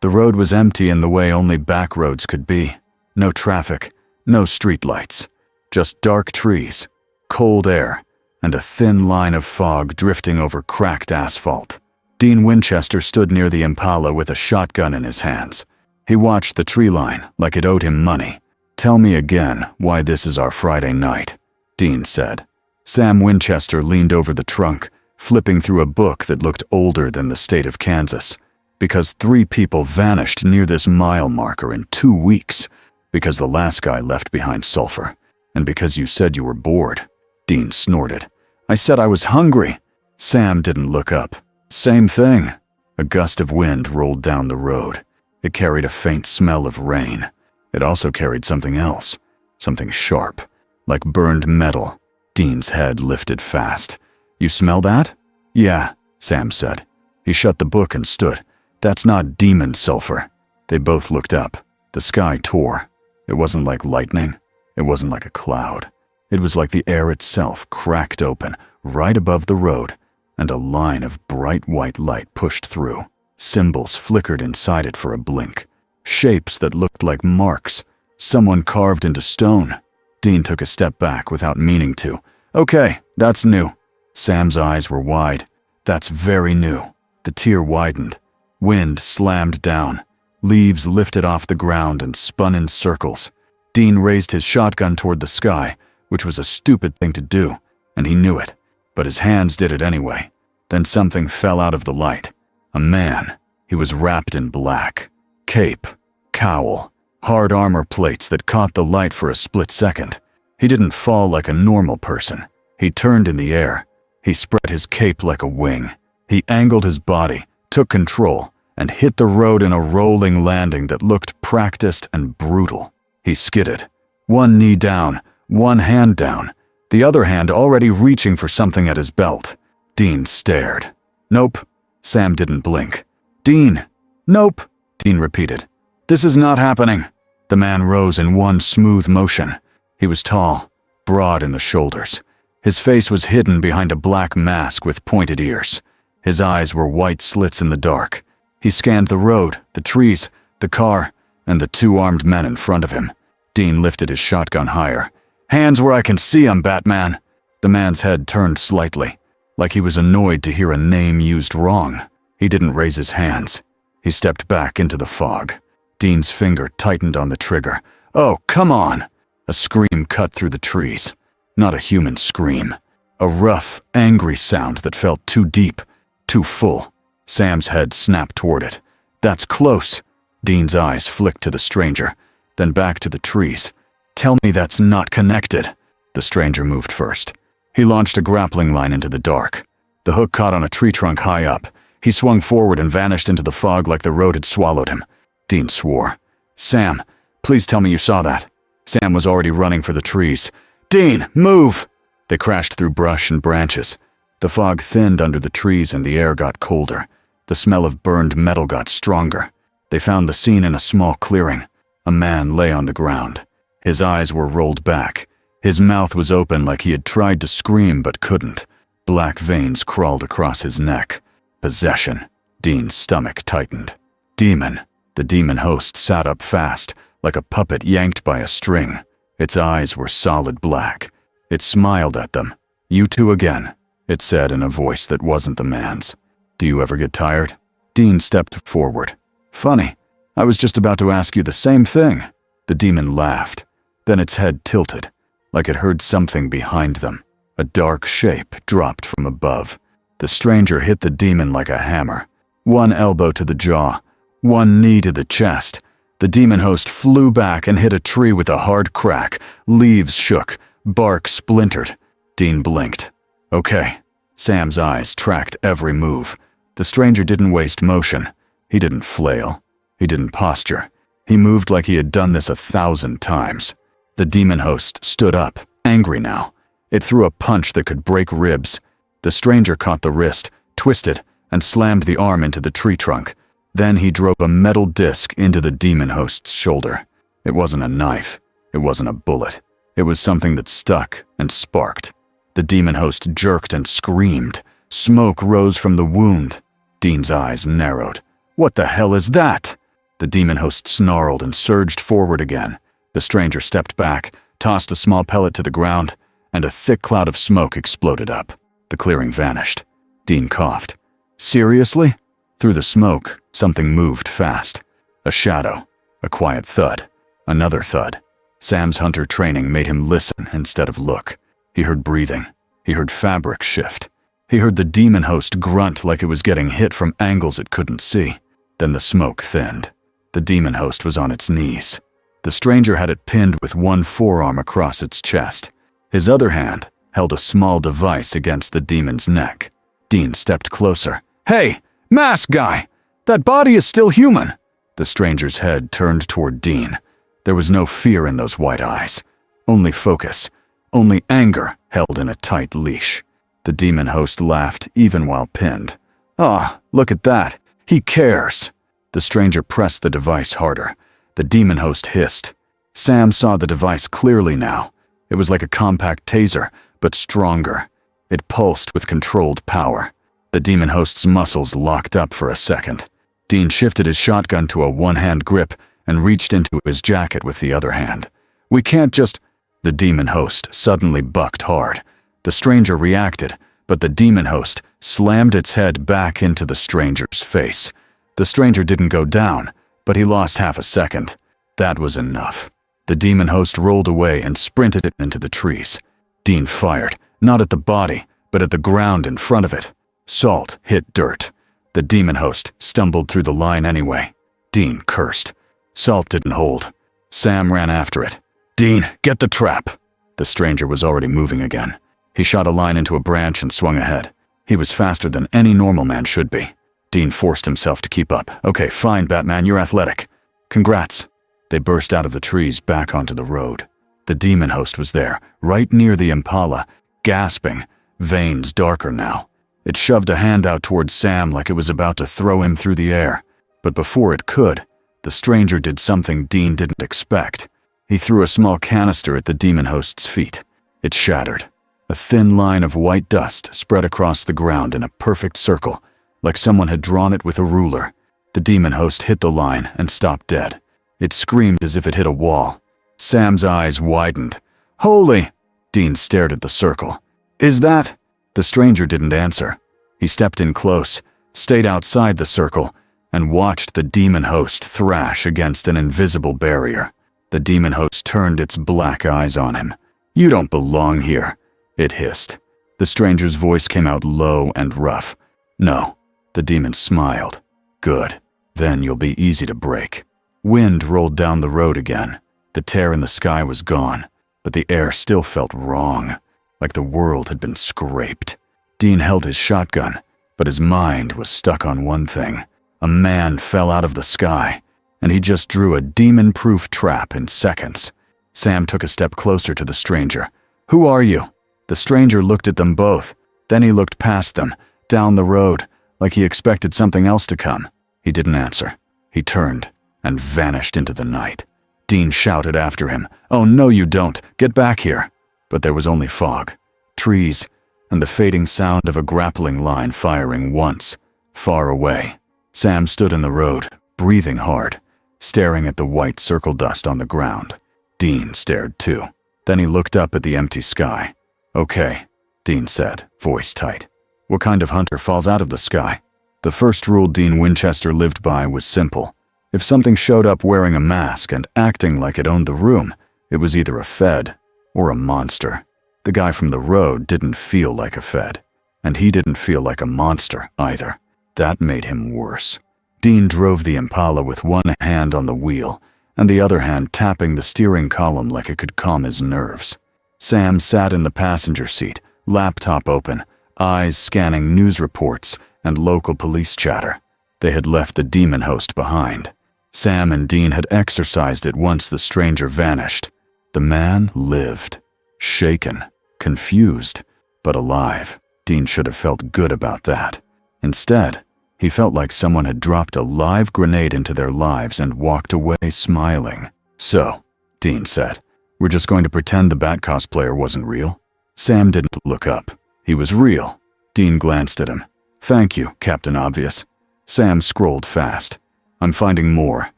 The road was empty in the way only back roads could be. No traffic, no streetlights, just dark trees, cold air, and a thin line of fog drifting over cracked asphalt. Dean Winchester stood near the Impala with a shotgun in his hands. He watched the tree line like it owed him money. "Tell me again why this is our Friday night," Dean said. Sam Winchester leaned over the trunk, flipping through a book that looked older than the state of Kansas. "Because 3 people vanished near this mile marker in 2 weeks. Because the last guy left behind sulfur. And because you said you were bored." Dean snorted. "I said I was hungry." Sam didn't look up. "Same thing." A gust of wind rolled down the road. It carried a faint smell of rain. It also carried something else. Something sharp, like burned metal. Dean's head lifted fast. "You smell that?" "Yeah," Sam said. He shut the book and stood. "That's not demon sulfur." They both looked up. The sky tore. It wasn't like lightning. It wasn't like a cloud. It was like the air itself cracked open right above the road, and a line of bright white light pushed through. Symbols flickered inside it for a blink. Shapes that looked like marks. Someone carved into stone. Dean took a step back without meaning to. "Okay, that's new." Sam's eyes were wide. "That's very new." The tear widened. Wind slammed down. Leaves lifted off the ground and spun in circles. Dean raised his shotgun toward the sky, which was a stupid thing to do, and he knew it. But his hands did it anyway. Then something fell out of the light. A man. He was wrapped in black. Cape. Cowl. Hard armor plates that caught the light for a split second. He didn't fall like a normal person. He turned in the air. He spread his cape like a wing. He angled his body, took control, and hit the road in a rolling landing that looked practiced and brutal. He skidded. One knee down, one hand down, the other hand already reaching for something at his belt. Dean stared. "Nope." Sam didn't blink. "Dean!" "Nope," Dean repeated. "This is not happening." The man rose in one smooth motion. He was tall, broad in the shoulders. His face was hidden behind a black mask with pointed ears. His eyes were white slits in the dark. He scanned the road, the trees, the car, and the 2 armed men in front of him. Dean lifted his shotgun higher. "Hands where I can see 'em, Batman." The man's head turned slightly, like he was annoyed to hear a name used wrong. He didn't raise his hands. He stepped back into the fog. Dean's finger tightened on the trigger. "Oh, come on!" A scream cut through the trees. Not a human scream. A rough, angry sound that felt too deep, too full. Sam's head snapped toward it. "That's close." Dean's eyes flicked to the stranger, then back to the trees. "Tell me that's not connected." The stranger moved first. He launched a grappling line into the dark. The hook caught on a tree trunk high up. He swung forward and vanished into the fog like the road had swallowed him. Dean swore. "Sam, please tell me you saw that." Sam was already running for the trees. "Dean, move!" They crashed through brush and branches. The fog thinned under the trees and the air got colder. The smell of burned metal got stronger. They found the scene in a small clearing. A man lay on the ground. His eyes were rolled back. His mouth was open like he had tried to scream but couldn't. Black veins crawled across his neck. Possession. Dean's stomach tightened. Demon. The demon host sat up fast, like a puppet yanked by a string. Its eyes were solid black. It smiled at them. "You two again," it said in a voice that wasn't the man's. "Do you ever get tired?" Dean stepped forward. "Funny. I was just about to ask you the same thing." The demon laughed. Then its head tilted, like it heard something behind them. A dark shape dropped from above. The stranger hit the demon like a hammer. One elbow to the jaw, one knee to the chest. The demon host flew back and hit a tree with a hard crack. Leaves shook, bark splintered. Dean blinked. "Okay." Sam's eyes tracked every move. The stranger didn't waste motion. He didn't flail. He didn't posture. He moved like he had done this 1,000 times. The demon host stood up, angry now. It threw a punch that could break ribs. The stranger caught the wrist, twisted, and slammed the arm into the tree trunk. Then he drove a metal disc into the demon host's shoulder. It wasn't a knife. It wasn't a bullet. It was something that stuck and sparked. The demon host jerked and screamed. Smoke rose from the wound. Dean's eyes narrowed. "What the hell is that?" The demon host snarled and surged forward again. The stranger stepped back, tossed a small pellet to the ground, and a thick cloud of smoke exploded up. The clearing vanished. Dean coughed. Seriously? Through the smoke, something moved fast. A shadow. A quiet thud. Another thud. Sam's hunter training made him listen instead of look. He heard breathing. He heard fabric shift. He heard the demon host grunt like it was getting hit from angles it couldn't see. Then the smoke thinned. The demon host was on its knees. The stranger had it pinned with one forearm across its chest. His other hand held a small device against the demon's neck. Dean stepped closer. "Hey, mask guy! That body is still human!" The stranger's head turned toward Dean. There was no fear in those white eyes. Only focus. Only anger held in a tight leash. The demon host laughed even while pinned. "Ah, look at that. He cares." The stranger pressed the device harder. The demon host hissed. Sam saw the device clearly now. It was like a compact taser, but stronger. It pulsed with controlled power. The demon host's muscles locked up for a second. Dean shifted his shotgun to a one-hand grip and reached into his jacket with the other hand. "We can't just—" The demon host suddenly bucked hard. The stranger reacted, but the demon host slammed its head back into the stranger's face. The stranger didn't go down, but he lost half a second. That was enough. The demon host rolled away and sprinted into the trees. Dean fired, not at the body, but at the ground in front of it. Salt hit dirt. The demon host stumbled through the line anyway. Dean cursed. Salt didn't hold. Sam ran after it. "Dean, get the trap!" The stranger was already moving again. He shot a line into a branch and swung ahead. He was faster than any normal man should be. Dean forced himself to keep up. "Okay, fine, Batman, you're athletic. Congrats." They burst out of the trees back onto the road. The demon host was there, right near the Impala, gasping, veins darker now. It shoved a hand out towards Sam like it was about to throw him through the air. But before it could, the stranger did something Dean didn't expect. He threw a small canister at the demon host's feet. It shattered. A thin line of white dust spread across the ground in a perfect circle, like someone had drawn it with a ruler. The demon host hit the line and stopped dead. It screamed as if it hit a wall. Sam's eyes widened. "Holy!" Dean stared at the circle. "Is that—" The stranger didn't answer. He stepped in close, stayed outside the circle, and watched the demon host thrash against an invisible barrier. The demon host turned its black eyes on him. "You don't belong here," it hissed. The stranger's voice came out low and rough. "No." The demon smiled. "Good. Then you'll be easy to break." Wind rolled down the road again. The tear in the sky was gone, but the air still felt wrong, like the world had been scraped. Dean held his shotgun, but his mind was stuck on one thing. A man fell out of the sky, and he just drew a demon-proof trap in seconds. Sam took a step closer to the stranger. "Who are you?" The stranger looked at them both. Then he looked past them, down the road, like he expected something else to come. He didn't answer. He turned and vanished into the night. Dean shouted after him, "Oh, no you don't! Get back here!" But there was only fog, trees, and the fading sound of a grappling line firing once, far away. Sam stood in the road, breathing hard, staring at the white circle dust on the ground. Dean stared too. Then he looked up at the empty sky. "Okay," Dean said, voice tight. "What kind of hunter falls out of the sky?" The first rule Dean Winchester lived by was simple. If something showed up wearing a mask and acting like it owned the room, it was either a Fed or a monster. The guy from the road didn't feel like a Fed, and he didn't feel like a monster either. That made him worse. Dean drove the Impala with one hand on the wheel and the other hand tapping the steering column like it could calm his nerves. Sam sat in the passenger seat, laptop open, eyes scanning news reports and local police chatter. They had left the demon host behind. Sam and Dean had exorcised it once the stranger vanished. The man lived, shaken, confused, but alive. Dean should have felt good about that. Instead, he felt like someone had dropped a live grenade into their lives and walked away smiling. "So," Dean said, "we're just going to pretend the Bat cosplayer wasn't real?" Sam didn't look up. "He was real." Dean glanced at him. "Thank you, Captain Obvious." Sam scrolled fast. "I'm finding more.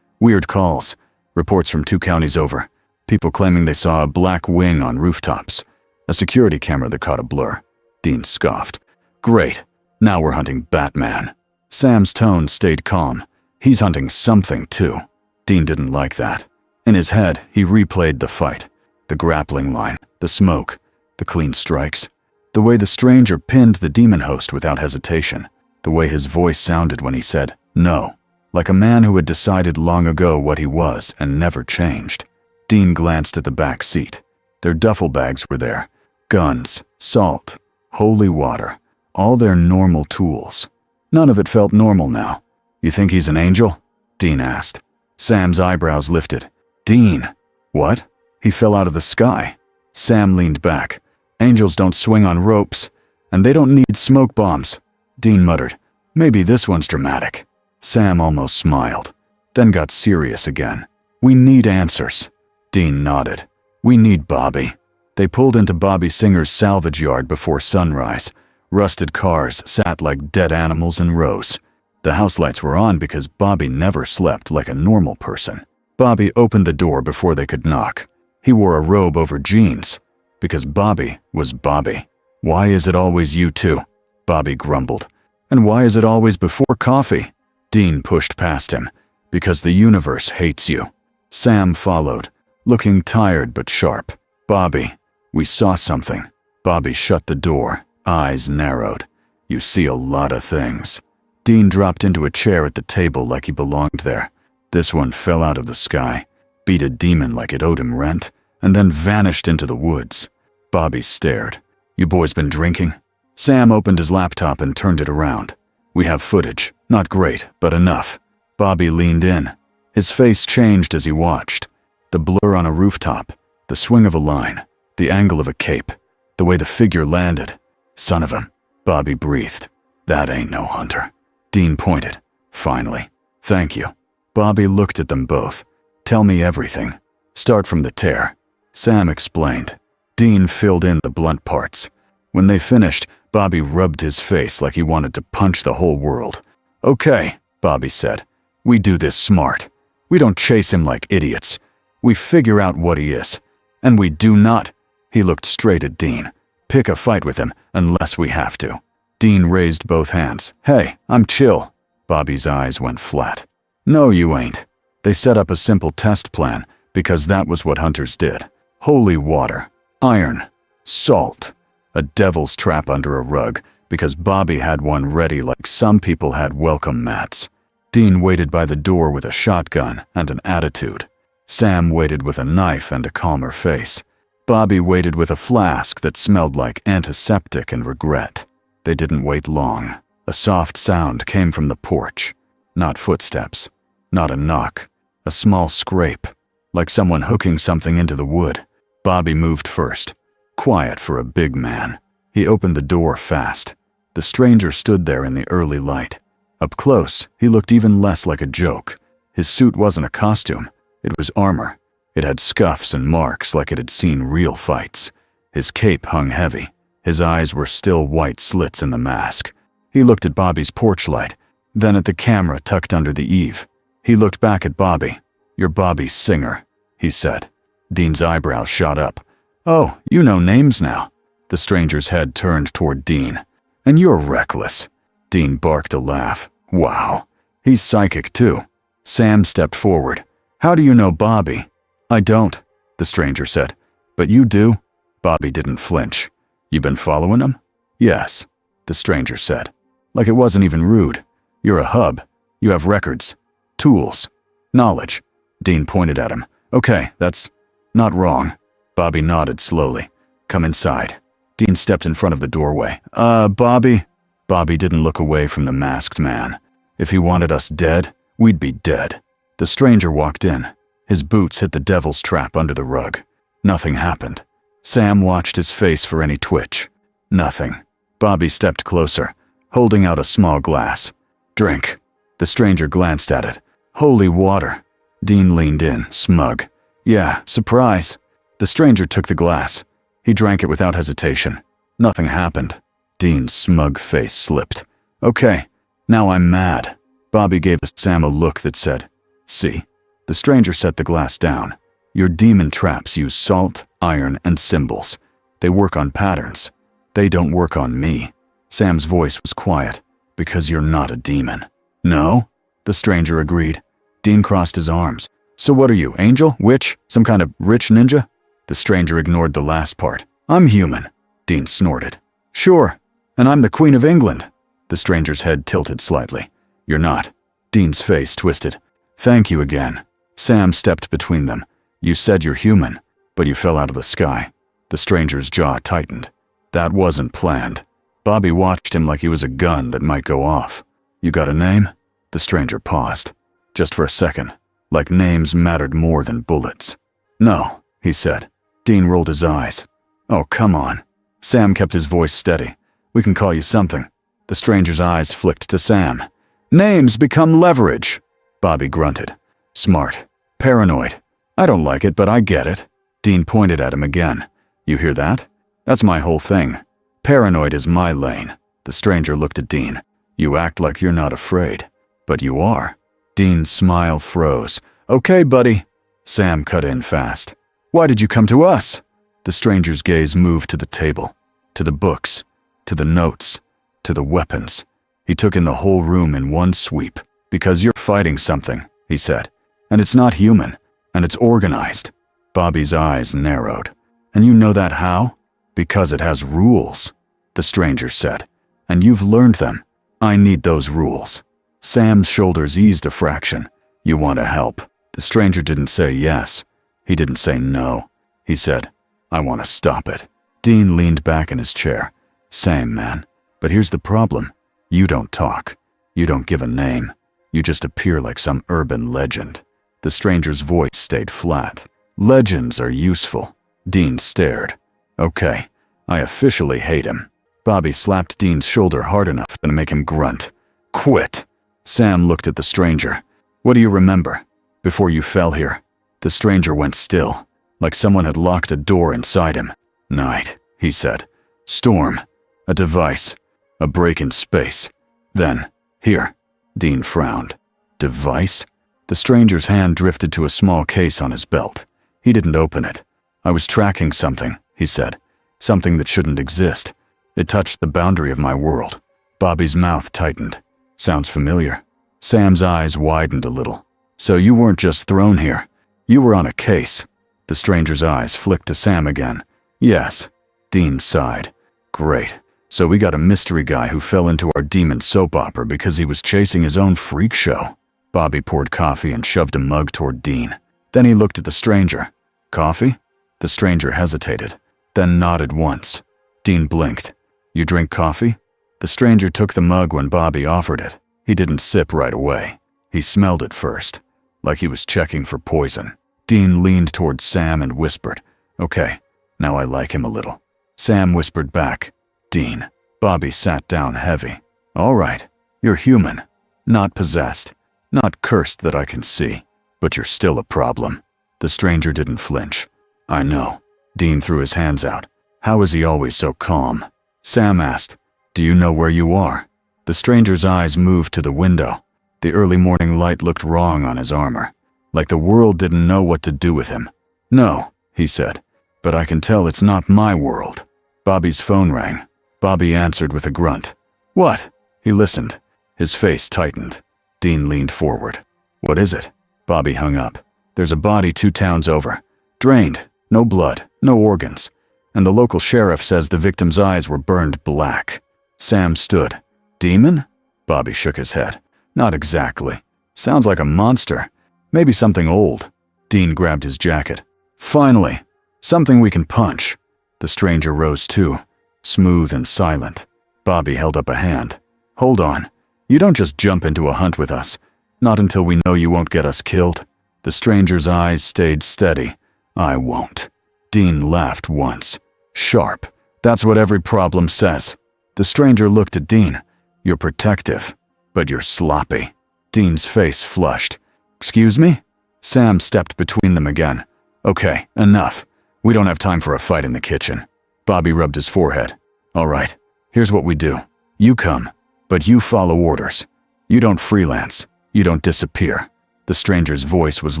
Weird calls. Reports from 2 counties over. People claiming they saw a black wing on rooftops. A security camera that caught a blur. Dean scoffed. Great. Now we're hunting Batman. Sam's tone stayed calm. He's hunting something too. Dean didn't like that. In his head, he replayed the fight. The grappling line, the smoke, the clean strikes. The way the stranger pinned the demon host without hesitation. The way his voice sounded when he said, no. Like a man who had decided long ago what he was and never changed. Dean glanced at the back seat. Their duffel bags were there. Guns, salt, holy water. All their normal tools. None of it felt normal now. You think he's an angel? Dean asked. Sam's eyebrows lifted. Dean. What? He fell out of the sky. Sam leaned back. Angels don't swing on ropes, and they don't need smoke bombs. Dean muttered. Maybe this one's dramatic. Sam almost smiled, then got serious again. We need answers. Dean nodded. We need Bobby. They pulled into Bobby Singer's salvage yard before sunrise. Rusted cars sat like dead animals in rows. The house lights were on because Bobby never slept like a normal person. Bobby opened the door before they could knock. He wore a robe over jeans, because Bobby was Bobby. Why is it always you two? Bobby grumbled. And why is it always before coffee? Dean pushed past him. Because the universe hates you. Sam followed, looking tired but sharp. Bobby, we saw something. Bobby shut the door, eyes narrowed. You see a lot of things. Dean dropped into a chair at the table like he belonged there. This one fell out of the sky, beat a demon like it owed him rent, and then vanished into the woods. Bobby stared. You boys been drinking? Sam opened his laptop and turned it around. We have footage. Not great, but enough. Bobby leaned in. His face changed as he watched. The blur on a rooftop, the swing of a line, the angle of a cape, the way the figure landed. Son of a... Bobby breathed. That ain't no hunter. Dean pointed. Finally. Thank you. Bobby looked at them both. Tell me everything. Start from the tear. Sam explained. Dean filled in the blunt parts. When they finished, Bobby rubbed his face like he wanted to punch the whole world. Okay, Bobby said. We do this smart. We don't chase him like idiots. We figure out what he is. And we do not, he looked straight at Dean, pick a fight with him unless we have to. Dean raised both hands. Hey, I'm chill. Bobby's eyes went flat. No, you ain't. They set up a simple test plan because that was what hunters did. Holy water, iron, salt, a devil's trap under a rug because Bobby had one ready like some people had welcome mats. Dean waited by the door with a shotgun and an attitude. Sam waited with a knife and a calmer face. Bobby waited with a flask that smelled like antiseptic and regret. They didn't wait long. A soft sound came from the porch. Not footsteps. Not a knock. A small scrape. Like someone hooking something into the wood. Bobby moved first. Quiet for a big man. He opened the door fast. The stranger stood there in the early light. Up close, he looked even less like a joke. His suit wasn't a costume. It was armor. It had scuffs and marks like it had seen real fights. His cape hung heavy. His eyes were still white slits in the mask. He looked at Bobby's porch light, then at the camera tucked under the eave. He looked back at Bobby. You're Bobby Singer, he said. Dean's eyebrows shot up. Oh, you know names now. The stranger's head turned toward Dean. And you're reckless. Dean barked a laugh. Wow. He's psychic too. Sam stepped forward. How do you know Bobby? I don't, the stranger said. But you do? Bobby didn't flinch. You been following him? Yes, the stranger said. Like it wasn't even rude. You're a hub. You have records. Tools. Knowledge. Dean pointed at him. Okay, that's not wrong. Bobby nodded slowly. Come inside. Dean stepped in front of the doorway. Bobby? Bobby didn't look away from the masked man. If he wanted us dead, we'd be dead. The stranger walked in. His boots hit the devil's trap under the rug. Nothing happened. Sam watched his face for any twitch. Nothing. Bobby stepped closer, holding out a small glass. Drink. The stranger glanced at it. Holy water. Dean leaned in, smug. Yeah, surprise. The stranger took the glass. He drank it without hesitation. Nothing happened. Dean's smug face slipped. Okay, now I'm mad. Bobby gave Sam a look that said, see. The stranger set the glass down. Your demon traps use salt, iron, and symbols. They work on patterns. They don't work on me. Sam's voice was quiet. Because you're not a demon. No? The stranger agreed. Dean crossed his arms. So what are you, angel? Witch? Some kind of rich ninja? The stranger ignored the last part. I'm human. Dean snorted. Sure. And I'm the Queen of England. The stranger's head tilted slightly. You're not. Dean's face twisted. Thank you again. Sam stepped between them. You said you're human, but you fell out of the sky. The stranger's jaw tightened. That wasn't planned. Bobby watched him like he was a gun that might go off. You got a name? The stranger paused. Just for a second. Like names mattered more than bullets. No, he said. Dean rolled his eyes. Oh, come on. Sam kept his voice steady. We can call you something. The stranger's eyes flicked to Sam. Names become leverage. Bobby grunted. Smart. Paranoid. I don't like it, but I get it. Dean pointed at him again. You hear that? That's my whole thing. Paranoid is my lane. The stranger looked at Dean. You act like you're not afraid. But you are. Dean's smile froze. Okay, buddy. Sam cut in fast. Why did you come to us? The stranger's gaze moved to the table, to the books, to the notes, to the weapons. He took in the whole room in one sweep. Because you're fighting something, he said. And it's not human, and it's organized. Bobby's eyes narrowed. And you know that how? Because it has rules, the stranger said. And you've learned them. I need those rules. Sam's shoulders eased a fraction. You want to help. The stranger didn't say yes. He didn't say no. He said, I want to stop it. Dean leaned back in his chair. Same, man. But here's the problem. You don't talk. You don't give a name. You just appear like some urban legend. The stranger's voice stayed flat. Legends are useful. Dean stared. Okay, I officially hate him. Bobby slapped Dean's shoulder hard enough to make him grunt. Quit. Sam looked at the stranger. What do you remember? Before you fell here? The stranger went still, like someone had locked a door inside him. Night, he said. Storm. A device. A break in space. Then, here. Dean frowned. Device? The stranger's hand drifted to a small case on his belt. He didn't open it. I was tracking something, he said. Something that shouldn't exist. It touched the boundary of my world. Bobby's mouth tightened. Sounds familiar. Sam's eyes widened a little. So you weren't just thrown here. You were on a case. The stranger's eyes flicked to Sam again. Yes. Dean sighed. Great. So we got a mystery guy who fell into our demon soap opera because he was chasing his own freak show. Bobby poured coffee and shoved a mug toward Dean. Then he looked at the stranger. Coffee? The stranger hesitated, then nodded once. Dean blinked. You drink coffee? The stranger took the mug when Bobby offered it. He didn't sip right away. He smelled it first, like he was checking for poison. Dean leaned toward Sam and whispered, Okay, now I like him a little. Sam whispered back, Dean. Bobby sat down heavy. All right, you're human, not possessed, not cursed that I can see, but you're still a problem. The stranger didn't flinch. I know. Dean threw his hands out. How is he always so calm? Sam asked, Do you know where you are? The stranger's eyes moved to the window. The early morning light looked wrong on his armor, like the world didn't know what to do with him. No, he said, but I can tell it's not my world. Bobby's phone rang. Bobby answered with a grunt. What? He listened. His face tightened. Dean leaned forward. What is it? Bobby hung up. There's a body 2 towns over. Drained. No blood. No organs. And the local sheriff says the victim's eyes were burned black. Sam stood. Demon? Bobby shook his head. Not exactly. Sounds like a monster. Maybe something old. Dean grabbed his jacket. Finally. Something we can punch. The stranger rose too, smooth and silent. Bobby held up a hand. Hold on. You don't just jump into a hunt with us. Not until we know you won't get us killed. The stranger's eyes stayed steady. I won't. Dean laughed once. Sharp. That's what every problem says. The stranger looked at Dean. You're protective, but you're sloppy. Dean's face flushed. Excuse me? Sam stepped between them again. Okay, enough. We don't have time for a fight in the kitchen. Bobby rubbed his forehead. All right, here's what we do. You come, but you follow orders. You don't freelance. You don't disappear. The stranger's voice was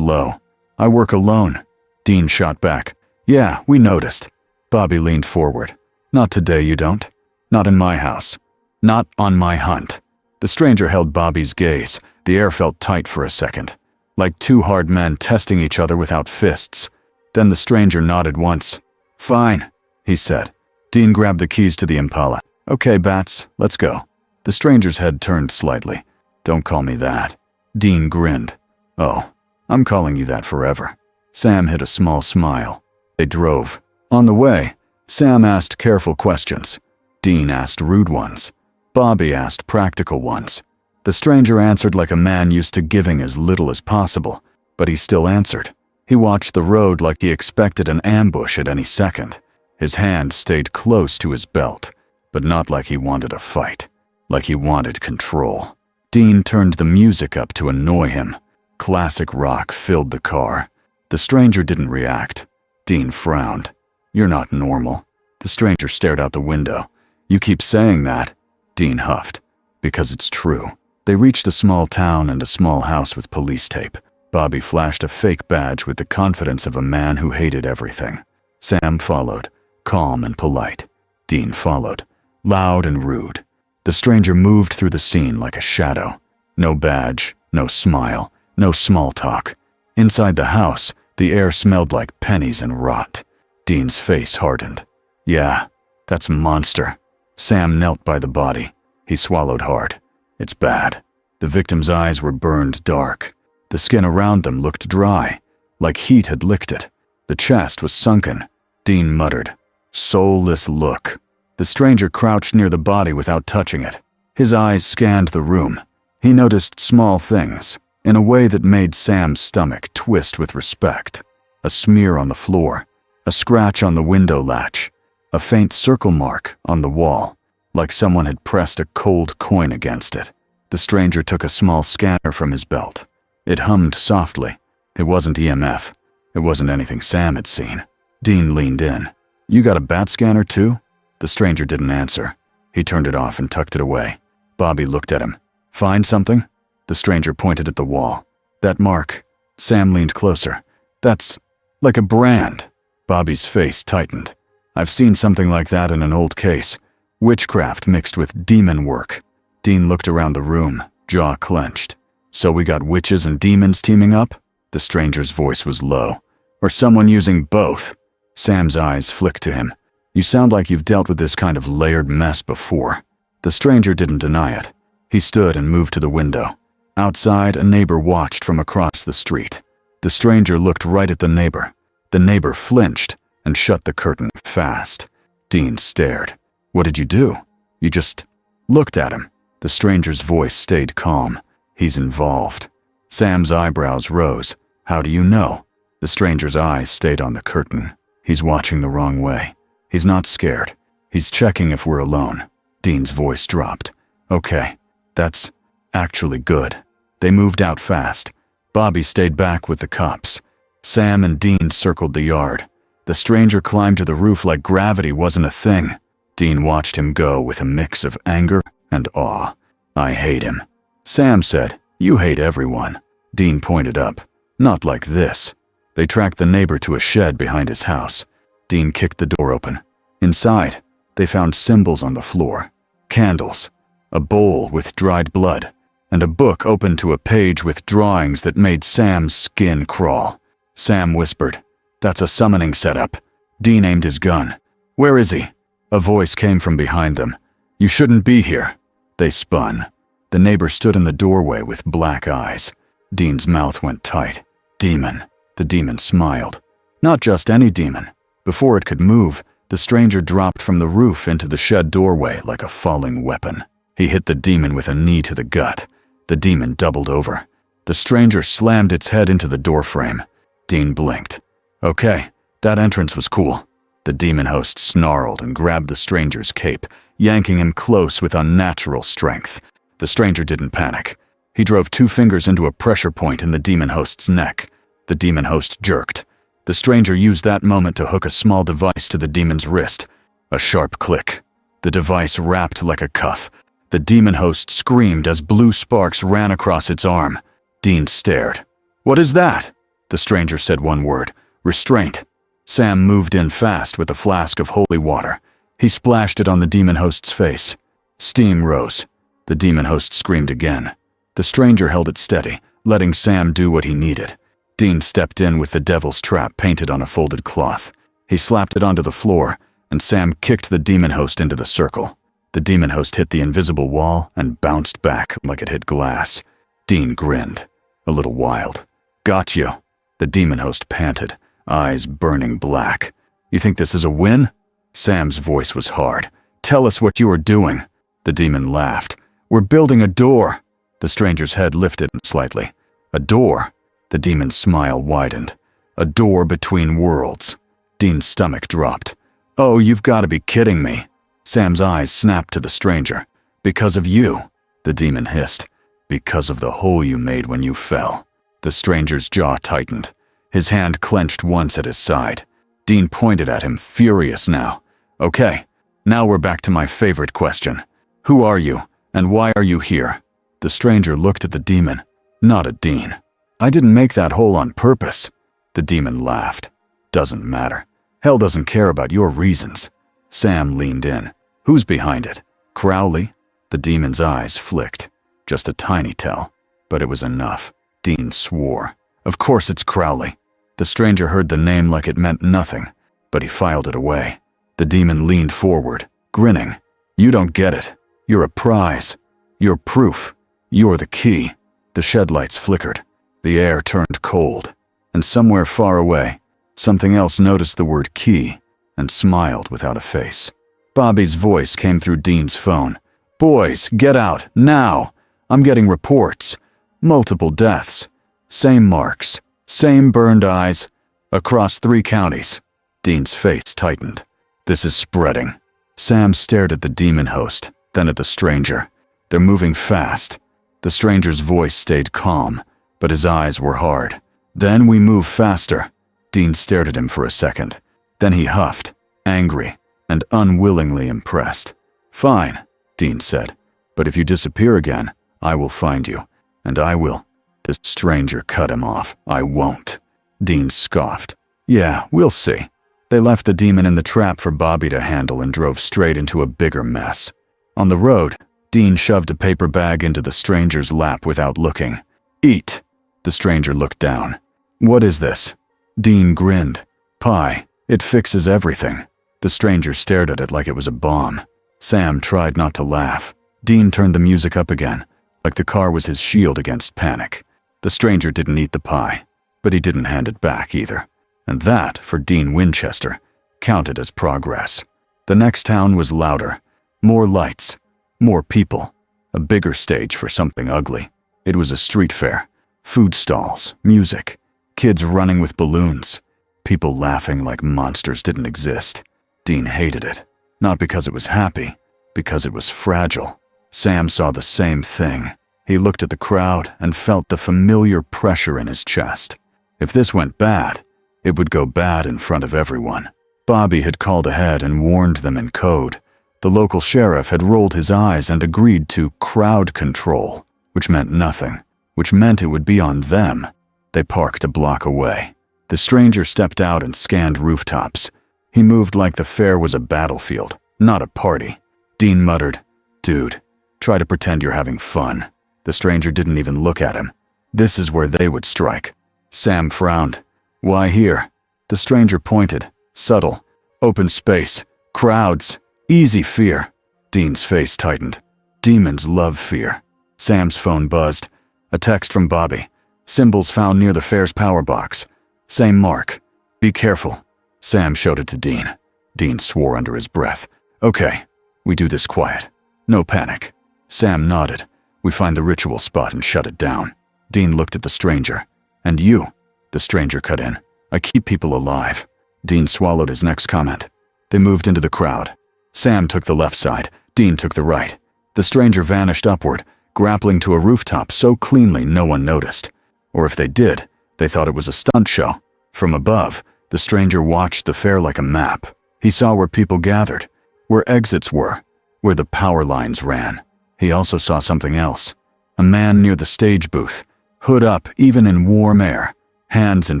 low. "I work alone." Dean shot back. "Yeah, we noticed." Bobby leaned forward. "Not today, you don't. Not in my house. Not on my hunt." The stranger held Bobby's gaze. The air felt tight for a second, like two hard men testing each other without fists. Then the stranger nodded once. "Fine," he said. Dean grabbed the keys to the Impala. "Okay, Bats, let's go." The stranger's head turned slightly. "Don't call me that." Dean grinned. "Oh, I'm calling you that forever." Sam hid a small smile. They drove. On the way, Sam asked careful questions. Dean asked rude ones. Bobby asked practical ones. The stranger answered like a man used to giving as little as possible, but he still answered. He watched the road like he expected an ambush at any second. His hand stayed close to his belt, but not like he wanted a fight, like he wanted control. Dean turned the music up to annoy him. Classic rock filled the car. The stranger didn't react. Dean frowned. "You're not normal." The stranger stared out the window. "You keep saying that." Dean huffed. "Because it's true." They reached a small town and a small house with police tape. Bobby flashed a fake badge with the confidence of a man who hated everything. Sam followed, calm and polite. Dean followed, loud and rude. The stranger moved through the scene like a shadow. No badge, no smile, no small talk. Inside the house, the air smelled like pennies and rot. Dean's face hardened. "Yeah, that's a monster." Sam knelt by the body. He swallowed hard. "It's bad." The victim's eyes were burned dark. The skin around them looked dry, like heat had licked it. The chest was sunken. Dean muttered, "Soulless look." The stranger crouched near the body without touching it. His eyes scanned the room. He noticed small things, in a way that made Sam's stomach twist with respect. A smear on the floor, a scratch on the window latch, a faint circle mark on the wall, like someone had pressed a cold coin against it. The stranger took a small scanner from his belt. It hummed softly. It wasn't EMF. It wasn't anything Sam had seen. Dean leaned in. "You got a bat scanner too?" The stranger didn't answer. He turned it off and tucked it away. Bobby looked at him. "Find something?" The stranger pointed at the wall. "That mark." Sam leaned closer. "That's like a brand." Bobby's face tightened. "I've seen something like that in an old case. Witchcraft mixed with demon work." Dean looked around the room, jaw clenched. "So we got witches and demons teaming up?" The stranger's voice was low. "Or someone using both?" Sam's eyes flicked to him. "You sound like you've dealt with this kind of layered mess before." The stranger didn't deny it. He stood and moved to the window. Outside, a neighbor watched from across the street. The stranger looked right at the neighbor. The neighbor flinched and shut the curtain fast. Dean stared. "What did you do?" "You just looked at him." The stranger's voice stayed calm. "He's involved." Sam's eyebrows rose. "How do you know?" The stranger's eyes stayed on the curtain. "He's watching the wrong way. He's not scared. He's checking if we're alone." Dean's voice dropped. "Okay, that's actually good." They moved out fast. Bobby stayed back with the cops. Sam and Dean circled the yard. The stranger climbed to the roof like gravity wasn't a thing. Dean watched him go with a mix of anger and awe. "I hate him." Sam said, "You hate everyone." Dean pointed up. "Not like this." They tracked the neighbor to a shed behind his house. Dean kicked the door open. Inside, they found symbols on the floor. Candles, a bowl with dried blood, and a book open to a page with drawings that made Sam's skin crawl. Sam whispered, "That's a summoning setup." Dean aimed his gun. "Where is he?" A voice came from behind them. "You shouldn't be here." They spun. The neighbor stood in the doorway with black eyes. Dean's mouth went tight. "Demon." The demon smiled. Not just any demon. Before it could move, the stranger dropped from the roof into the shed doorway like a falling weapon. He hit the demon with a knee to the gut. The demon doubled over. The stranger slammed its head into the doorframe. Dean blinked. "Okay, that entrance was cool." The demon host snarled and grabbed the stranger's cape, yanking him close with unnatural strength. The stranger didn't panic. He drove 2 fingers into a pressure point in the demon host's neck. The demon host jerked. The stranger used that moment to hook a small device to the demon's wrist. A sharp click. The device wrapped like a cuff. The demon host screamed as blue sparks ran across its arm. Dean stared. "What is that?" The stranger said one word: restraint. Sam moved in fast with a flask of holy water. He splashed it on the demon host's face. Steam rose. The demon host screamed again. The stranger held it steady, letting Sam do what he needed. Dean stepped in with the devil's trap painted on a folded cloth. He slapped it onto the floor, and Sam kicked the demon host into the circle. The demon host hit the invisible wall and bounced back like it hit glass. Dean grinned, a little wild. "Got you," the demon host panted, eyes burning black. "You think this is a win?" Sam's voice was hard. "Tell us what you are doing." The demon laughed. "We're building a door." The stranger's head lifted slightly. "A door?" The demon's smile widened. "A door between worlds." Dean's stomach dropped. "Oh, you've got to be kidding me." Sam's eyes snapped to the stranger. "Because of you," the demon hissed. "Because of the hole you made when you fell." The stranger's jaw tightened. His hand clenched once at his side. Dean pointed at him, furious now. "Okay, now we're back to my favorite question. Who are you, and why are you here?" The stranger looked at the demon, not at Dean. "I didn't make that hole on purpose." The demon laughed. "Doesn't matter. Hell doesn't care about your reasons." Sam leaned in. "Who's behind it? Crowley?" The demon's eyes flicked. Just a tiny tell, but it was enough. Dean swore. "Of course it's Crowley." The stranger heard the name like it meant nothing, but he filed it away. The demon leaned forward, grinning. "You don't get it. You're a prize. You're proof. You're the key." The shed lights flickered. The air turned cold. And somewhere far away, something else noticed the word key and smiled without a face. Bobby's voice came through Dean's phone. "Boys, get out, now! I'm getting reports. Multiple deaths. Same marks. Same burned eyes. Across 3 counties." Dean's face tightened. "This is spreading." Sam stared at the demon host, then at the stranger. "They're moving fast." The stranger's voice stayed calm, but his eyes were hard. "Then we move faster." Dean stared at him for a second. Then he huffed, angry and unwillingly impressed. "Fine," Dean said. "But if you disappear again, I will find you. And I will." The stranger cut him off. "I won't." Dean scoffed. "Yeah, we'll see." They left the demon in the trap for Bobby to handle and drove straight into a bigger mess. On the road, Dean shoved a paper bag into the stranger's lap without looking. "Eat." The stranger looked down. "What is this?" Dean grinned. "Pie. It fixes everything." The stranger stared at it like it was a bomb. Sam tried not to laugh. Dean turned the music up again, like the car was his shield against panic. The stranger didn't eat the pie, but he didn't hand it back either. And that, for Dean Winchester, counted as progress. The next town was louder. More lights. More people. A bigger stage for something ugly. It was a street fair. Food stalls, music, kids running with balloons, people laughing like monsters didn't exist. Dean hated it, not because it was happy, because it was fragile. Sam saw the same thing. He looked at the crowd and felt the familiar pressure in his chest. If this went bad, it would go bad in front of everyone. Bobby had called ahead and warned them in code. The local sheriff had rolled his eyes and agreed to crowd control, which meant nothing, which meant it would be on them. They parked a block away. The stranger stepped out and scanned rooftops. He moved like the fair was a battlefield, not a party. Dean muttered, "Dude, try to pretend you're having fun." The stranger didn't even look at him. This is where they would strike. Sam frowned. "Why here?" The stranger pointed, subtle. "Open space, crowds, easy fear." Dean's face tightened. Demons love fear. Sam's phone buzzed. A text from Bobby. "Symbols found near the fair's power box. Same mark. Be careful." Sam showed it to Dean. Dean swore under his breath. "Okay, we do this quiet. No panic." Sam nodded. "We find the ritual spot and shut it down." Dean looked at the stranger. "And you?" The stranger cut in. "I keep people alive." Dean swallowed his next comment. They moved into the crowd. Sam took the left side. Dean took the right. The stranger vanished upward, grappling to a rooftop so cleanly no one noticed. Or if they did, they thought it was a stunt show. From above, the stranger watched the fair like a map. He saw where people gathered, where exits were, where the power lines ran. He also saw something else. A man near the stage booth. hood up even in warm air, hands in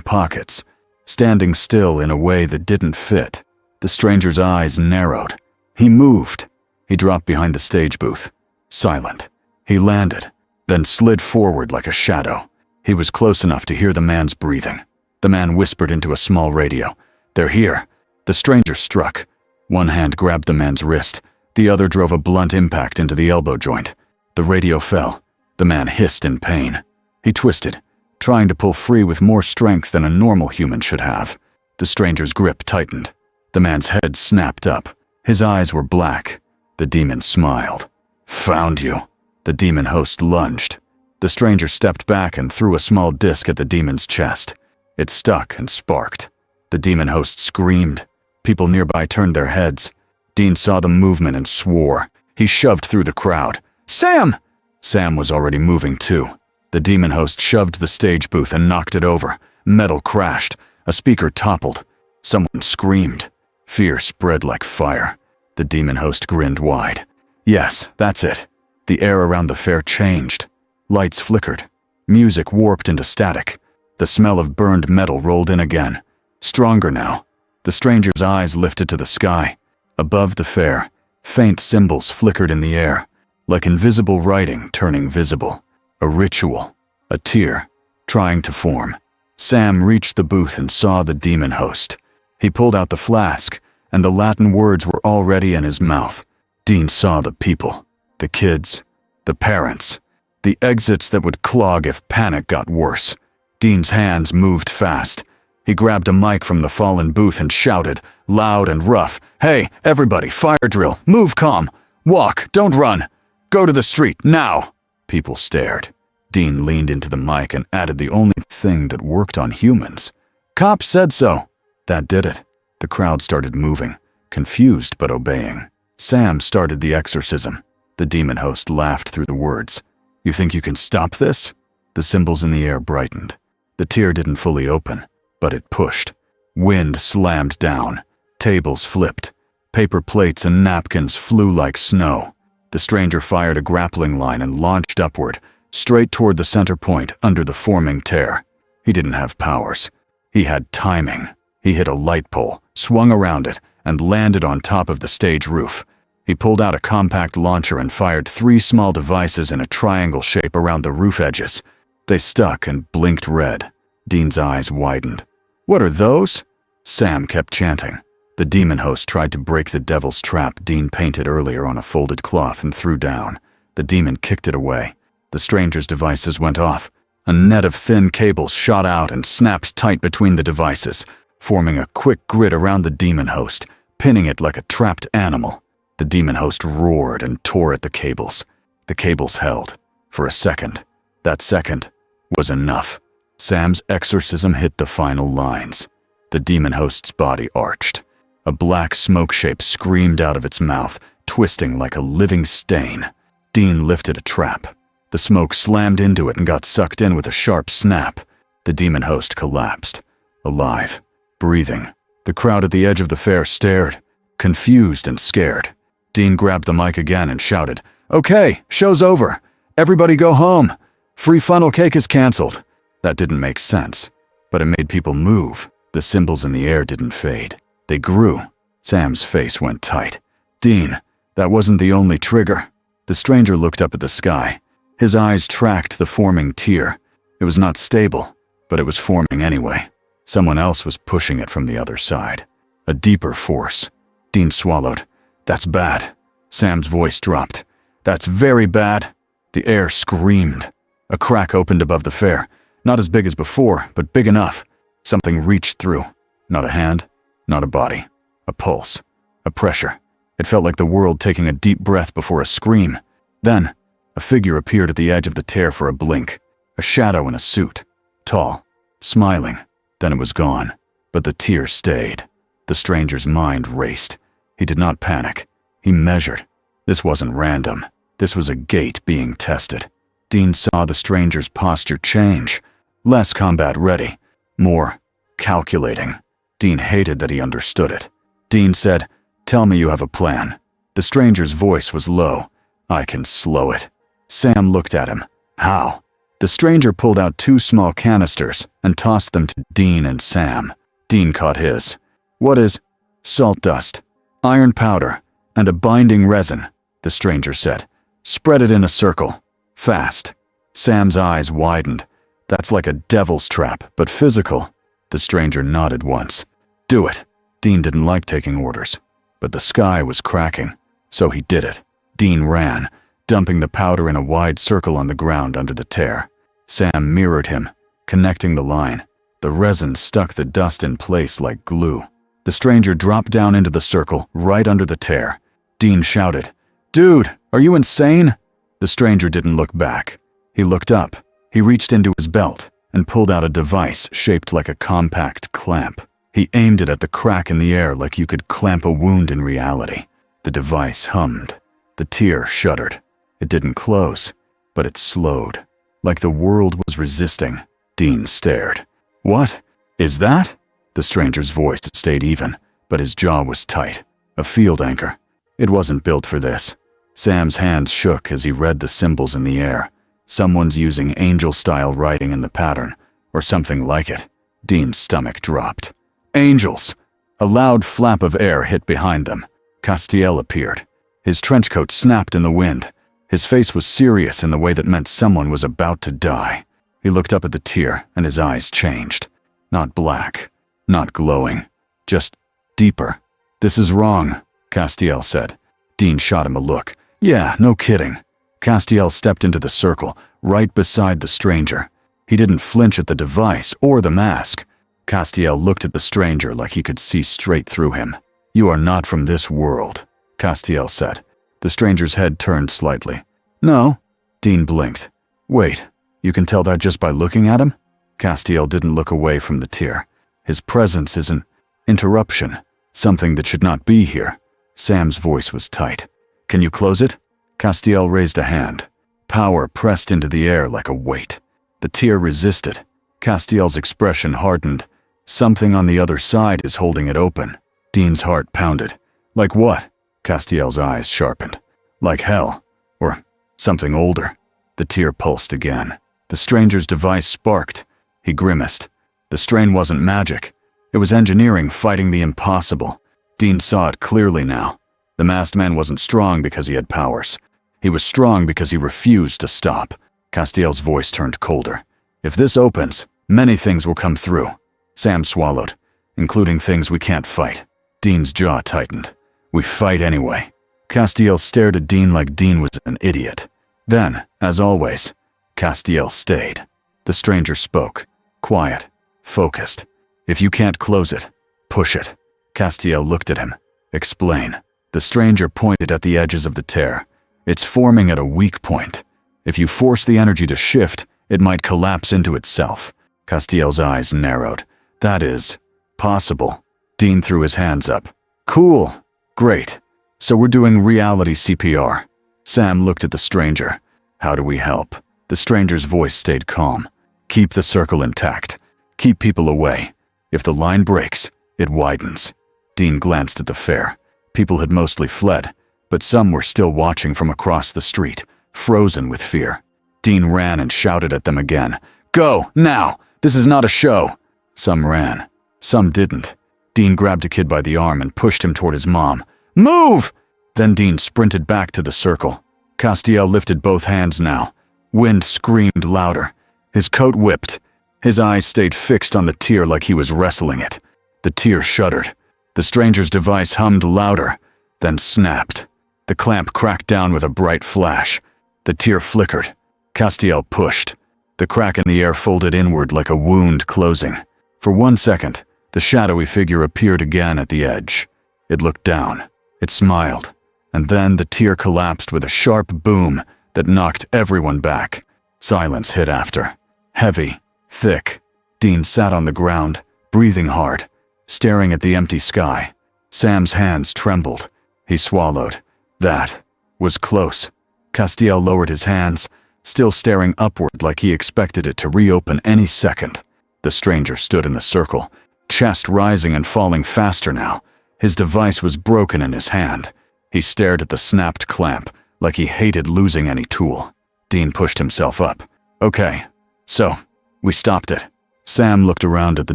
pockets, standing still in a way that didn't fit. The stranger's eyes narrowed. He moved. He dropped behind the stage booth. Silent. He landed, then slid forward like a shadow. He was close enough to hear the man's breathing. The man whispered into a small radio. "They're here." The stranger struck. One hand grabbed the man's wrist. The other drove a blunt impact into the elbow joint. The radio fell. The man hissed in pain. He twisted, trying to pull free with more strength than a normal human should have. The stranger's grip tightened. The man's head snapped up. His eyes were black. The demon smiled. "Found you." The demon host lunged. The stranger stepped back and threw a small disc at the demon's chest. It stuck and sparked. The demon host screamed. People nearby turned their heads. Dean saw the movement and swore. He shoved through the crowd. "Sam!" Sam was already moving too. The demon host shoved the stage booth and knocked it over. Metal crashed. A speaker toppled. Someone screamed. Fear spread like fire. The demon host grinned wide. Yes, that's it. The air around the fair changed. Lights flickered. Music warped into static. The smell of burned metal rolled in again. Stronger now. The stranger's eyes lifted to the sky. Above the fair, faint symbols flickered in the air, like invisible writing turning visible. A ritual. A tear. Trying to form. Sam reached the booth and saw the demon host. He pulled out the flask, and the Latin words were already in his mouth. Dean saw the people. The kids. The parents. The exits that would clog if panic got worse. Dean's hands moved fast. He grabbed a mic from the fallen booth and shouted, loud and rough, "Hey, everybody, fire drill, move calm. Walk, don't run. Go to the street, now." People stared. Dean leaned into the mic and added the only thing that worked on humans. "Cops said so." That did it. The crowd started moving, confused but obeying. Sam started the exorcism. The demon host laughed through the words. "You think you can stop this?" The symbols in the air brightened. The tear didn't fully open, but it pushed. Wind slammed down. Tables flipped. Paper plates and napkins flew like snow. The stranger fired a grappling line and launched upward, straight toward the center point under the forming tear. He didn't have powers. He had timing. He hit a light pole, swung around it, and landed on top of the stage roof. He pulled out a compact launcher and fired 3 small devices in a triangle shape around the roof edges. They stuck and blinked red. Dean's eyes widened. "What are those?" Sam kept chanting. The demon host tried to break the devil's trap Dean painted earlier on a folded cloth and threw down. The demon kicked it away. The stranger's devices went off. A net of thin cables shot out and snapped tight between the devices, forming a quick grid around the demon host, pinning it like a trapped animal. The demon host roared and tore at the cables. The cables held. For a second. That second was enough. Sam's exorcism hit the final lines. The demon host's body arched. A black smoke shape screamed out of its mouth, twisting like a living stain. Dean lifted a trap. The smoke slammed into it and got sucked in with a sharp snap. The demon host collapsed. Alive. Breathing. The crowd at the edge of the fair stared, confused and scared. Dean grabbed the mic again and shouted, "Okay, show's over. Everybody go home. Free funnel cake is canceled." That didn't make sense, but it made people move. The symbols in the air didn't fade. They grew. Sam's face went tight. "Dean, that wasn't the only trigger." The stranger looked up at the sky. His eyes tracked the forming tear. It was not stable, but it was forming anyway. Someone else was pushing it from the other side. A deeper force. Dean swallowed. "That's bad." Sam's voice dropped. "That's very bad." The air screamed. A crack opened above the fair. Not as big as before, but big enough. Something reached through. Not a hand, not a body. A pulse. A pressure. It felt like the world taking a deep breath before a scream. Then, a figure appeared at the edge of the tear for a blink. A shadow in a suit. Tall. Smiling. Then it was gone. But the tear stayed. The stranger's mind raced. He did not panic. He measured. This wasn't random. This was a gate being tested. Dean saw the stranger's posture change. Less combat ready. More calculating. Dean hated that he understood it. Dean said, "Tell me you have a plan." The stranger's voice was low. "I can slow it." Sam looked at him. "How?" The stranger pulled out 2 small canisters and tossed them to Dean and Sam. Dean caught his. "What is?" "Salt dust, iron powder, and a binding resin," the stranger said. "Spread it in a circle. Fast." Sam's eyes widened. "That's like a devil's trap, but physical." The stranger nodded once. "Do it." Dean didn't like taking orders, but the sky was cracking, so he did it. Dean ran, dumping the powder in a wide circle on the ground under the tear. Sam mirrored him, connecting the line. The resin stuck the dust in place like glue. The stranger dropped down into the circle, right under the tear. Dean shouted, "Dude, are you insane?" The stranger didn't look back. He looked up. He reached into his belt and pulled out a device shaped like a compact clamp. He aimed it at the crack in the air like you could clamp a wound in reality. The device hummed. The tear shuddered. It didn't close, but it slowed, like the world was resisting. Dean stared. "What is that?" The stranger's voice stayed even, but his jaw was tight. A field anchor. It wasn't built for this. Sam's hands shook as he read the symbols in the air. Someone's using angel-style writing in the pattern, or something like it. Dean's stomach dropped. Angels! A loud flap of air hit behind them. Castiel appeared. His trench coat snapped in the wind. His face was serious in the way that meant someone was about to die. He looked up at the tear, and his eyes changed. Not black, not glowing, just deeper. "This is wrong," Castiel said. Dean shot him a look. "Yeah, no kidding." Castiel stepped into the circle, right beside the stranger. He didn't flinch at the device or the mask. Castiel looked at the stranger like he could see straight through him. "You are not from this world," Castiel said. The stranger's head turned slightly. "No." Dean blinked. "Wait, you can tell that just by looking at him?" Castiel didn't look away from the tear. His presence is an interruption, something that should not be here. Sam's voice was tight. "Can you close it?" Castiel raised a hand. Power pressed into the air like a weight. The tear resisted. Castiel's expression hardened. Something on the other side is holding it open. Dean's heart pounded. "Like what?" Castiel's eyes sharpened. "Like hell. Or something older." The tear pulsed again. The stranger's device sparked. He grimaced. The strain wasn't magic. It was engineering fighting the impossible. Dean saw it clearly now. The masked man wasn't strong because he had powers. He was strong because he refused to stop. Castiel's voice turned colder. "If this opens, many things will come through." Sam swallowed, including things we can't fight. Dean's jaw tightened. "We fight anyway." Castiel stared at Dean like Dean was an idiot. Then, as always, Castiel stayed. The stranger spoke. Quiet. Focused. "If you can't close it, push it." Castiel looked at him. "Explain." The stranger pointed at the edges of the tear. "It's forming at a weak point. If you force the energy to shift, it might collapse into itself." Castiel's eyes narrowed. "That is possible." Dean threw his hands up. "Cool. Great. So we're doing reality CPR." Sam looked at the stranger. "How do we help?" The stranger's voice stayed calm. "Keep the circle intact. Keep people away. If the line breaks, it widens." Dean glanced at the fair. People had mostly fled, but some were still watching from across the street, frozen with fear. Dean ran and shouted at them again. "Go, now! This is not a show!" Some ran. Some didn't. Dean grabbed a kid by the arm and pushed him toward his mom. "Move!" Then Dean sprinted back to the circle. Castiel lifted both hands now. Wind screamed louder. His coat whipped. His eyes stayed fixed on the tear like he was wrestling it. The tear shuddered. The stranger's device hummed louder, then snapped. The clamp cracked down with a bright flash. The tear flickered. Castiel pushed. The crack in the air folded inward like a wound closing. For 1 second, the shadowy figure appeared again at the edge. It looked down. It smiled. And then the tear collapsed with a sharp boom that knocked everyone back. Silence hit after. Heavy, thick. Dean sat on the ground, breathing hard, staring at the empty sky. Sam's hands trembled. He swallowed. That was close. Castiel lowered his hands, still staring upward like he expected it to reopen any second. The stranger stood in the circle, chest rising and falling faster now. His device was broken in his hand. He stared at the snapped clamp like he hated losing any tool. Dean pushed himself up. "Okay, So, we stopped it. Sam looked around at the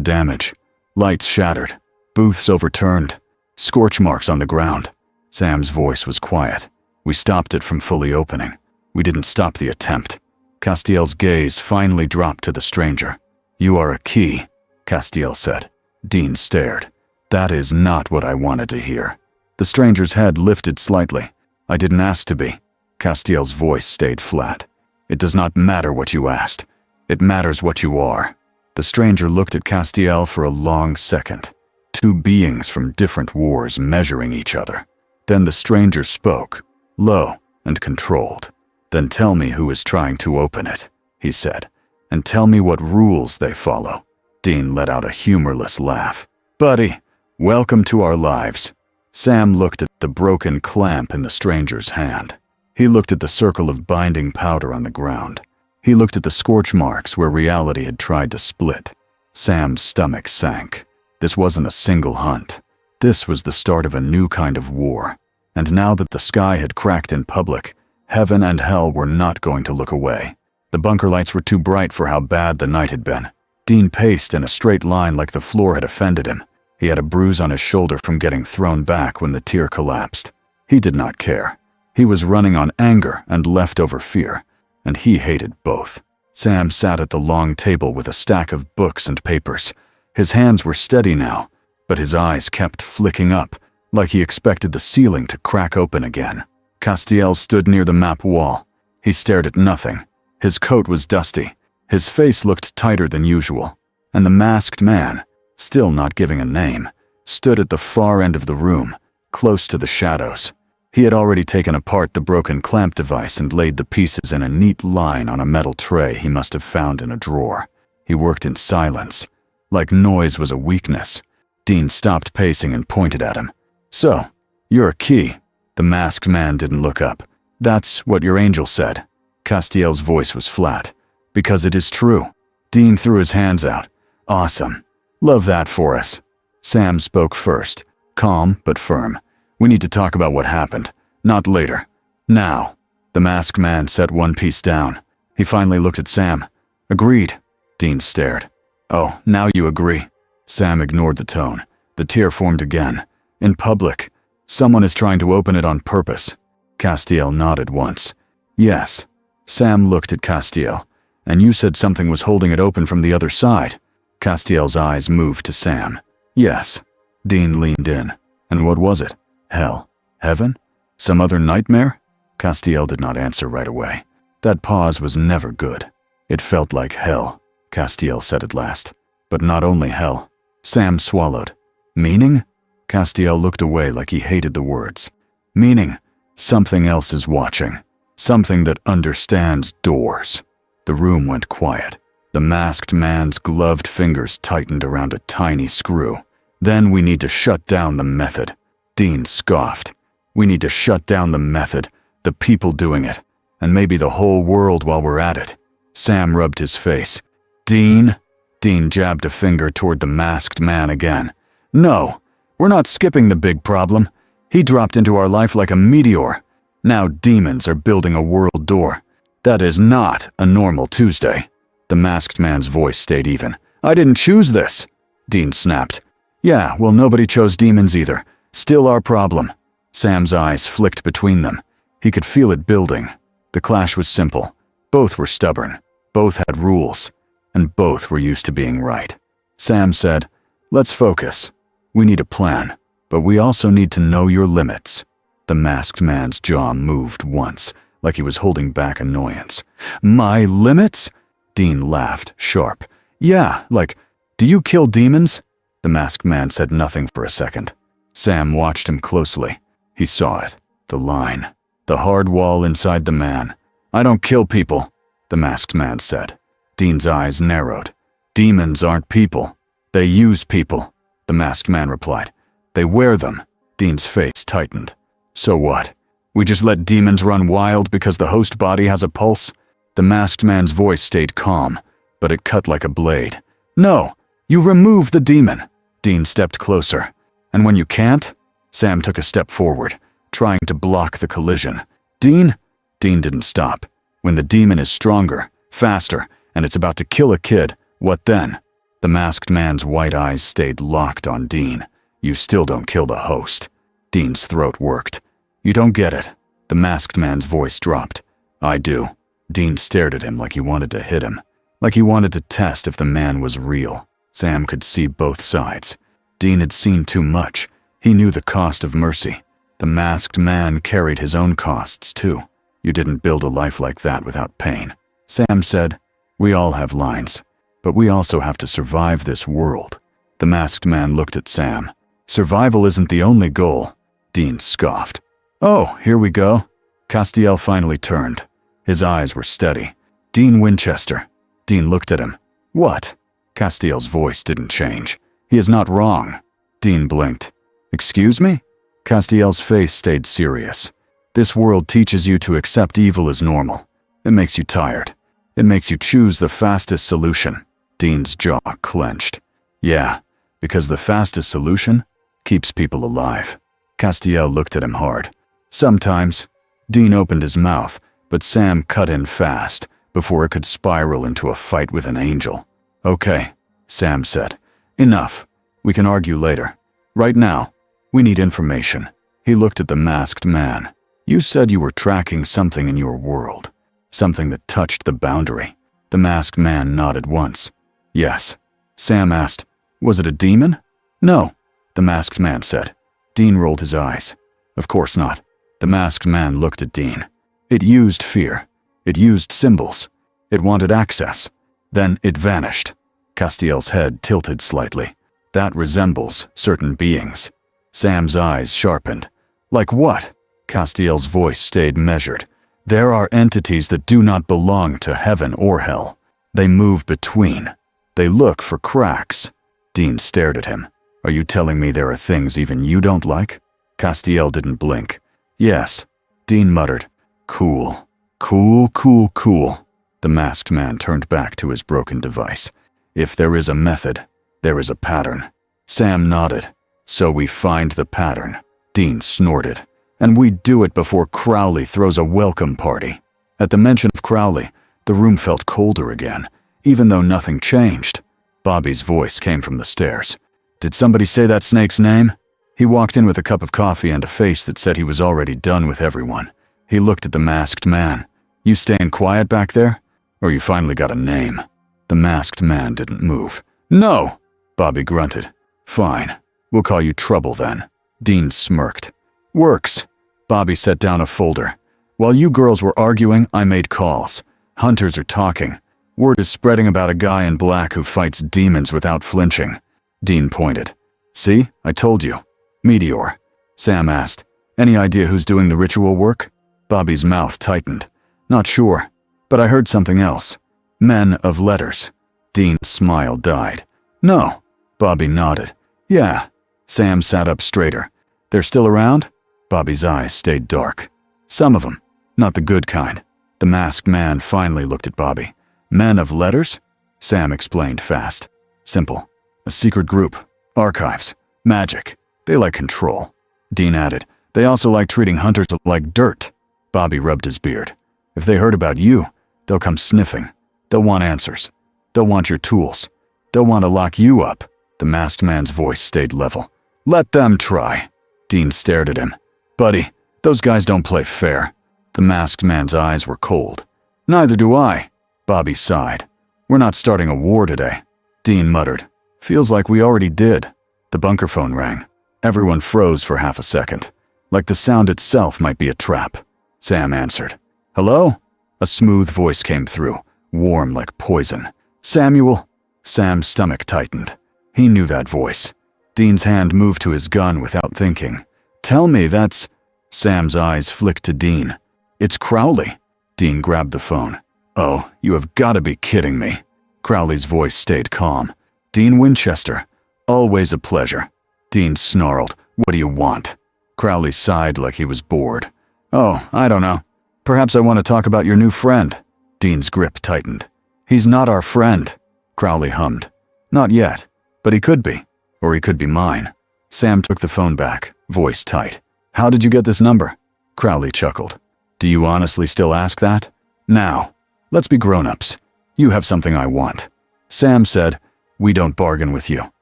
damage. Lights shattered. Booths overturned. Scorch marks on the ground. Sam's voice was quiet. We stopped it from fully opening. We didn't stop the attempt. Castiel's gaze finally dropped to the stranger. You are a key, Castiel said. Dean stared. That is not what I wanted to hear. The stranger's head lifted slightly. I didn't ask to be. Castiel's voice stayed flat. It does not matter what you asked. It matters what you are. The stranger looked at Castiel for a long second. Two beings from different wars measuring each other. Then the stranger spoke, low and controlled. Then tell me who is trying to open it, he said, and tell me what rules they follow. Dean let out a humorless laugh. Buddy, welcome to our lives. Sam looked at the broken clamp in the stranger's hand. He looked at the circle of binding powder on the ground. He looked at the scorch marks where reality had tried to split. Sam's stomach sank. This wasn't a single hunt. This was the start of a new kind of war. And now that the sky had cracked in public, heaven and hell were not going to look away. The bunker lights were too bright for how bad the night had been. Dean paced in a straight line like the floor had offended him. He had a bruise on his shoulder from getting thrown back when the tier collapsed. He did not care. He was running on anger and leftover fear, and he hated both. Sam sat at the long table with a stack of books and papers. His hands were steady now, but his eyes kept flicking up, like he expected the ceiling to crack open again. Castiel stood near the map wall. He stared at nothing. His coat was dusty. His face looked tighter than usual. And the masked man, still not giving a name, stood at the far end of the room, close to the shadows. He had already taken apart the broken clamp device and laid the pieces in a neat line on a metal tray he must have found in a drawer. He worked in silence, like noise was a weakness. Dean stopped pacing and pointed at him. So, you're a key. The masked man didn't look up. That's what your angel said. Castiel's voice was flat. Because it is true. Dean threw his hands out. Awesome. Love that for us. Sam spoke first, calm but firm. We need to talk about what happened, not later. Now. The masked man set one piece down. He finally looked at Sam. Agreed. Dean stared. Oh, now you agree. Sam ignored the tone. The tear formed again. In public. Someone is trying to open it on purpose. Castiel nodded once. Yes. Sam looked at Castiel. And you said something was holding it open from the other side. Castiel's eyes moved to Sam. Yes. Dean leaned in. And what was it? Hell? Heaven? Some other nightmare? Castiel did not answer right away. That pause was never good. It felt like hell, Castiel said at last. But not only hell. Sam swallowed. Meaning? Castiel looked away like he hated the words. Meaning, something else is watching. Something that understands doors. The room went quiet. The masked man's gloved fingers tightened around a tiny screw. Then we need to shut down the method. Dean scoffed. We need to shut down the method, the people doing it, and maybe the whole world while we're at it. Sam rubbed his face. Dean? Dean jabbed a finger toward the masked man again. No, we're not skipping the big problem. He dropped into our life like a meteor. Now demons are building a world door. That is not a normal Tuesday. The masked man's voice stayed even. I didn't choose this. Dean snapped. Yeah, well, nobody chose demons either. Still our problem. Sam's eyes flicked between them. He could feel it building. The clash was simple. Both were stubborn. Both had rules. And both were used to being right. Sam said, let's focus. We need a plan, but we also need to know your limits. The masked man's jaw moved once, like he was holding back annoyance. My limits? Dean laughed, sharp. Yeah, like, do you kill demons? The masked man said nothing for a second. Sam watched him closely. He saw it. The line. The hard wall inside the man. I don't kill people, the masked man said. Dean's eyes narrowed. Demons aren't people. They use people, the masked man replied. They wear them. Dean's face tightened. So what? We just let demons run wild because the host body has a pulse? The masked man's voice stayed calm, but it cut like a blade. No, you remove the demon. Dean stepped closer. And when you can't? Sam took a step forward, trying to block the collision. Dean? Dean didn't stop. When the demon is stronger, faster, and it's about to kill a kid. What then? The masked man's white eyes stayed locked on Dean. You still don't kill the host. Dean's throat worked. You don't get it. The masked man's voice dropped. I do. Dean stared at him like he wanted to hit him, like he wanted to test if the man was real. Sam could see both sides. Dean had seen too much. He knew the cost of mercy. The masked man carried his own costs too. You didn't build a life like that without pain. Sam said, we all have lines, but we also have to survive this world. The masked man looked at Sam. Survival isn't the only goal. Dean scoffed. Oh, here we go. Castiel finally turned. His eyes were steady. Dean Winchester. Dean looked at him. What? Castiel's voice didn't change. He is not wrong. Dean blinked. Excuse me? Castiel's face stayed serious. This world teaches you to accept evil as normal. It makes you tired. It makes you choose the fastest solution. Dean's jaw clenched. Yeah, because the fastest solution keeps people alive. Castiel looked at him hard. Sometimes. Dean opened his mouth, but Sam cut in fast before it could spiral into a fight with an angel. Okay, Sam said. Enough. We can argue later. Right now, we need information. He looked at the masked man. You said you were tracking something in your world. Something that touched the boundary. The masked man nodded once. Yes. Sam asked, was it a demon? No, the masked man said. Dean rolled his eyes. Of course not. The masked man looked at Dean. It used fear. It used symbols. It wanted access. Then it vanished. Castiel's head tilted slightly. That resembles certain beings. Sam's eyes sharpened. Like what? Castiel's voice stayed measured. There are entities that do not belong to heaven or hell. They move between. They look for cracks. Dean stared at him. Are you telling me there are things even you don't like? Castiel didn't blink. Yes. Dean muttered. Cool. Cool, cool, cool. The masked man turned back to his broken device. If there is a method, there is a pattern. Sam nodded. So we find the pattern. Dean snorted. And we do it before Crowley throws a welcome party. At the mention of Crowley, the room felt colder again, even though nothing changed. Bobby's voice came from the stairs. Did somebody say that snake's name? He walked in with a cup of coffee and a face that said he was already done with everyone. He looked at the masked man. You staying quiet back there? Or you finally got a name? The masked man didn't move. No! Bobby grunted. Fine. We'll call you Trouble then. Dean smirked. Works. Bobby set down a folder. While you girls were arguing, I made calls. Hunters are talking. Word is spreading about a guy in black who fights demons without flinching. Dean pointed. See? I told you. Meteor. Sam asked. Any idea who's doing the ritual work? Bobby's mouth tightened. Not sure, but I heard something else. Men of letters. Dean's smile died. No. Bobby nodded. Yeah. Sam sat up straighter. They're still around? Bobby's eyes stayed dark. Some of them. Not the good kind. The masked man finally looked at Bobby. Men of letters? Sam explained fast. Simple. A secret group. Archives. Magic. They like control. Dean added. They also like treating hunters like dirt. Bobby rubbed his beard. If they heard about you, they'll come sniffing. They'll want answers. They'll want your tools. They'll want to lock you up. The masked man's voice stayed level. Let them try. Dean stared at him. Buddy, those guys don't play fair. The masked man's eyes were cold. Neither do I. Bobby sighed. We're not starting a war today. Dean muttered. Feels like we already did. The bunker phone rang. Everyone froze for half a second, like the sound itself might be a trap. Sam answered. Hello? A smooth voice came through, warm like poison. Samuel? Sam's stomach tightened. He knew that voice. Dean's hand moved to his gun without thinking. Tell me that's... Sam's eyes flicked to Dean. It's Crowley. Dean grabbed the phone. Oh, you have got to be kidding me. Crowley's voice stayed calm. Dean Winchester. Always a pleasure. Dean snarled. What do you want? Crowley sighed like he was bored. Oh, I don't know. Perhaps I want to talk about your new friend. Dean's grip tightened. He's not our friend. Crowley hummed. Not yet, but he could be. Or he could be mine. Sam took the phone back, voice tight. How did you get this number? Crowley chuckled. Do you honestly still ask that? Now, let's be grown-ups. You have something I want." Sam said, "We don't bargain with you."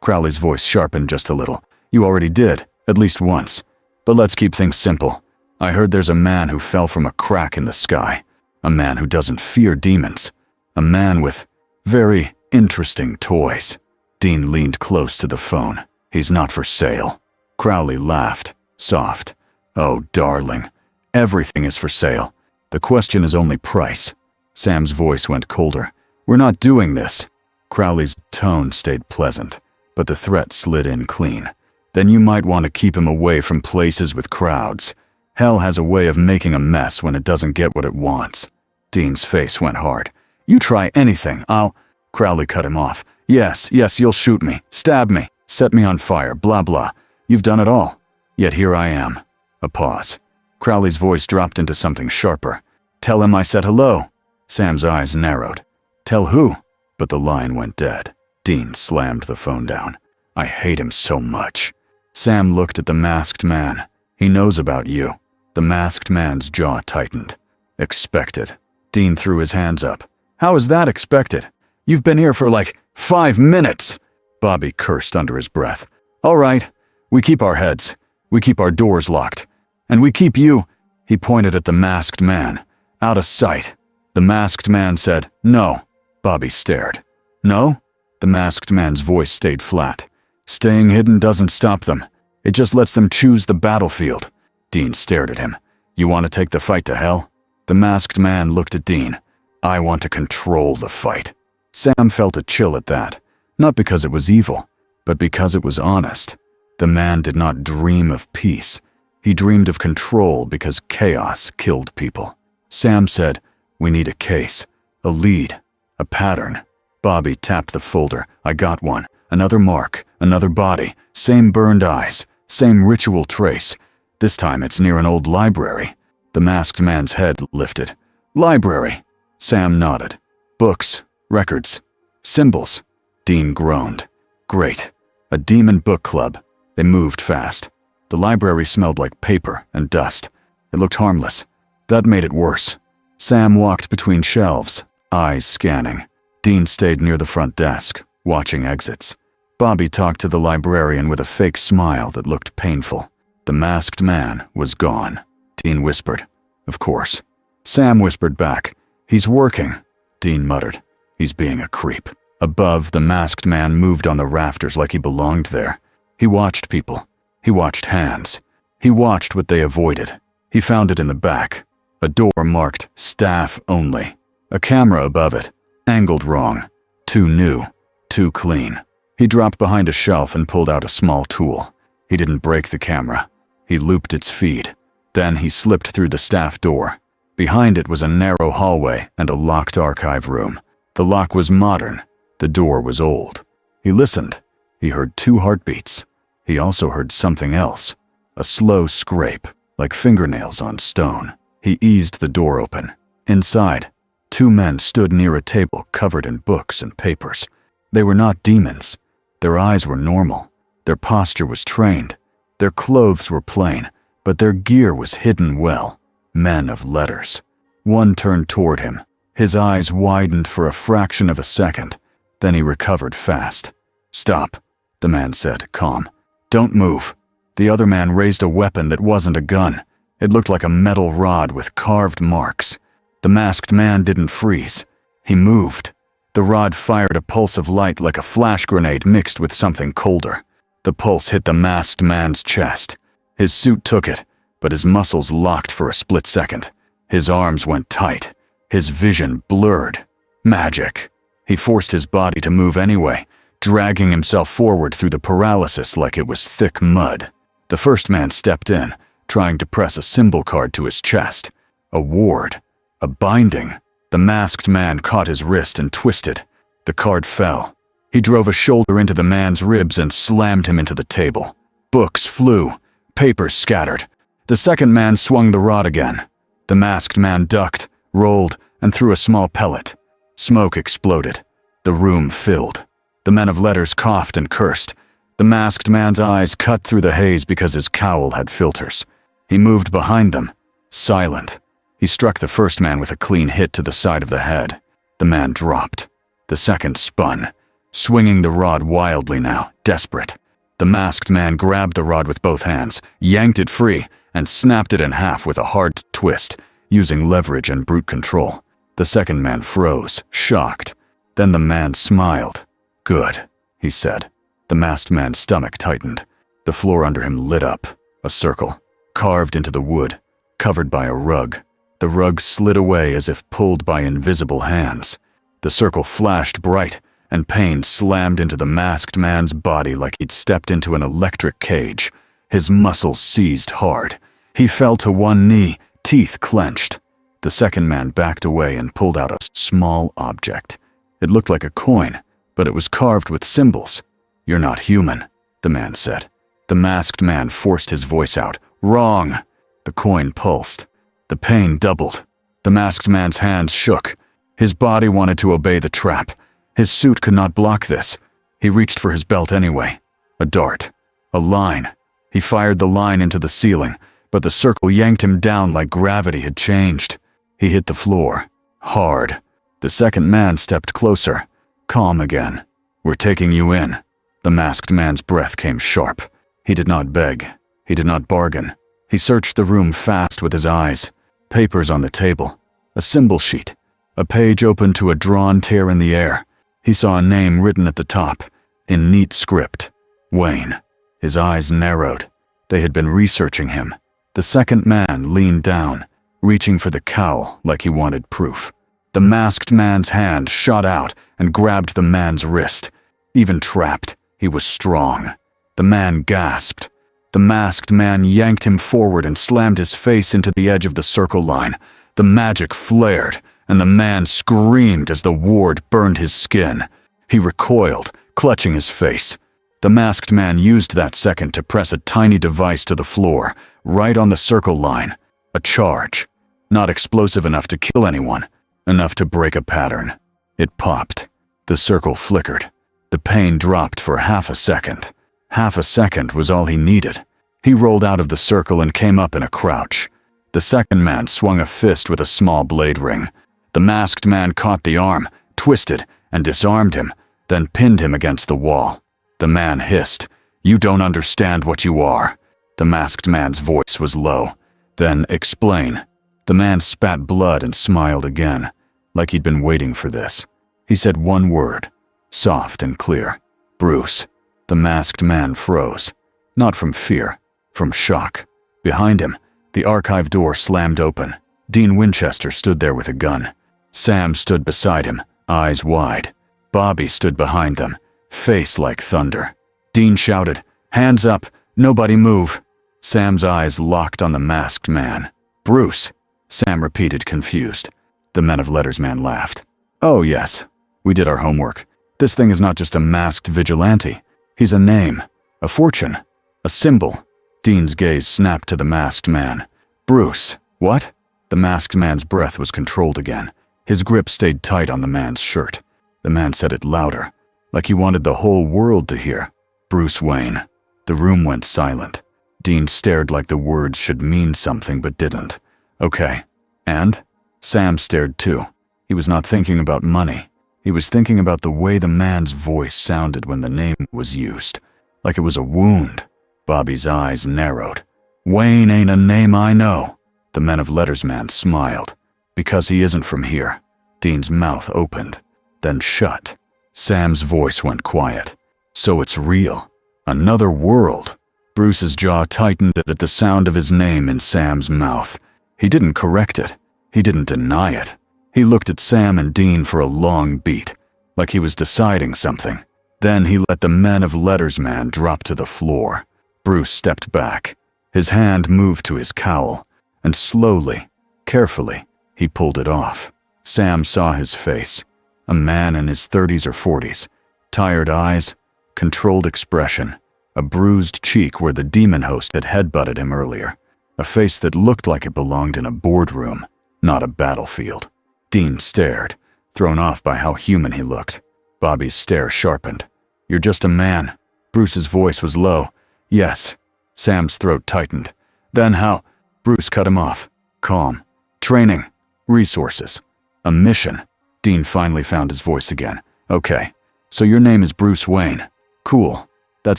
Crowley's voice sharpened just a little. "You already did, at least once. But let's keep things simple. I heard there's a man who fell from a crack in the sky. A man who doesn't fear demons. A man with very interesting toys." Dean leaned close to the phone. "He's not for sale." Crowley laughed, soft. "Oh, darling, everything is for sale. The question is only price." Sam's voice went colder. "We're not doing this." Crowley's tone stayed pleasant, but the threat slid in clean. "Then you might want to keep him away from places with crowds. Hell has a way of making a mess when it doesn't get what it wants." Dean's face went hard. "You try anything, I'll—" Crowley cut him off. Yes, you'll shoot me, stab me, set me on fire, blah blah. You've done it all. Yet here I am." A pause. Crowley's voice dropped into something sharper. "Tell him I said hello." Sam's eyes narrowed. "Tell who?" But the line went dead. Dean slammed the phone down. "I hate him so much." Sam looked at the masked man. "He knows about you." The masked man's jaw tightened. "Expected." Dean threw his hands up. "How is that expected? You've been here for like 5 minutes." Bobby cursed under his breath. "All right, we keep our heads. We keep our doors locked. And we keep you," he pointed at the masked man, "out of sight." The masked man said, "No." Bobby stared. "No?" The masked man's voice stayed flat. "Staying hidden doesn't stop them. It just lets them choose the battlefield." Dean stared at him. "You want to take the fight to hell?" The masked man looked at Dean. "I want to control the fight." Sam felt a chill at that, not because it was evil, but because it was honest. The man did not dream of peace. He dreamed of control because chaos killed people. Sam said, "We need a case, a lead, a pattern." Bobby tapped the folder. "I got one. Another mark, another body, same burned eyes, same ritual trace. This time it's near an old library." The masked man's head lifted. "Library?" Sam nodded. "Books, records, symbols." Dean groaned. "Great. A demon book club." They moved fast. The library smelled like paper and dust. It looked harmless. That made it worse. Sam walked between shelves, eyes scanning. Dean stayed near the front desk, watching exits. Bobby talked to the librarian with a fake smile that looked painful. The masked man was gone. Dean whispered, "Of course." Sam whispered back, "He's working." Dean muttered, "He's being a creep." Above, the masked man moved on the rafters like he belonged there. He watched people. He watched hands. He watched what they avoided. He found it in the back. A door marked "Staff Only." A camera above it, angled wrong. Too new. Too clean. He dropped behind a shelf and pulled out a small tool. He didn't break the camera. He looped its feed. Then he slipped through the staff door. Behind it was a narrow hallway and a locked archive room. The lock was modern. The door was old. He listened. He heard 2 heartbeats. He also heard something else. A slow scrape, like fingernails on stone. He eased the door open. Inside, 2 men stood near a table covered in books and papers. They were not demons. Their eyes were normal. Their posture was trained. Their clothes were plain, but their gear was hidden well. Men of letters. One turned toward him. His eyes widened for a fraction of a second. Then he recovered fast. "Stop," the man said, calm. "Don't move." The other man raised a weapon that wasn't a gun. It looked like a metal rod with carved marks. The masked man didn't freeze. He moved. The rod fired a pulse of light like a flash grenade mixed with something colder. The pulse hit the masked man's chest. His suit took it, but his muscles locked for a split second. His arms went tight. His vision blurred. Magic. He forced his body to move anyway, dragging himself forward through the paralysis like it was thick mud. The first man stepped in, trying to press a symbol card to his chest. A ward. A binding. The masked man caught his wrist and twisted. The card fell. He drove a shoulder into the man's ribs and slammed him into the table. Books flew. Papers scattered. The second man swung the rod again. The masked man ducked, rolled, and threw a small pellet. Smoke exploded. The room filled. The men of letters coughed and cursed. The masked man's eyes cut through the haze because his cowl had filters. He moved behind them, silent. He struck the first man with a clean hit to the side of the head. The man dropped. The second spun, swinging the rod wildly now, desperate. The masked man grabbed the rod with both hands, yanked it free, and snapped it in half with a hard twist, using leverage and brute control. The second man froze, shocked. Then the man smiled. "Good," he said. The masked man's stomach tightened. The floor under him lit up, a circle, carved into the wood, covered by a rug. The rug slid away as if pulled by invisible hands. The circle flashed bright, and pain slammed into the masked man's body like he'd stepped into an electric cage. His muscles seized hard. He fell to one knee, teeth clenched. The second man backed away and pulled out a small object. It looked like a coin, but it was carved with symbols. "You're not human," the man said. The masked man forced his voice out. "Wrong!" The coin pulsed. The pain doubled. The masked man's hands shook. His body wanted to obey the trap. His suit could not block this. He reached for his belt anyway. A dart. A line. He fired the line into the ceiling, but the circle yanked him down like gravity had changed. He hit the floor. Hard. The second man stepped closer. Calm again. "We're taking you in." The masked man's breath came sharp. He did not beg. He did not bargain. He searched the room fast with his eyes. Papers on the table. A symbol sheet. A page open to a drawn tear in the air. He saw a name written at the top, in neat script. Wayne. His eyes narrowed. They had been researching him. The second man leaned down, reaching for the cowl like he wanted proof. The masked man's hand shot out and grabbed the man's wrist. Even trapped, he was strong. The man gasped. The masked man yanked him forward and slammed his face into the edge of the circle line. The magic flared, and the man screamed as the ward burned his skin. He recoiled, clutching his face. The masked man used that second to press a tiny device to the floor, right on the circle line. A charge. Not explosive enough to kill anyone, enough to break a pattern. It popped. The circle flickered. The pain dropped for half a second. Half a second was all he needed. He rolled out of the circle and came up in a crouch. The second man swung a fist with a small blade ring. The masked man caught the arm, twisted, and disarmed him, then pinned him against the wall. The man hissed, "You don't understand what you are." The masked man's voice was low. "Then explain." The man spat blood and smiled again, like he'd been waiting for this. He said one word, soft and clear. "Bruce." The masked man froze. Not from fear, from shock. Behind him, the archive door slammed open. Dean Winchester stood there with a gun. Sam stood beside him, eyes wide. Bobby stood behind them, face like thunder. Dean shouted, "Hands up, nobody move." Sam's eyes locked on the masked man. "Bruce," Sam repeated, confused. The Men of Letters man laughed. "Oh yes, we did our homework. This thing is not just a masked vigilante. He's a name, a fortune, a symbol." Dean's gaze snapped to the masked man. "Bruce, what?" The masked man's breath was controlled again. His grip stayed tight on the man's shirt. The man said it louder, like he wanted the whole world to hear. "Bruce Wayne." The room went silent. Dean stared like the words should mean something but didn't. "Okay. And?" Sam stared too. He was not thinking about money. He was thinking about the way the man's voice sounded when the name was used, like it was a wound. Bobby's eyes narrowed. "Wayne ain't a name I know." The Men of Letters man smiled. "Because he isn't from here." Dean's mouth opened, then shut. Sam's voice went quiet. "So it's real. Another world." Bruce's jaw tightened at the sound of his name in Sam's mouth. He didn't correct it. He didn't deny it. He looked at Sam and Dean for a long beat, like he was deciding something. Then he let the Men of Letters man drop to the floor. Bruce stepped back. His hand moved to his cowl, and slowly, carefully, he pulled it off. Sam saw his face. A man in his 30s or 40s. Tired eyes, controlled expression, a bruised cheek where the demon host had headbutted him earlier. A face that looked like it belonged in a boardroom, not a battlefield. Dean stared, thrown off by how human he looked. Bobby's stare sharpened. "You're just a man." Bruce's voice was low. "Yes." Sam's throat tightened. "Then how?" Bruce cut him off. "Calm. Training. Resources. A mission. Dean finally found his voice again. Okay, so your name is Bruce Wayne. Cool. That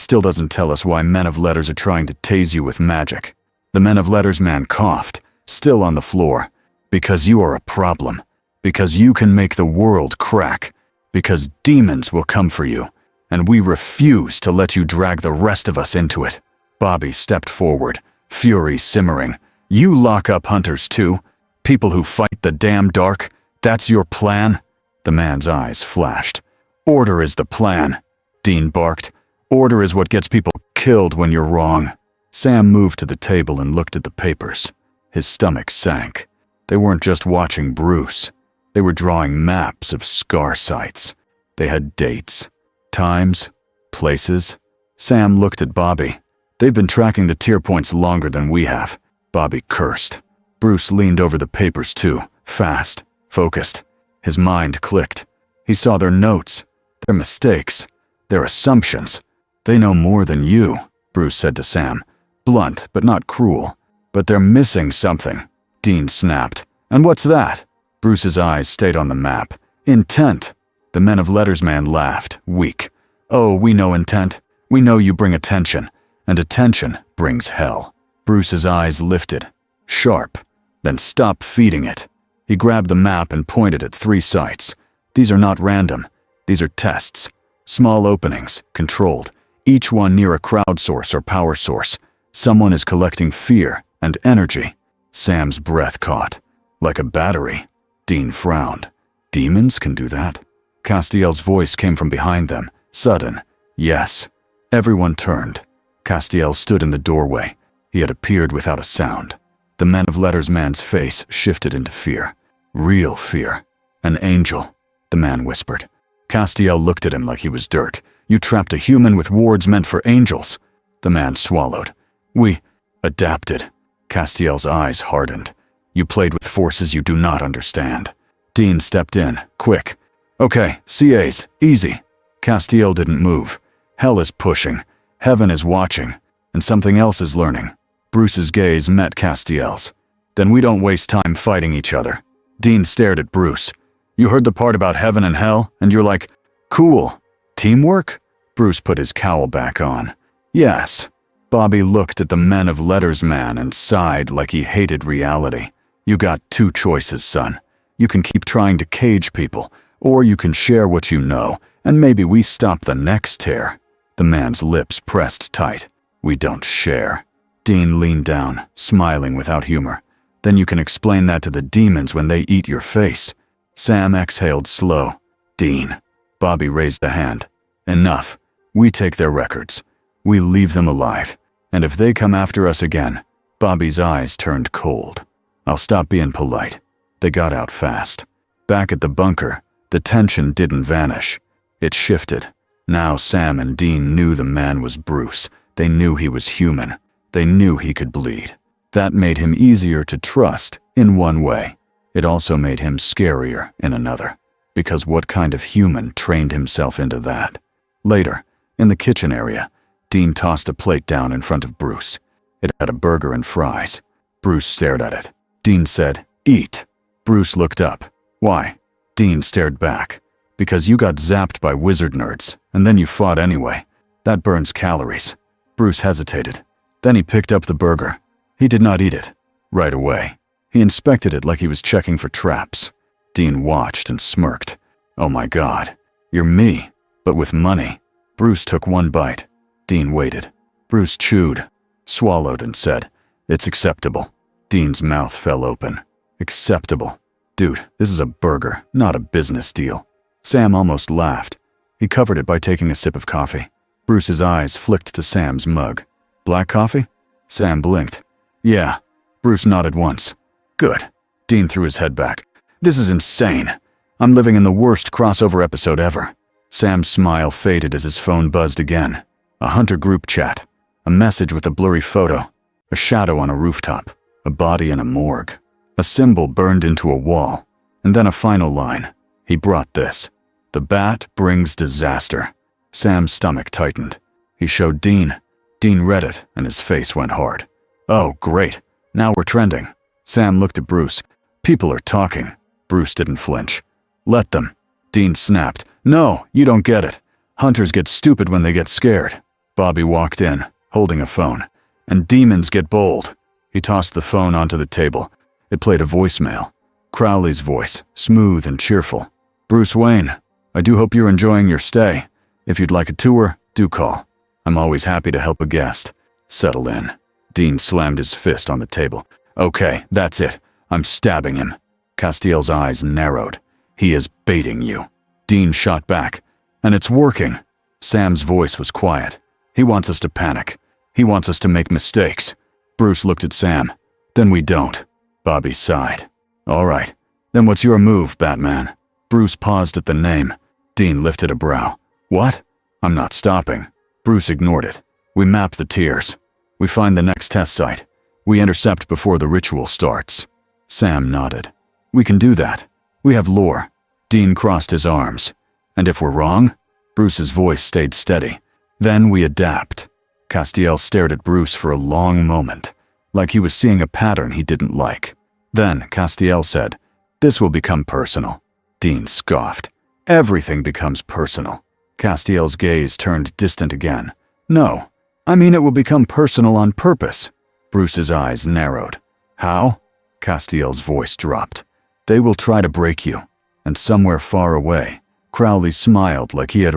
still doesn't tell us why men of letters are trying to tase you with magic. The men of letters man coughed, still on the floor. Because you are a problem. Because you can make the world crack. Because demons will come for you. And we refuse to let you drag the rest of us into it. Bobby stepped forward, fury simmering. You lock up hunters too? People who fight the damn dark? That's your plan? The man's eyes flashed. Order is the plan, Dean barked. Order is what gets people killed when you're wrong. Sam moved to the table and looked at the papers. His stomach sank. They weren't just watching Bruce. They were drawing maps of scar sites. They had dates, times, places. Sam looked at Bobby. They've been tracking the tier points longer than we have. Bobby cursed. Bruce leaned over the papers too, fast, focused. His mind clicked. He saw their notes, their mistakes, their assumptions. They know more than you, Bruce said to Sam. Blunt, but not cruel. But they're missing something, Dean snapped. And what's that? Bruce's eyes stayed on the map. Intent. The men of letters man laughed, weak. Oh, we know intent. We know you bring attention. And attention brings hell. Bruce's eyes lifted. Sharp. Then stop feeding it. He grabbed the map and pointed at 3 sites. These are not random. These are tests. Small openings, controlled. Each one near a crowd source or power source. Someone is collecting fear and energy. Sam's breath caught. Like a battery. Dean frowned. Demons can do that? Castiel's voice came from behind them. Sudden. Yes. Everyone turned. Castiel stood in the doorway. He had appeared without a sound. The men of letters man's face shifted into fear. Real fear. An angel, the man whispered. Castiel looked at him like he was dirt. You trapped a human with wards meant for angels. The man swallowed. We adapted. Castiel's eyes hardened. You played with forces you do not understand. Dean stepped in, quick. Okay, CAs, easy. Castiel didn't move. Hell is pushing. Heaven is watching. And something else is learning. Bruce's gaze met Castiel's. Then we don't waste time fighting each other. Dean stared at Bruce. You heard the part about heaven and hell, and you're like, cool. Teamwork? Bruce put his cowl back on. Yes. Bobby looked at the men of letters man and sighed like he hated reality. You got 2 choices, son. You can keep trying to cage people, or you can share what you know, and maybe we stop the next tear. The man's lips pressed tight. We don't share. Dean leaned down, smiling without humor. Then you can explain that to the demons when they eat your face. Sam exhaled slow. Dean. Bobby raised a hand. Enough. We take their records. We leave them alive. And if they come after us again, Bobby's eyes turned cold. I'll stop being polite. They got out fast. Back at the bunker, the tension didn't vanish. It shifted. Now Sam and Dean knew the man was Bruce. They knew he was human. They knew he could bleed. That made him easier to trust in one way. It also made him scarier in another. Because what kind of human trained himself into that? Later, in the kitchen area, Dean tossed a plate down in front of Bruce. It had a burger and fries. Bruce stared at it. Dean said, "Eat." Bruce looked up. "Why?" Dean stared back. "Because you got zapped by wizard nerds, and then you fought anyway. That burns calories." Bruce hesitated. Then he picked up the burger. He did not eat it. Right away. He inspected it like he was checking for traps. Dean watched and smirked. "Oh my God. You're me, but with money." Bruce took one bite. Dean waited. Bruce chewed, swallowed, and said, "It's acceptable." Dean's mouth fell open. "Acceptable? Dude, this is a burger, not a business deal." Sam almost laughed. He covered it by taking a sip of coffee. Bruce's eyes flicked to Sam's mug. "Black coffee?" Sam blinked. "Yeah." Bruce nodded once. "Good." Dean threw his head back. "This is insane. I'm living in the worst crossover episode ever." Sam's smile faded as his phone buzzed again. A hunter group chat. A message with a blurry photo. A shadow on a rooftop. A body in a morgue. A symbol burned into a wall. And then a final line. He brought this. "The bat brings disaster." Sam's stomach tightened. He showed Dean. Dean read it, and his face went hard. "Oh, great. Now we're trending." Sam looked at Bruce. "People are talking." Bruce didn't flinch. Let them. Dean snapped. No, you don't get it. Hunters get stupid when they get scared. Bobby walked in, holding a phone. And demons get bold. He tossed the phone onto the table. It played a voicemail. Crowley's voice, smooth and cheerful. Bruce Wayne, I do hope you're enjoying your stay. If you'd like a tour, do call. I'm always happy to help a guest. Settle in. Dean slammed his fist on the table. Okay, that's it. I'm stabbing him. Castiel's eyes narrowed. He is baiting you. Dean shot back. And it's working. Sam's voice was quiet. He wants us to panic. He wants us to make mistakes. Bruce looked at Sam. Then we don't. Bobby sighed. All right. Then what's your move, Batman? Bruce paused at the name. Dean lifted a brow. What? I'm not stopping. Bruce ignored it. We map the tiers. We find the next test site. We intercept before the ritual starts. Sam nodded. We can do that. We have lore. Dean crossed his arms. And if we're wrong? Bruce's voice stayed steady. Then we adapt. Castiel stared at Bruce for a long moment, like he was seeing a pattern he didn't like. Then Castiel said, This will become personal. Dean scoffed. Everything becomes personal. Castiel's gaze turned distant again. No, I mean it will become personal on purpose. Bruce's eyes narrowed. How? Castiel's voice dropped. They will try to break you. And somewhere far away, Crowley smiled like he had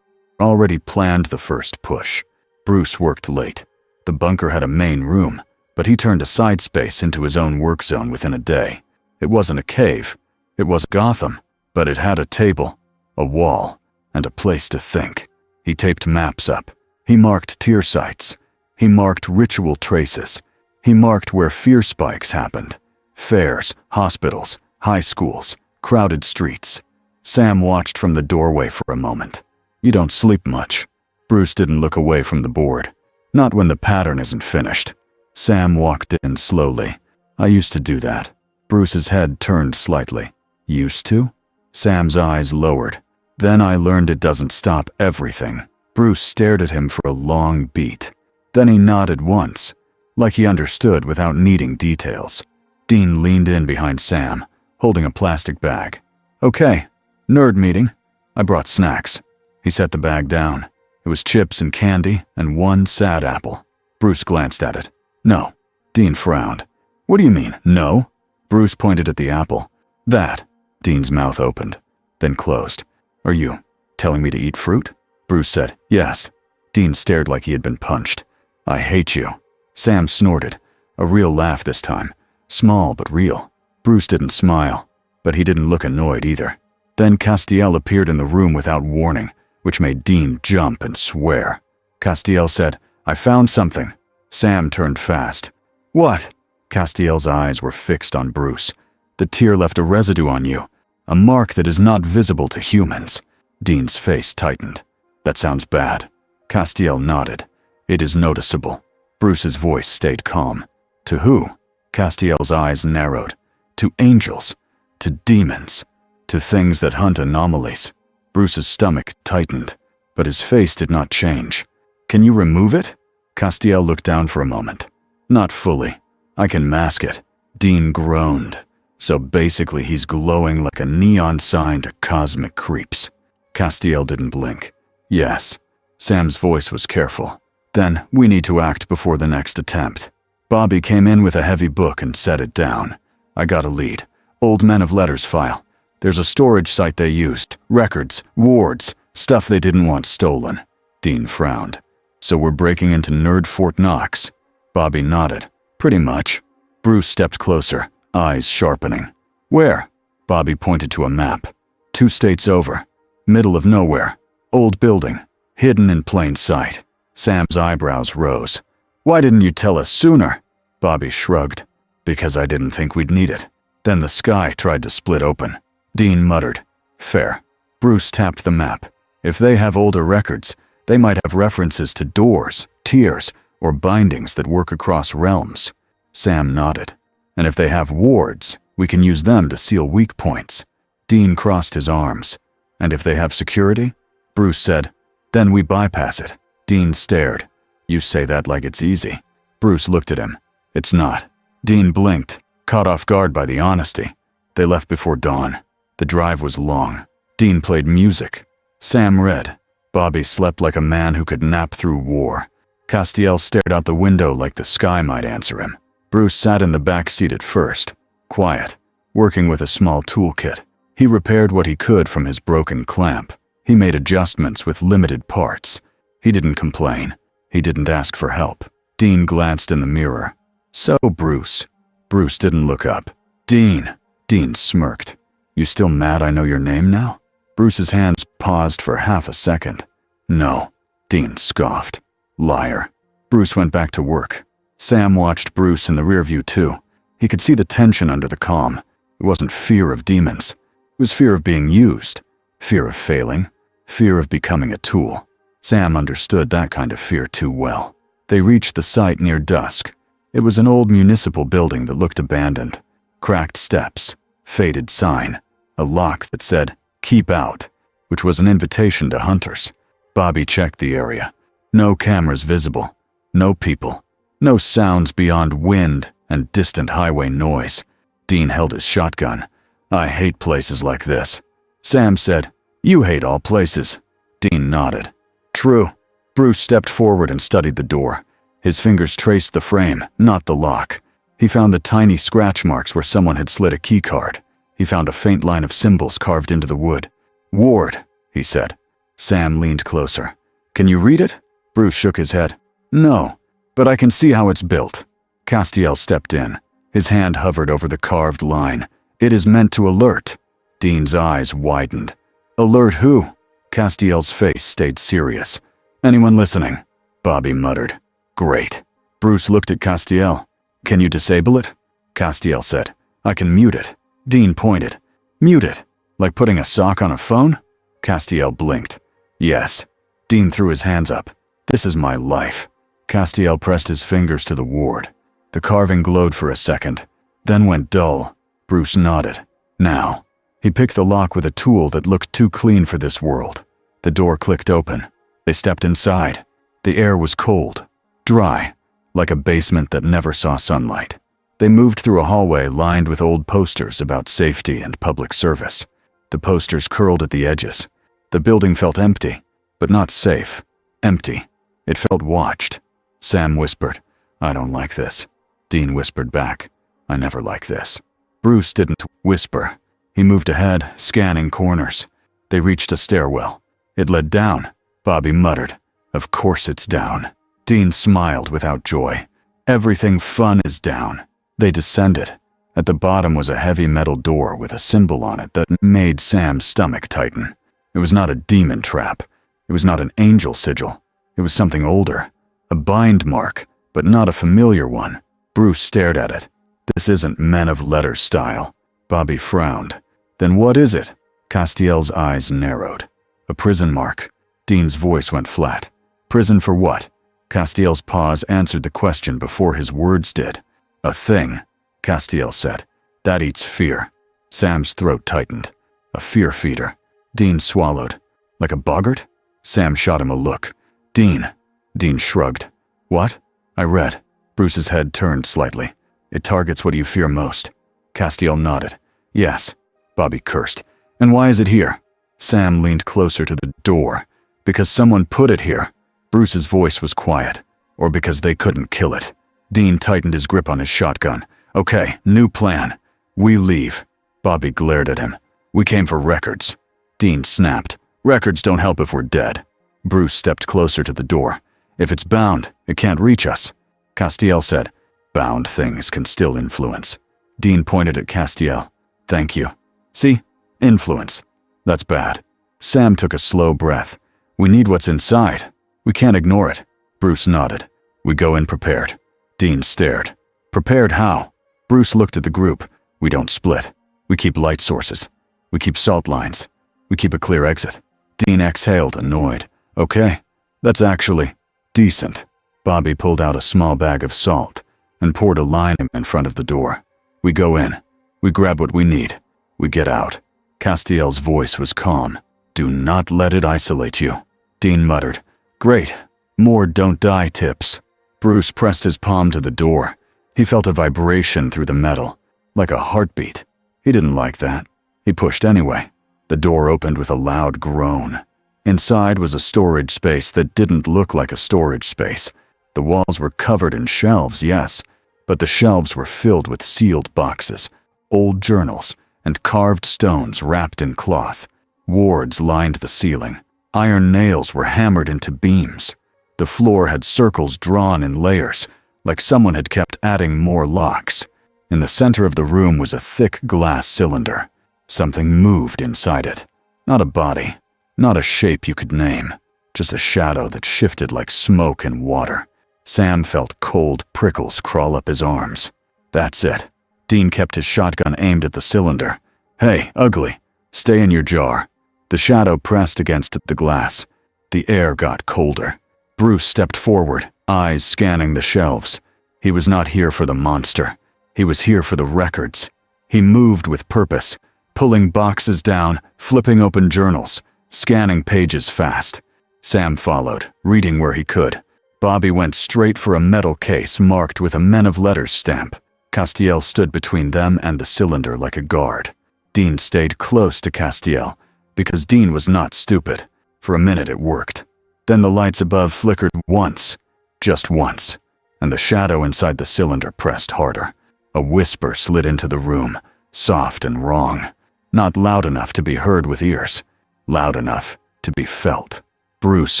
already planned the first push. Bruce worked late. The bunker had a main room, but he turned a side space into his own work zone within a day. It wasn't a cave. It was Gotham, but it had a table, a wall, and a place to think. He taped maps up. He marked tier sites. He marked ritual traces. He marked where fear spikes happened. Fairs, hospitals, high schools, crowded streets. Sam watched from the doorway for a moment. You don't sleep much. Bruce didn't look away from the board. Not when the pattern isn't finished. Sam walked in slowly. I used to do that. Bruce's head turned slightly. Used to? Sam's eyes lowered. Then I learned it doesn't stop everything. Bruce stared at him for a long beat. Then he nodded once, like he understood without needing details. Dean leaned in behind Sam, holding a plastic bag. Okay, nerd meeting. I brought snacks. He set the bag down. It was chips and candy and one sad apple. Bruce glanced at it. No. Dean frowned. What do you mean, no? Bruce pointed at the apple. That. Dean's mouth opened, then closed. Are you telling me to eat fruit? Bruce said, yes. Dean stared like he had been punched. I hate you. Sam snorted. A real laugh this time. Small but real. Bruce didn't smile, but he didn't look annoyed either. Then Castiel appeared in the room without warning, which made Dean jump and swear. Castiel said, I found something. Sam turned fast. What? Castiel's eyes were fixed on Bruce. The tear left a residue on you, a mark that is not visible to humans. Dean's face tightened. That sounds bad. Castiel nodded. It is noticeable. Bruce's voice stayed calm. To who? Castiel's eyes narrowed. To angels. To demons. To things that hunt anomalies. Bruce's stomach tightened, but his face did not change. Can you remove it? Castiel looked down for a moment. Not fully. I can mask it. Dean groaned. So basically he's glowing like a neon sign to cosmic creeps. Castiel didn't blink. Yes. Sam's voice was careful. Then we need to act before the next attempt. Bobby came in with a heavy book and set it down. I got a lead. Old Men of Letters file. There's a storage site they used. Records, wards, stuff they didn't want stolen. Dean frowned. So we're breaking into Nerd Fort Knox. Bobby nodded. Pretty much. Bruce stepped closer, eyes sharpening. Where? Bobby pointed to a map. 2 states over. Middle of nowhere. Old building. Hidden in plain sight. Sam's eyebrows rose. Why didn't you tell us sooner? Bobby shrugged. Because I didn't think we'd need it. Then the sky tried to split open. Dean muttered. Fair. Bruce tapped the map. If they have older records, they might have references to doors, tiers, or bindings that work across realms. Sam nodded. And if they have wards, we can use them to seal weak points. Dean crossed his arms. And if they have security? Bruce said. Then we bypass it. Dean stared. You say that like it's easy. Bruce looked at him. It's not. Dean blinked, caught off guard by the honesty. They left before dawn. The drive was long. Dean played music. Sam read. Bobby slept like a man who could nap through war. Castiel stared out the window like the sky might answer him. Bruce sat in the back seat at first, quiet, working with a small toolkit. He repaired what he could from his broken clamp. He made adjustments with limited parts. He didn't complain. He didn't ask for help. Dean glanced in the mirror. "So, Bruce." Bruce didn't look up. "Dean." Dean smirked. "You still mad I know your name now?" Bruce's hands paused for half a second. "No." Dean scoffed. "Liar." Bruce went back to work. Sam watched Bruce in the rearview too. He could see the tension under the calm. It wasn't fear of demons. It was fear of being used. Fear of failing. Fear of becoming a tool. Sam understood that kind of fear too well. They reached the site near dusk. It was an old municipal building that looked abandoned. Cracked steps. Faded sign. A lock that said, "Keep out," which was an invitation to hunters. Bobby checked the area. No cameras visible. No people. No sounds beyond wind and distant highway noise. Dean held his shotgun. "I hate places like this." Sam said, "You hate all places." Dean nodded. "True." Bruce stepped forward and studied the door. His fingers traced the frame, not the lock. He found the tiny scratch marks where someone had slid a keycard. He found a faint line of symbols carved into the wood. "Ward," he said. Sam leaned closer. "Can you read it?" Bruce shook his head. "No, but I can see how it's built." Castiel stepped in. His hand hovered over the carved line. "It is meant to alert." Dean's eyes widened. "Alert who?" Castiel's face stayed serious. "Anyone listening?" Bobby muttered. "Great." Bruce looked at Castiel. "Can you disable it?" Castiel said. "I can mute it." Dean pointed. "Mute it? Like putting a sock on a phone?" Castiel blinked. "Yes." Dean threw his hands up. "This is my life." Castiel pressed his fingers to the ward. The carving glowed for a second, then went dull. Bruce nodded. "Now." He picked the lock with a tool that looked too clean for this world. The door clicked open. They stepped inside. The air was cold, dry, like a basement that never saw sunlight. They moved through a hallway lined with old posters about safety and public service. The posters curled at the edges. The building felt empty, but not safe. Empty. It felt watched. Sam whispered, "I don't like this." Dean whispered back, "I never like this." Bruce didn't whisper. He moved ahead, scanning corners. They reached a stairwell. It led down. Bobby muttered, "Of course it's down." Dean smiled without joy. "Everything fun is down." They descended. At the bottom was a heavy metal door with a symbol on it that made Sam's stomach tighten. It was not a demon trap. It was not an angel sigil. It was something older. A bind mark, but not a familiar one. Bruce stared at it. "This isn't Men of Letters style." Bobby frowned. "Then what is it?" Castiel's eyes narrowed. "A prison mark." Dean's voice went flat. "Prison for what?" Castiel's pause answered the question before his words did. "A thing," Castiel said. "That eats fear." Sam's throat tightened. "A fear feeder." Dean swallowed. "Like a boggart?" Sam shot him a look. "Dean." Dean shrugged. "What?" "I read." Bruce's head turned slightly. "It targets what you fear most." Castiel nodded. "Yes." Bobby cursed. "And why is it here?" Sam leaned closer to the door. "Because someone put it here." Bruce's voice was quiet. "Or because they couldn't kill it." Dean tightened his grip on his shotgun. "Okay, new plan. We leave." Bobby glared at him. "We came for records." Dean snapped. "Records don't help if we're dead." Bruce stepped closer to the door. "If it's bound, it can't reach us." Castiel said, "Bound things can still influence." Dean pointed at Castiel. "Thank you. See? Influence. That's bad." Sam took a slow breath. "We need what's inside. We can't ignore it." Bruce nodded. "We go in prepared." Dean stared. "Prepared how?" Bruce looked at the group. "We don't split. We keep light sources. We keep salt lines. We keep a clear exit." Dean exhaled, annoyed. "Okay, that's actually decent." Bobby pulled out a small bag of salt and poured a line in front of the door. "We go in. We grab what we need. We get out." Castiel's voice was calm. "Do not let it isolate you." Dean muttered, "Great. More don't die tips." Bruce pressed his palm to the door. He felt a vibration through the metal, like a heartbeat. He didn't like that. He pushed anyway. The door opened with a loud groan. Inside was a storage space that didn't look like a storage space. The walls were covered in shelves, yes, but the shelves were filled with sealed boxes, old journals, and carved stones wrapped in cloth. Wards lined the ceiling. Iron nails were hammered into beams. The floor had circles drawn in layers, like someone had kept adding more locks. In the center of the room was a thick glass cylinder. Something moved inside it. Not a body, not a shape you could name, just a shadow that shifted like smoke in water. Sam felt cold prickles crawl up his arms. That's it. Dean kept his shotgun aimed at the cylinder. "Hey, ugly, stay in your jar." The shadow pressed against the glass. The air got colder. Bruce stepped forward, eyes scanning the shelves. He was not here for the monster. He was here for the records. He moved with purpose, pulling boxes down, flipping open journals, scanning pages fast. Sam followed, reading where he could. Bobby went straight for a metal case marked with a Men of Letters stamp. Castiel stood between them and the cylinder like a guard. Dean stayed close to Castiel, because Dean was not stupid. For a minute it worked. Then the lights above flickered once, just once, and the shadow inside the cylinder pressed harder. A whisper slid into the room, soft and wrong. Not loud enough to be heard with ears, loud enough to be felt. Bruce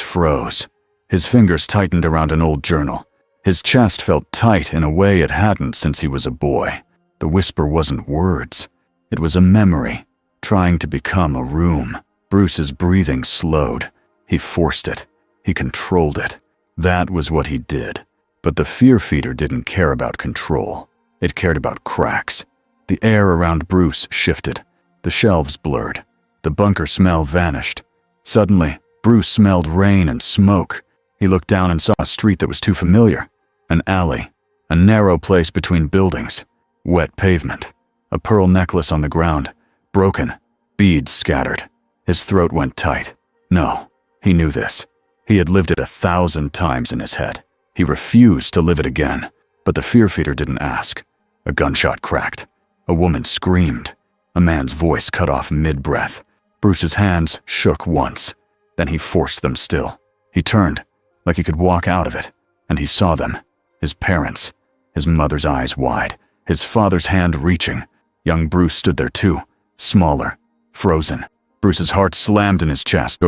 froze. His fingers tightened around an old journal. His chest felt tight in a way it hadn't since he was a boy. The whisper wasn't words. It was a memory, trying to become a room. Bruce's breathing slowed. He forced it. He controlled it. That was what he did. But the fear feeder didn't care about control. It cared about cracks. The air around Bruce shifted. The shelves blurred. The bunker smell vanished. Suddenly, Bruce smelled rain and smoke. He looked down and saw a street that was too familiar. An alley. A narrow place between buildings. Wet pavement. A pearl necklace on the ground. Broken. Beads scattered. His throat went tight. No, he knew this. He had lived it 1,000 times in his head. He refused to live it again. But the fear feeder didn't ask. A gunshot cracked. A woman screamed. A man's voice cut off mid-breath. Bruce's hands shook once. Then he forced them still. He turned, like he could walk out of it, and he saw them. His parents. His mother's eyes wide. His father's hand reaching. Young Bruce stood there too, smaller, frozen. Bruce's heart slammed in his chest.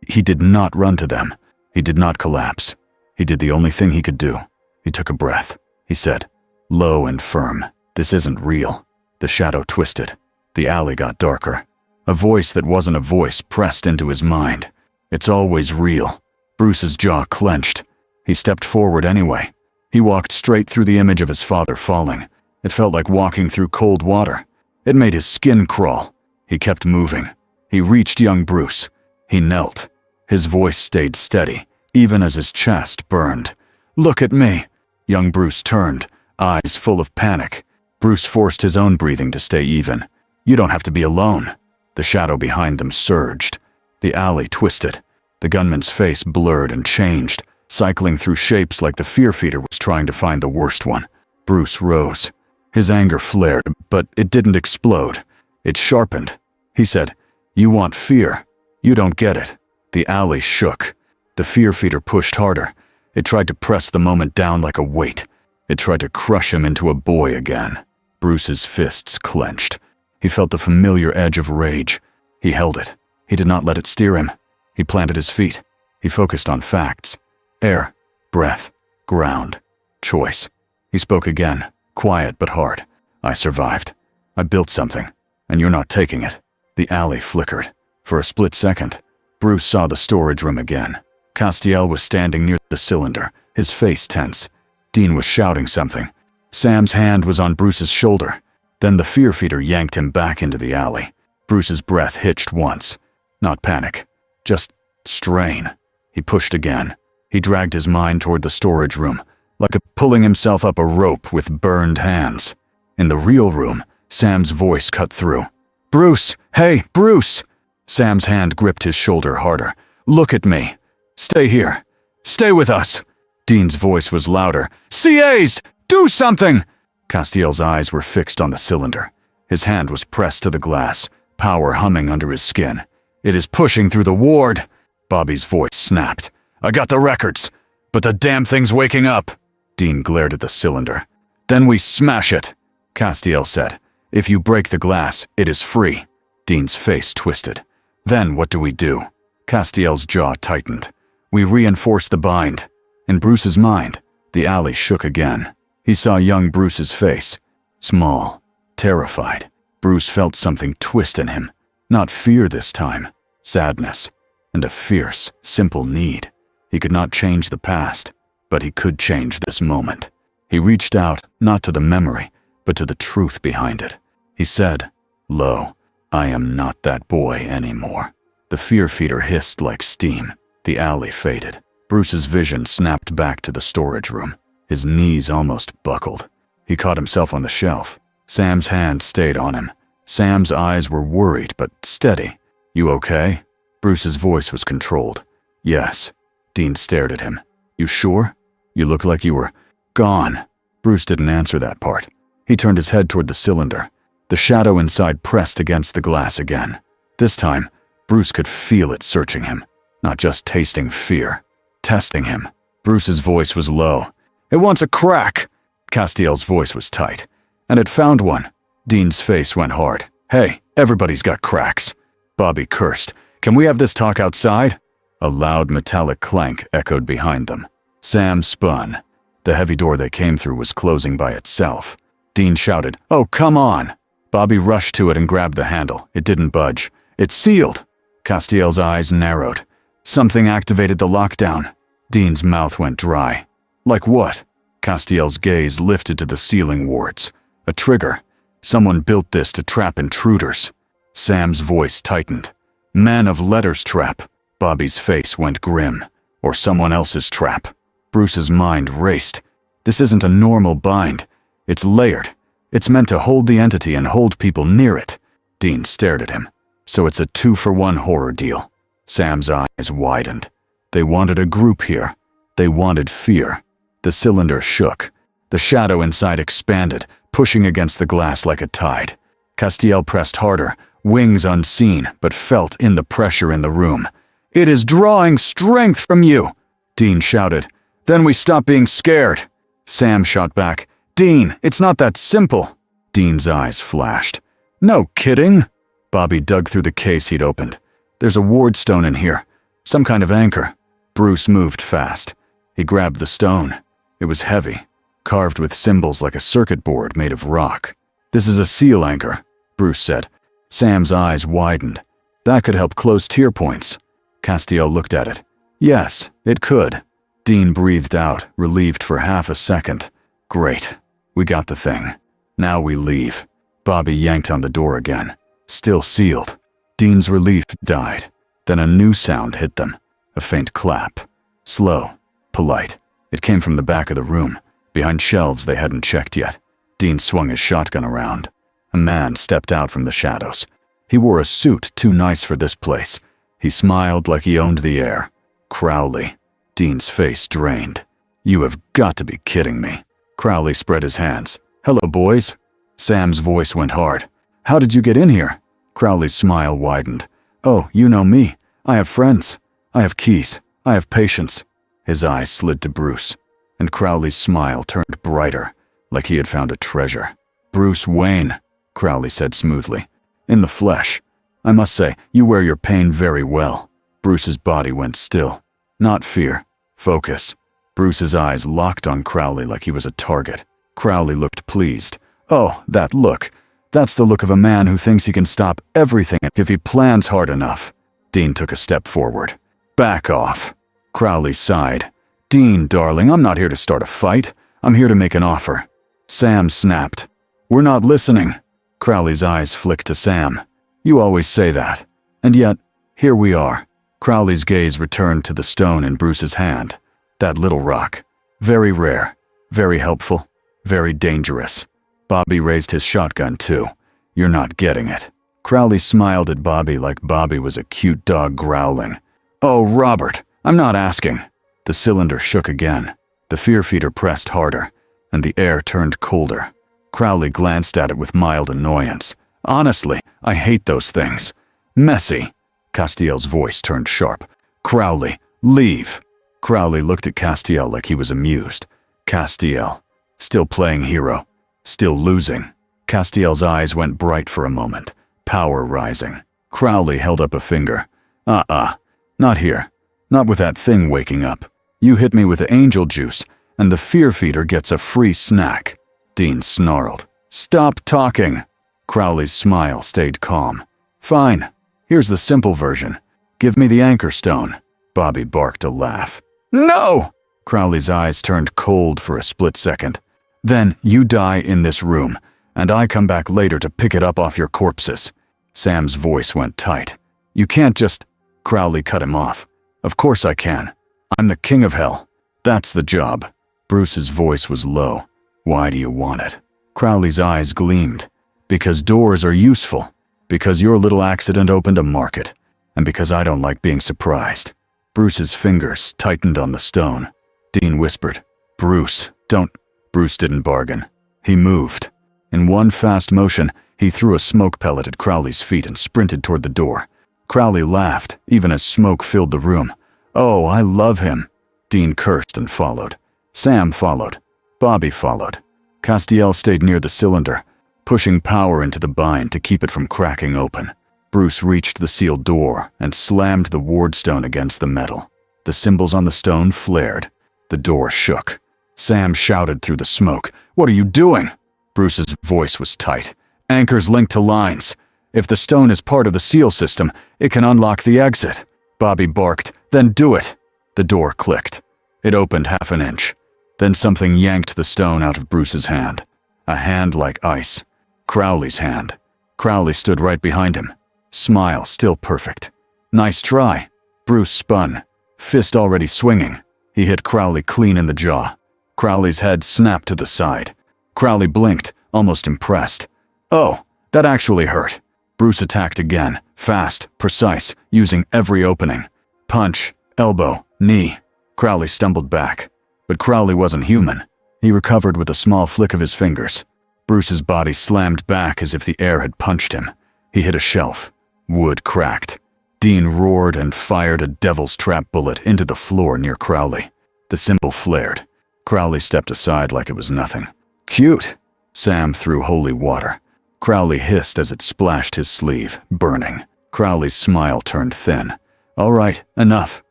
He did not run to them. He did not collapse. He did the only thing he could do. He took a breath. He said, low and firm, "This isn't real." The shadow twisted. The alley got darker. A voice that wasn't a voice pressed into his mind. "It's always real." Bruce's jaw clenched. He stepped forward anyway. He walked straight through the image of his father falling. It felt like walking through cold water. It made his skin crawl. He kept moving. He reached young Bruce. He knelt. His voice stayed steady, even as his chest burned. "Look at me." Young Bruce turned, eyes full of panic. Bruce forced his own breathing to stay even. "You don't have to be alone." The shadow behind them surged. The alley twisted. The gunman's face blurred and changed, cycling through shapes like the fear feeder was trying to find the worst one. Bruce rose. His anger flared, but it didn't explode. It sharpened. He said, "You want fear. You don't get it." The alley shook. The fear feeder pushed harder. It tried to press the moment down like a weight. It tried to crush him into a boy again. Bruce's fists clenched. He felt the familiar edge of rage. He held it. He did not let it steer him. He planted his feet. He focused on facts. Air, breath, ground, choice. He spoke again, quiet but hard. "I survived. I built something, and you're not taking it." The alley flickered. For a split second, Bruce saw the storage room again. Castiel was standing near the cylinder, his face tense. Dean was shouting something. Sam's hand was on Bruce's shoulder. Then the fear feeder yanked him back into the alley. Bruce's breath hitched once. Not panic, just strain. He pushed again. He dragged his mind toward the storage room, like pulling himself up a rope with burned hands. In the real room, Sam's voice cut through. "Bruce! Hey, Bruce!" Sam's hand gripped his shoulder harder. "Look at me. Stay here. Stay with us." Dean's voice was louder. "CAs! Do something!" Castiel's eyes were fixed on the cylinder. His hand was pressed to the glass, power humming under his skin. "It is pushing through the ward!" Bobby's voice snapped. "I got the records, but the damn thing's waking up!" Dean glared at the cylinder. "Then we smash it," Castiel said. "If you break the glass, it is free." Dean's face twisted. "Then what do we do?" Castiel's jaw tightened. "We reinforce the bind." In Bruce's mind, the alley shook again. He saw young Bruce's face. Small, terrified. Bruce felt something twist in him. Not fear this time. Sadness. And a fierce, simple need. He could not change the past, but he could change this moment. He reached out, not to the memory, but to the truth behind it. He said, "Lo, I am not that boy anymore." The fear feeder hissed like steam. The alley faded. Bruce's vision snapped back to the storage room. His knees almost buckled. He caught himself on the shelf. Sam's hand stayed on him. Sam's eyes were worried but steady. "You okay?" Bruce's voice was controlled. "Yes." Dean stared at him. "You sure? You look like you were gone." Bruce didn't answer that part. He turned his head toward the cylinder. The shadow inside pressed against the glass again. This time, Bruce could feel it searching him, not just tasting fear, testing him. Bruce's voice was low. "It wants a crack." Castiel's voice was tight. "And it found one." Dean's face went hard. "Hey, everybody's got cracks." Bobby cursed. "Can we have this talk outside?" A loud metallic clank echoed behind them. Sam spun. The heavy door they came through was closing by itself. Dean shouted, "Oh, come on!" Bobby rushed to it and grabbed the handle. It didn't budge. "It's sealed!" Castiel's eyes narrowed. Something activated the lockdown. Dean's mouth went dry. "Like what?" Castiel's gaze lifted to the ceiling wards. "A trigger. Someone built this to trap intruders." Sam's voice tightened. "Men of letters trap." Bobby's face went grim. "Or someone else's trap." Bruce's mind raced. "This isn't a normal bind. It's layered. It's meant to hold the entity and hold people near it." Dean stared at him. "So it's a 2-for-1 horror deal." Sam's eyes widened. They wanted a group here. They wanted fear. The cylinder shook. The shadow inside expanded, pushing against the glass like a tide. Castiel pressed harder, wings unseen, but felt in the pressure in the room. "It is drawing strength from you!" Dean shouted. "Then we stop being scared." Sam shot back. "Dean, it's not that simple." Dean's eyes flashed. "No kidding." Bobby dug through the case he'd opened. "There's a ward stone in here. Some kind of anchor." Bruce moved fast. He grabbed the stone. It was heavy, carved with symbols like a circuit board made of rock. "This is a seal anchor," Bruce said. Sam's eyes widened. "That could help close tier points." Castiel looked at it. "Yes, it could." Dean breathed out, relieved for half a second. "Great. We got the thing. Now we leave." Bobby yanked on the door again. Still sealed. Dean's relief died. Then a new sound hit them. A faint clap. Slow. Polite. It came from the back of the room, behind shelves they hadn't checked yet. Dean swung his shotgun around. A man stepped out from the shadows. He wore a suit too nice for this place. He smiled like he owned the air. Crowley. Dean's face drained. "You have got to be kidding me." Crowley spread his hands. "Hello, boys." Sam's voice went hard. "How did you get in here?" Crowley's smile widened. "Oh, you know me. I have friends. I have keys. I have patience." His eyes slid to Bruce, and Crowley's smile turned brighter, like he had found a treasure. "Bruce Wayne," Crowley said smoothly. "In the flesh. I must say, you wear your pain very well." Bruce's body went still. Not fear. Focus. Bruce's eyes locked on Crowley like he was a target. Crowley looked pleased. "Oh, that look. That's the look of a man who thinks he can stop everything if he plans hard enough." Dean took a step forward. "Back off." Crowley sighed. "Dean, darling, I'm not here to start a fight. I'm here to make an offer." Sam snapped. "We're not listening." Crowley's eyes flicked to Sam. "You always say that. And yet, here we are." Crowley's gaze returned to the stone in Bruce's hand. That little rock. Very rare. Very helpful. Very dangerous. Bobby raised his shotgun too. "You're not getting it." Crowley smiled at Bobby like Bobby was a cute dog growling. "Oh, Robert, I'm not asking." The cylinder shook again. The fear feeder pressed harder, and the air turned colder. Crowley glanced at it with mild annoyance. "Honestly, I hate those things. Messy. Castiel's voice turned sharp. Crowley, leave. Crowley looked at Castiel like he was amused. Castiel, still playing hero, still losing. Castiel's eyes went bright for a moment, power rising. Crowley held up a finger. Not here. Not with that thing waking up. You hit me with the angel juice, and the fear feeder gets a free snack. Dean snarled. Stop talking. Crowley's smile stayed calm. Fine. Here's the simple version. Give me the anchor stone. Bobby barked a laugh. No! Crowley's eyes turned cold for a split second. Then you die in this room, and I come back later to pick it up off your corpses. Sam's voice went tight. You can't just… Crowley cut him off. Of course I can. I'm the king of hell. That's the job. Bruce's voice was low. Why do you want it? Crowley's eyes gleamed. Because doors are useful. Because your little accident opened a market. And because I don't like being surprised. Bruce's fingers tightened on the stone. Dean whispered, Bruce, don't… Bruce didn't bargain. He moved. In one fast motion, he threw a smoke pellet at Crowley's feet and sprinted toward the door. Crowley laughed, even as smoke filled the room. Oh, I love him. Dean cursed and followed. Sam followed. Bobby followed. Castiel stayed near the cylinder, pushing power into the bind to keep it from cracking open. Bruce reached the sealed door and slammed the ward stone against the metal. The symbols on the stone flared. The door shook. Sam shouted through the smoke, What are you doing? Bruce's voice was tight. Anchors linked to lines. If the stone is part of the seal system, it can unlock the exit. Bobby barked, Then do it. The door clicked. It opened half an inch. Then something yanked the stone out of Bruce's hand. A hand like ice. Crowley's hand. Crowley stood right behind him. Smile still perfect. Nice try. Bruce spun. Fist already swinging. He hit Crowley clean in the jaw. Crowley's head snapped to the side. Crowley blinked, almost impressed. Oh, that actually hurt. Bruce attacked again, fast, precise, using every opening. Punch, elbow, knee. Crowley stumbled back. But Crowley wasn't human. He recovered with a small flick of his fingers. Bruce's body slammed back as if the air had punched him. He hit a shelf. Wood cracked. Dean roared and fired a devil's trap bullet into the floor near Crowley. The symbol flared. Crowley stepped aside like it was nothing. Cute! Sam threw holy water. Crowley hissed as it splashed his sleeve, burning. Crowley's smile turned thin. All right, enough.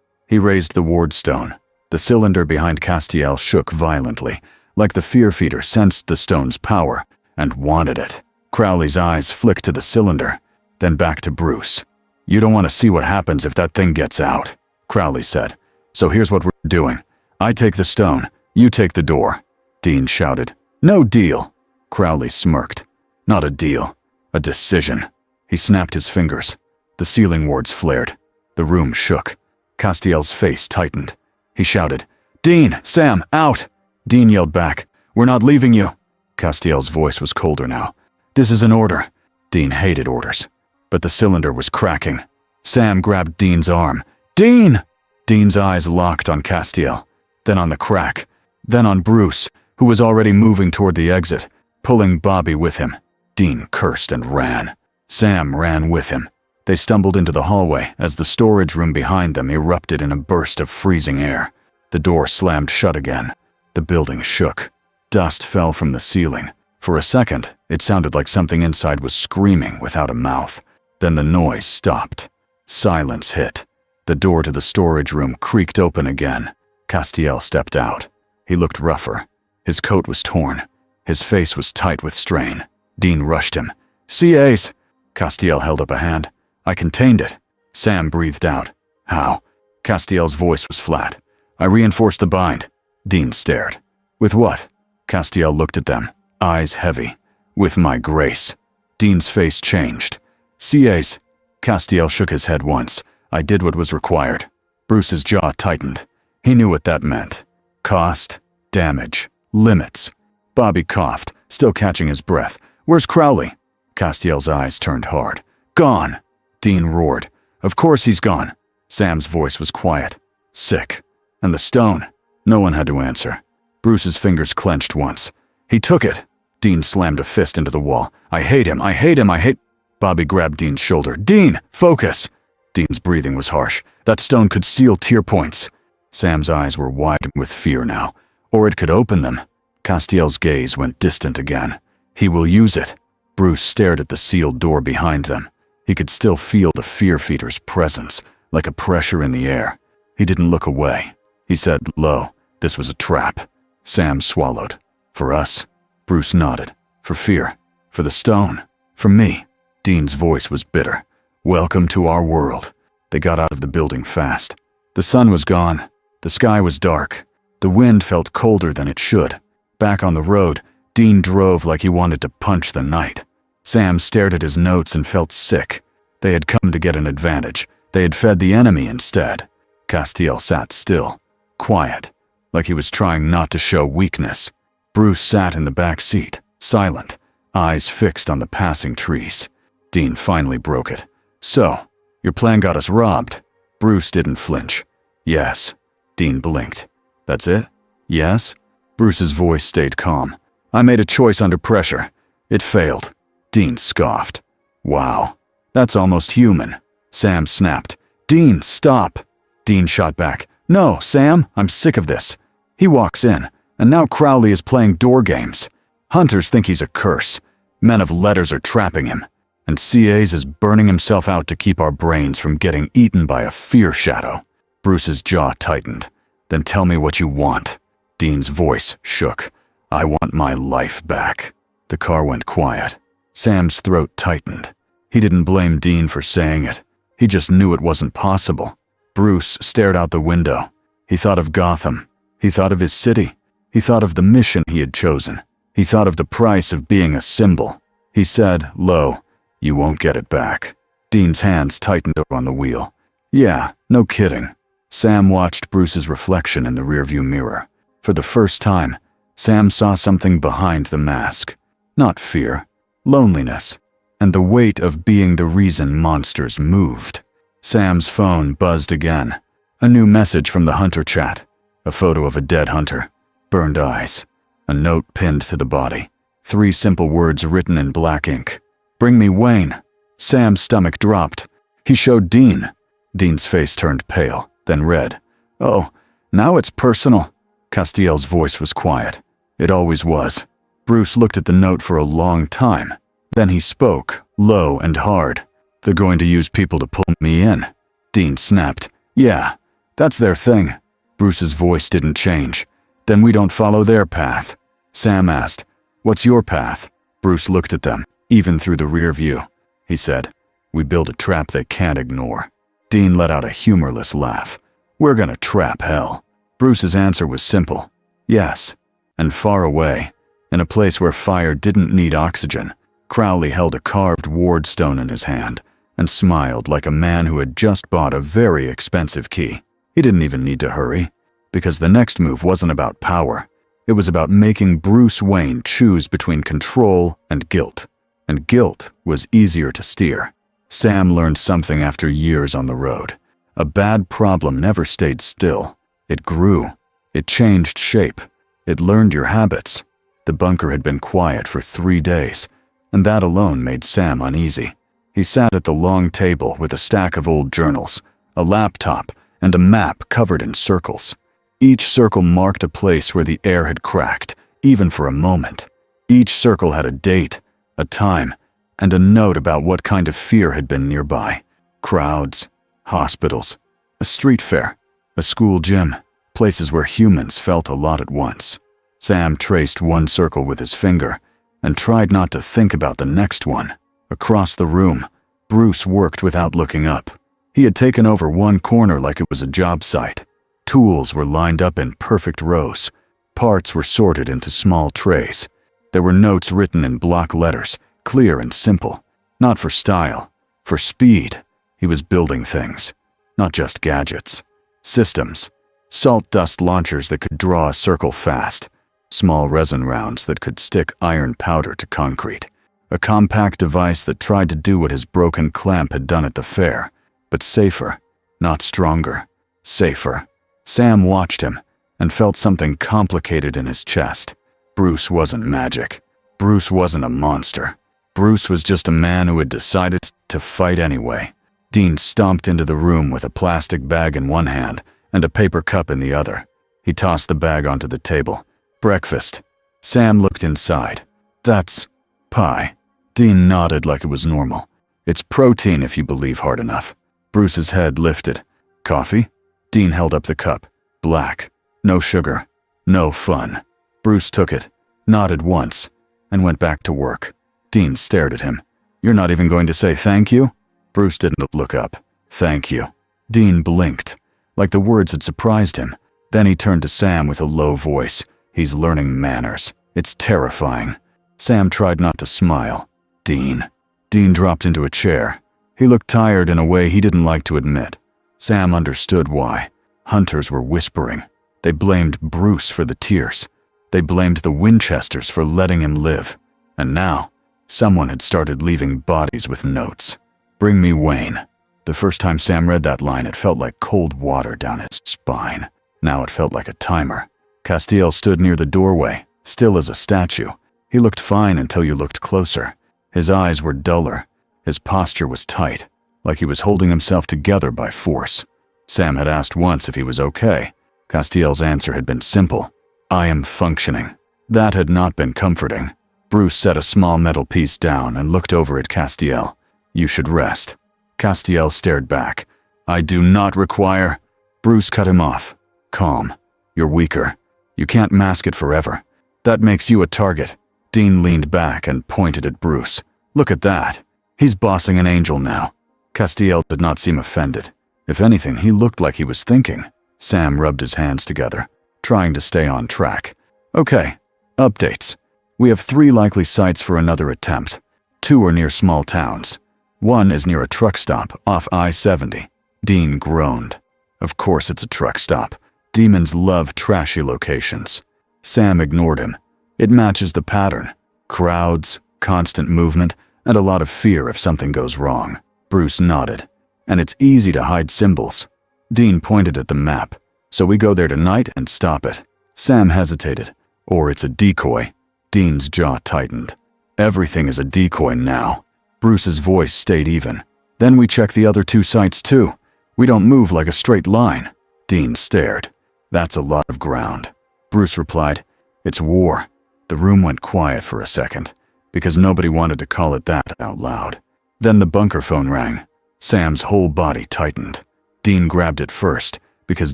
He raised the ward stone. The cylinder behind Castiel shook violently, like the fear feeder sensed the stone's power and wanted it. Crowley's eyes flicked to the cylinder, then back to Bruce. You don't want to see what happens if that thing gets out, Crowley said. So here's what we're doing. I take the stone, you take the door. Dean shouted. No deal. Crowley smirked. Not a deal. A decision. He snapped his fingers. The ceiling wards flared. The room shook. Castiel's face tightened. He shouted, Dean, Sam, out! Dean yelled back, We're not leaving you. Castiel's voice was colder now. This is an order. Dean hated orders. But the cylinder was cracking. Sam grabbed Dean's arm. Dean! Dean's eyes locked on Castiel, then on the crack, then on Bruce, who was already moving toward the exit, pulling Bobby with him. Dean cursed and ran. Sam ran with him. They stumbled into the hallway as the storage room behind them erupted in a burst of freezing air. The door slammed shut again. The building shook. Dust fell from the ceiling. For a second, it sounded like something inside was screaming without a mouth. Then the noise stopped. Silence hit. The door to the storage room creaked open again. Castiel stepped out. He looked rougher. His coat was torn. His face was tight with strain. Dean rushed him. CAs! Castiel held up a hand. I contained it. Sam breathed out. How? Castiel's voice was flat. I reinforced the bind. Dean stared. With what? Castiel looked at them, eyes heavy. With my grace. Dean's face changed. CAs. Castiel shook his head once. I did what was required. Bruce's jaw tightened. He knew what that meant. Cost, damage, limits. Bobby coughed, still catching his breath. Where's Crowley? Castiel's eyes turned hard. Gone. Dean roared. Of course he's gone. Sam's voice was quiet. Sick. And the stone? No one had to answer. Bruce's fingers clenched once. He took it. Dean slammed a fist into the wall. I hate him, I hate him, I hate… Bobby grabbed Dean's shoulder. "Dean, focus!" Dean's breathing was harsh. "That stone could seal tier points." Sam's eyes were wide with fear now. Or it could open them. Castiel's gaze went distant again. "He will use it." Bruce stared at the sealed door behind them. He could still feel the fear feeder's presence, like a pressure in the air. He didn't look away. He said low, "This was a trap." Sam swallowed. "For us?" Bruce nodded. "For fear. For the stone. For me." Dean's voice was bitter. "Welcome to our world." They got out of the building fast. The sun was gone. The sky was dark. The wind felt colder than it should. Back on the road, Dean drove like he wanted to punch the night. Sam stared at his notes and felt sick. They had come to get an advantage. They had fed the enemy instead. Castiel sat still, quiet, like he was trying not to show weakness. Bruce sat in the back seat, silent, eyes fixed on the passing trees. Dean finally broke it. "So, your plan got us robbed." Bruce didn't flinch. "Yes." Dean blinked. "That's it? Yes?" Bruce's voice stayed calm. "I made a choice under pressure. It failed." Dean scoffed. "Wow. That's almost human." Sam snapped. "Dean, stop." Dean shot back. "No, Sam, I'm sick of this." He walks in, and now Crowley is playing door games. Hunters think he's a curse. Men of letters are trapping him. And CA's is burning himself out to keep our brains from getting eaten by a fear shadow. Bruce's jaw tightened. "Then tell me what you want." Dean's voice shook. "I want my life back." The car went quiet. Sam's throat tightened. He didn't blame Dean for saying it. He just knew it wasn't possible. Bruce stared out the window. He thought of Gotham. He thought of his city. He thought of the mission he had chosen. He thought of the price of being a symbol. He said, low, "You won't get it back." Dean's hands tightened up on the wheel. "Yeah, no kidding." Sam watched Bruce's reflection in the rearview mirror. For the first time, Sam saw something behind the mask. Not fear, loneliness, and the weight of being the reason monsters moved. Sam's phone buzzed again. A new message from the hunter chat. A photo of a dead hunter. Burned eyes. A note pinned to the body. 3 simple words written in black ink. "Bring me Wayne." Sam's stomach dropped. He showed Dean. Dean's face turned pale, then red. "Oh, now it's personal." Castiel's voice was quiet. It always was. Bruce looked at the note for a long time. Then he spoke, low and hard. "They're going to use people to pull me in." Dean snapped. "Yeah, that's their thing." Bruce's voice didn't change. "Then we don't follow their path." Sam asked, "What's your path?" Bruce looked at them, even through the rear view. He said, "We build a trap they can't ignore." Dean let out a humorless laugh. "We're gonna trap hell." Bruce's answer was simple. Yes. And far away, in a place where fire didn't need oxygen, Crowley held a carved ward stone in his hand and smiled like a man who had just bought a very expensive key. He didn't even need to hurry, because the next move wasn't about power. It was about making Bruce Wayne choose between control and guilt. And guilt was easier to steer. Sam learned something after years on the road. A bad problem never stayed still. It grew. It changed shape. It learned your habits. The bunker had been quiet for 3 days, and that alone made Sam uneasy. He sat at the long table with a stack of old journals, a laptop, and a map covered in circles. Each circle marked a place where the air had cracked, even for a moment. Each circle had a date, a time, and a note about what kind of fear had been nearby. Crowds, hospitals, a street fair, a school gym, places where humans felt a lot at once. Sam traced one circle with his finger and tried not to think about the next one. Across the room, Bruce worked without looking up. He had taken over one corner like it was a job site. Tools were lined up in perfect rows. Parts were sorted into small trays. There were notes written in block letters, clear and simple. Not for style, for speed. He was building things, not just gadgets. Systems. Salt dust launchers that could draw a circle fast. Small resin rounds that could stick iron powder to concrete. A compact device that tried to do what his broken clamp had done at the fair, but safer, not stronger. Safer. Sam watched him and felt something complicated in his chest. Bruce wasn't magic. Bruce wasn't a monster. Bruce was just a man who had decided to fight anyway. Dean stomped into the room with a plastic bag in one hand and a paper cup in the other. He tossed the bag onto the table. Breakfast. Sam looked inside. That's pie. Dean nodded like it was normal. It's protein if you believe hard enough. Bruce's head lifted. Coffee? Dean held up the cup. Black. No sugar. No fun. Bruce took it, nodded once, and went back to work. Dean stared at him. You're not even going to say thank you? Bruce didn't look up. Thank you. Dean blinked, like the words had surprised him. Then he turned to Sam with a low voice. He's learning manners. It's terrifying. Sam tried not to smile. Dean. Dean dropped into a chair. He looked tired in a way he didn't like to admit. Sam understood why. Hunters were whispering. They blamed Bruce for the tears. They blamed the Winchesters for letting him live. And now, someone had started leaving bodies with notes. Bring me Wayne. The first time Sam read that line, it felt like cold water down his spine. Now it felt like a timer. Castiel stood near the doorway, still as a statue. He looked fine until you looked closer. His eyes were duller. His posture was tight, like he was holding himself together by force. Sam had asked once if he was okay. Castiel's answer had been simple. I am functioning. That had not been comforting. Bruce set a small metal piece down and looked over at Castiel. You should rest. Castiel stared back. I do not require. Bruce cut him off. Calm. You're weaker. You can't mask it forever. That makes you a target. Dean leaned back and pointed at Bruce. Look at that. He's bossing an angel now. Castiel did not seem offended. If anything, he looked like he was thinking. Sam rubbed his hands together, trying to stay on track. Okay, updates. We have 3 likely sites for another attempt. 2 are near small towns. 1 is near a truck stop off I-70. Dean groaned. Of course it's a truck stop. Demons love trashy locations. Sam ignored him. It matches the pattern. Crowds, constant movement, and a lot of fear if something goes wrong. Bruce nodded. And it's easy to hide symbols. Dean pointed at the map. So we go there tonight and stop it. Sam hesitated. Or it's a decoy. Dean's jaw tightened. Everything is a decoy now. Bruce's voice stayed even. Then we check the other 2 sites too. We don't move like a straight line. Dean stared. That's a lot of ground. Bruce replied, It's war. The room went quiet for a second, because nobody wanted to call it that out loud. Then the bunker phone rang. Sam's whole body tightened. Dean grabbed it first, because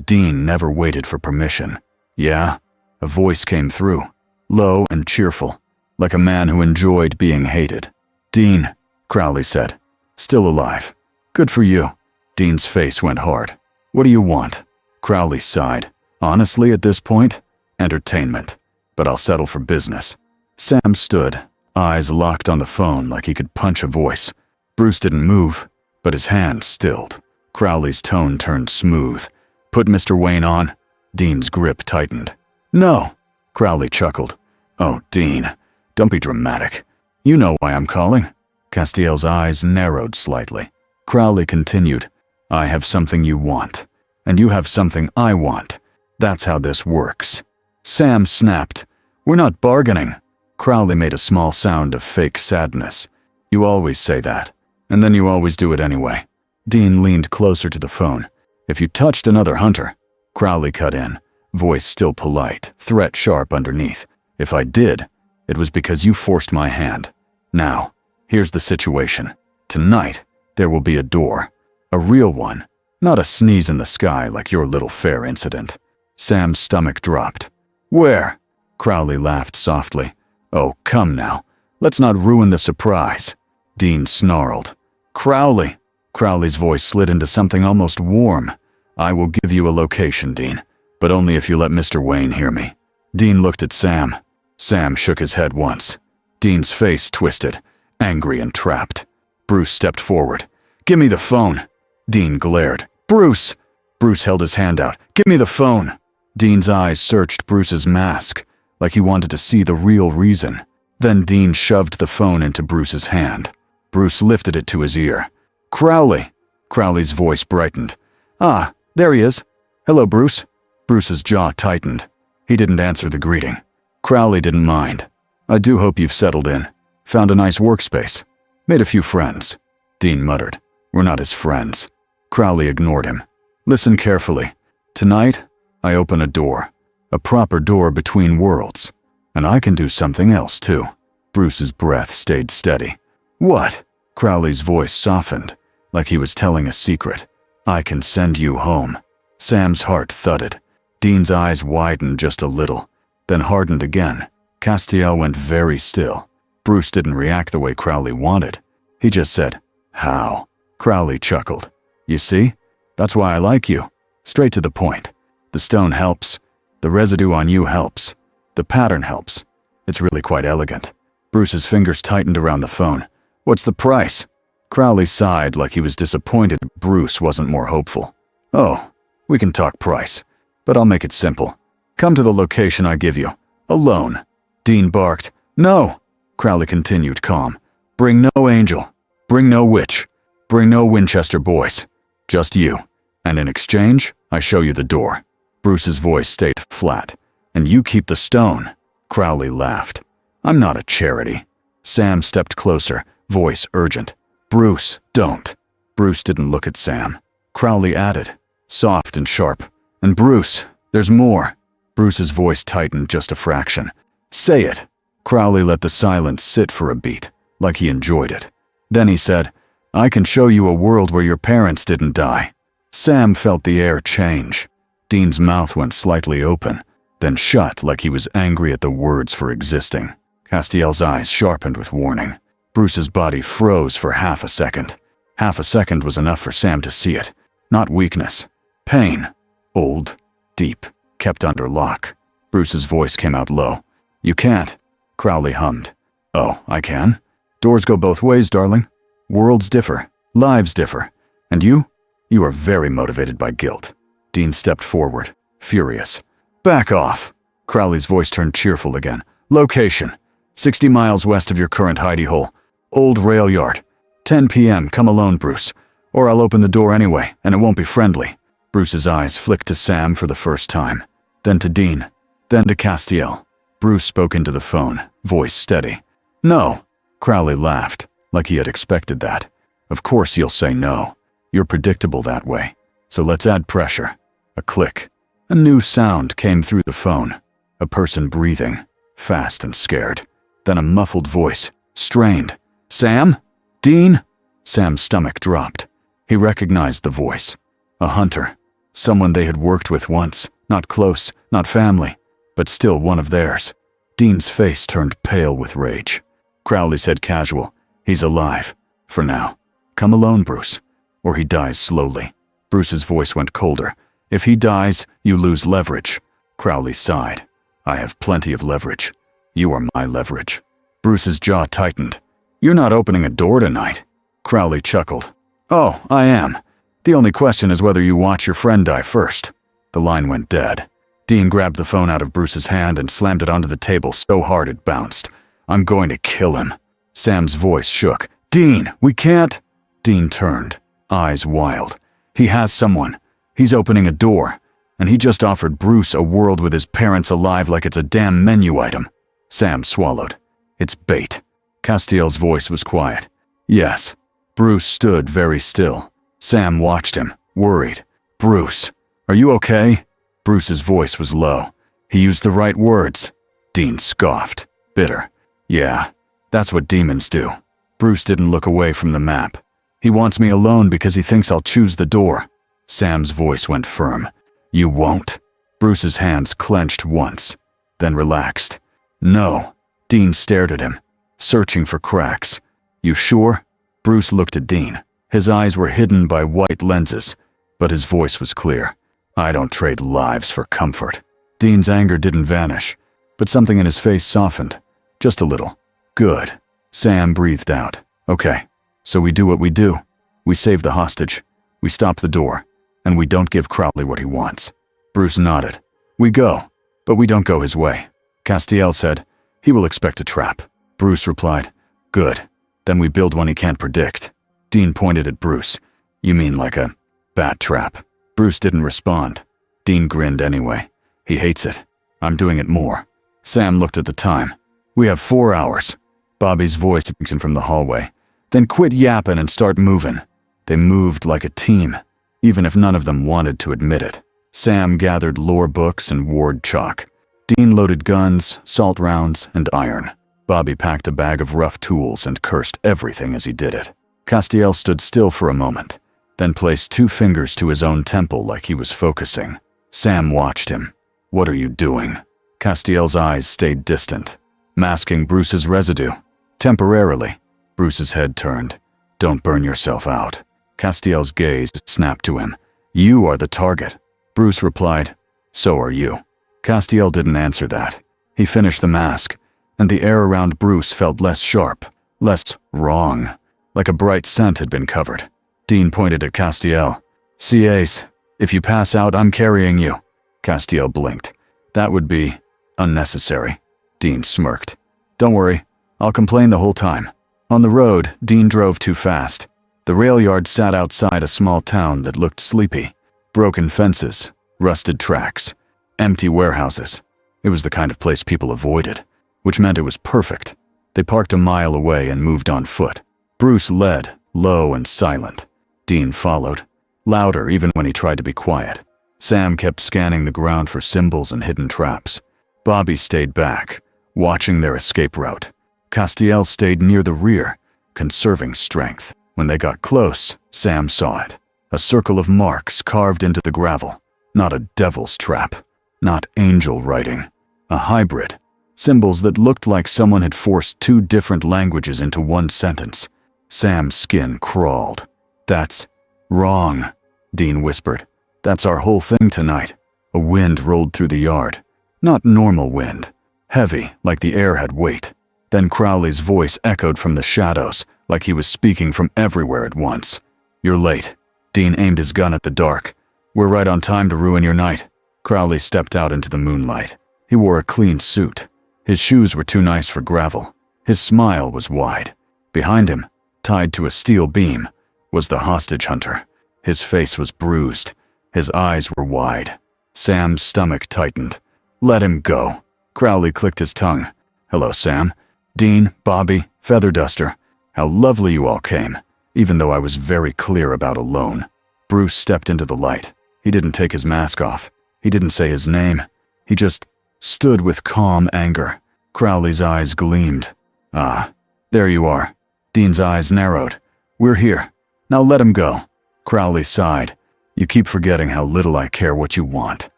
Dean never waited for permission. Yeah? A voice came through, low and cheerful, like a man who enjoyed being hated. Dean, Crowley said. Still alive. Good for you. Dean's face went hard. What do you want? Crowley sighed. Honestly, at this point, entertainment. But I'll settle for business. Sam stood, eyes locked on the phone like he could punch a voice. Bruce didn't move, but his hand stilled. Crowley's tone turned smooth. Put Mr. Wayne on. Dean's grip tightened. No, Crowley chuckled. Oh, Dean, don't be dramatic. You know why I'm calling. Castiel's eyes narrowed slightly. Crowley continued. I have something you want, and you have something I want. That's how this works. Sam snapped. We're not bargaining. Crowley made a small sound of fake sadness. You always say that, and then you always do it anyway. Dean leaned closer to the phone. If you touched another hunter, Crowley cut in, voice still polite, threat sharp underneath. If I did, it was because you forced my hand. Now, here's the situation. Tonight, there will be a door. A real one, not a sneeze in the sky like your little fair incident. Sam's stomach dropped. Where? Crowley laughed softly. Oh, come now. Let's not ruin the surprise. Dean snarled. Crowley. Crowley's voice slid into something almost warm. I will give you a location, Dean, but only if you let Mr. Wayne hear me. Dean looked at Sam. Sam shook his head once. Dean's face twisted, angry and trapped. Bruce stepped forward. Give me the phone. Dean glared. Bruce! Bruce held his hand out. Give me the phone. Dean's eyes searched Bruce's mask, like he wanted to see the real reason. Then Dean shoved the phone into Bruce's hand. Bruce lifted it to his ear. Crowley! Crowley's voice brightened. Ah, there he is. Hello, Bruce. Bruce's jaw tightened. He didn't answer the greeting. Crowley didn't mind. I do hope you've settled in. Found a nice workspace. Made a few friends. Dean muttered. We're not his friends. Crowley ignored him. Listen carefully. Tonight, I open a door. A proper door between worlds. And I can do something else, too. Bruce's breath stayed steady. What? Crowley's voice softened, like he was telling a secret. I can send you home. Sam's heart thudded. Dean's eyes widened just a little, then hardened again. Castiel went very still. Bruce didn't react the way Crowley wanted. He just said, How? Crowley chuckled. You see? That's why I like you. Straight to the point. The stone helps. The residue on you helps. The pattern helps. It's really quite elegant. Bruce's fingers tightened around the phone. What's the price? Crowley sighed like he was disappointed Bruce wasn't more hopeful. Oh, we can talk price, but I'll make it simple. Come to the location I give you. Alone. Dean barked. No. Crowley continued calm. Bring no angel. Bring no witch. Bring no Winchester boys. Just you. And in exchange, I show you the door. Bruce's voice stayed flat. And you keep the stone. Crowley laughed. I'm not a charity. Sam stepped closer, voice urgent. Bruce, don't. Bruce didn't look at Sam. Crowley added, soft and sharp. And Bruce, there's more. Bruce's voice tightened just a fraction. Say it. Crowley let the silence sit for a beat, like he enjoyed it. Then he said, I can show you a world where your parents didn't die. Sam felt the air change. Dean's mouth went slightly open, then shut like he was angry at the words for existing. Castiel's eyes sharpened with warning. Bruce's body froze for half a second. Half a second was enough for Sam to see it. Not weakness. Pain. Old. Deep. Kept under lock. Bruce's voice came out low. You can't. Crowley hummed. Oh, I can? Doors go both ways, darling. Worlds differ. Lives differ. And you? You are very motivated by guilt. Dean stepped forward, furious. Back off. Crowley's voice turned cheerful again. Location. 60 miles west of your current hidey hole. Old rail yard. 10 p.m. Come alone, Bruce. Or I'll open the door anyway, and it won't be friendly. Bruce's eyes flicked to Sam for the first time. Then to Dean. Then to Castiel. Bruce spoke into the phone, voice steady. No. Crowley laughed, like he had expected that. Of course you'll say no. You're predictable that way. So let's add pressure. A click. A new sound came through the phone. A person breathing, fast and scared. Then a muffled voice, strained. Sam? Dean? Sam's stomach dropped. He recognized the voice. A hunter. Someone they had worked with once. Not close, not family, but still one of theirs. Dean's face turned pale with rage. Crowley said casual, He's alive. For now. Come alone, Bruce. Or he dies slowly. Bruce's voice went colder. If he dies, you lose leverage. Crowley sighed. I have plenty of leverage. You are my leverage. Bruce's jaw tightened. You're not opening a door tonight. Crowley chuckled. Oh, I am. The only question is whether you watch your friend die first. The line went dead. Dean grabbed the phone out of Bruce's hand and slammed it onto the table so hard it bounced. I'm going to kill him. Sam's voice shook. Dean, we can't. Dean turned, eyes wild. He has someone. He's opening a door. And he just offered Bruce a world with his parents alive like it's a damn menu item. Sam swallowed. It's bait. Castiel's voice was quiet. Yes. Bruce stood very still. Sam watched him, worried. Bruce, are you okay? Bruce's voice was low. He used the right words. Dean scoffed, bitter. Yeah, that's what demons do. Bruce didn't look away from the map. He wants me alone because he thinks I'll choose the door. Sam's voice went firm. You won't. Bruce's hands clenched once, then relaxed. No. Dean stared at him, searching for cracks. You sure? Bruce looked at Dean. His eyes were hidden by white lenses, but his voice was clear. I don't trade lives for comfort. Dean's anger didn't vanish, but something in his face softened. Just a little. Good. Sam breathed out. Okay, so we do what we do. We save the hostage. We stop the door. And we don't give Crowley what he wants. Bruce nodded. We go, but we don't go his way. Castiel said, he will expect a trap. Bruce replied, good. Then we build one he can't predict. Dean pointed at Bruce. You mean like a bat trap? Bruce didn't respond. Dean grinned anyway. He hates it. I'm doing it more. Sam looked at the time. We have 4 hours. Bobby's voice speaks in from the hallway. Then quit yapping and start moving. They moved like a team, even if none of them wanted to admit it. Sam gathered lore books and ward chalk. Dean loaded guns, salt rounds, and iron. Bobby packed a bag of rough tools and cursed everything as he did it. Castiel stood still for a moment, then placed 2 fingers to his own temple like he was focusing. Sam watched him. "What are you doing?" Castiel's eyes stayed distant, masking Bruce's residue. Temporarily, Bruce's head turned. "Don't burn yourself out." Castiel's gaze snapped to him. "You are the target." Bruce replied, "So are you." Castiel didn't answer that. He finished the mask, and the air around Bruce felt less sharp, less wrong, like a bright scent had been covered. Dean pointed at Castiel. "See, Ace, if you pass out, I'm carrying you." Castiel blinked. "That would be unnecessary." Dean smirked. "Don't worry, I'll complain the whole time." On the road, Dean drove too fast. The rail yard sat outside a small town that looked sleepy. Broken fences, rusted tracks, empty warehouses. It was the kind of place people avoided, which meant it was perfect. They parked a mile away and moved on foot. Bruce led, low and silent. Dean followed, louder even when he tried to be quiet. Sam kept scanning the ground for symbols and hidden traps. Bobby stayed back, watching their escape route. Castiel stayed near the rear, conserving strength. When they got close, Sam saw it. A circle of marks carved into the gravel. Not a devil's trap. Not angel writing. A hybrid. Symbols that looked like someone had forced 2 different languages into one sentence. Sam's skin crawled. "That's wrong," Dean whispered. "That's our whole thing tonight." A wind rolled through the yard. Not normal wind. Heavy, like the air had weight. Then Crowley's voice echoed from the shadows, like he was speaking from everywhere at once. "You're late." Dean aimed his gun at the dark. "We're right on time to ruin your night." Crowley stepped out into the moonlight. He wore a clean suit. His shoes were too nice for gravel. His smile was wide. Behind him, tied to a steel beam, was the hostage hunter. His face was bruised. His eyes were wide. Sam's stomach tightened. "Let him go." Crowley clicked his tongue. "Hello, Sam. Dean, Bobby, Feather Duster. How lovely you all came, even though I was very clear about alone." Bruce stepped into the light. He didn't take his mask off. He didn't say his name. He just stood with calm anger. Crowley's eyes gleamed. "Ah, there you are." Dean's eyes narrowed. "We're here. Now let him go." Crowley sighed. "You keep forgetting how little I care what you want."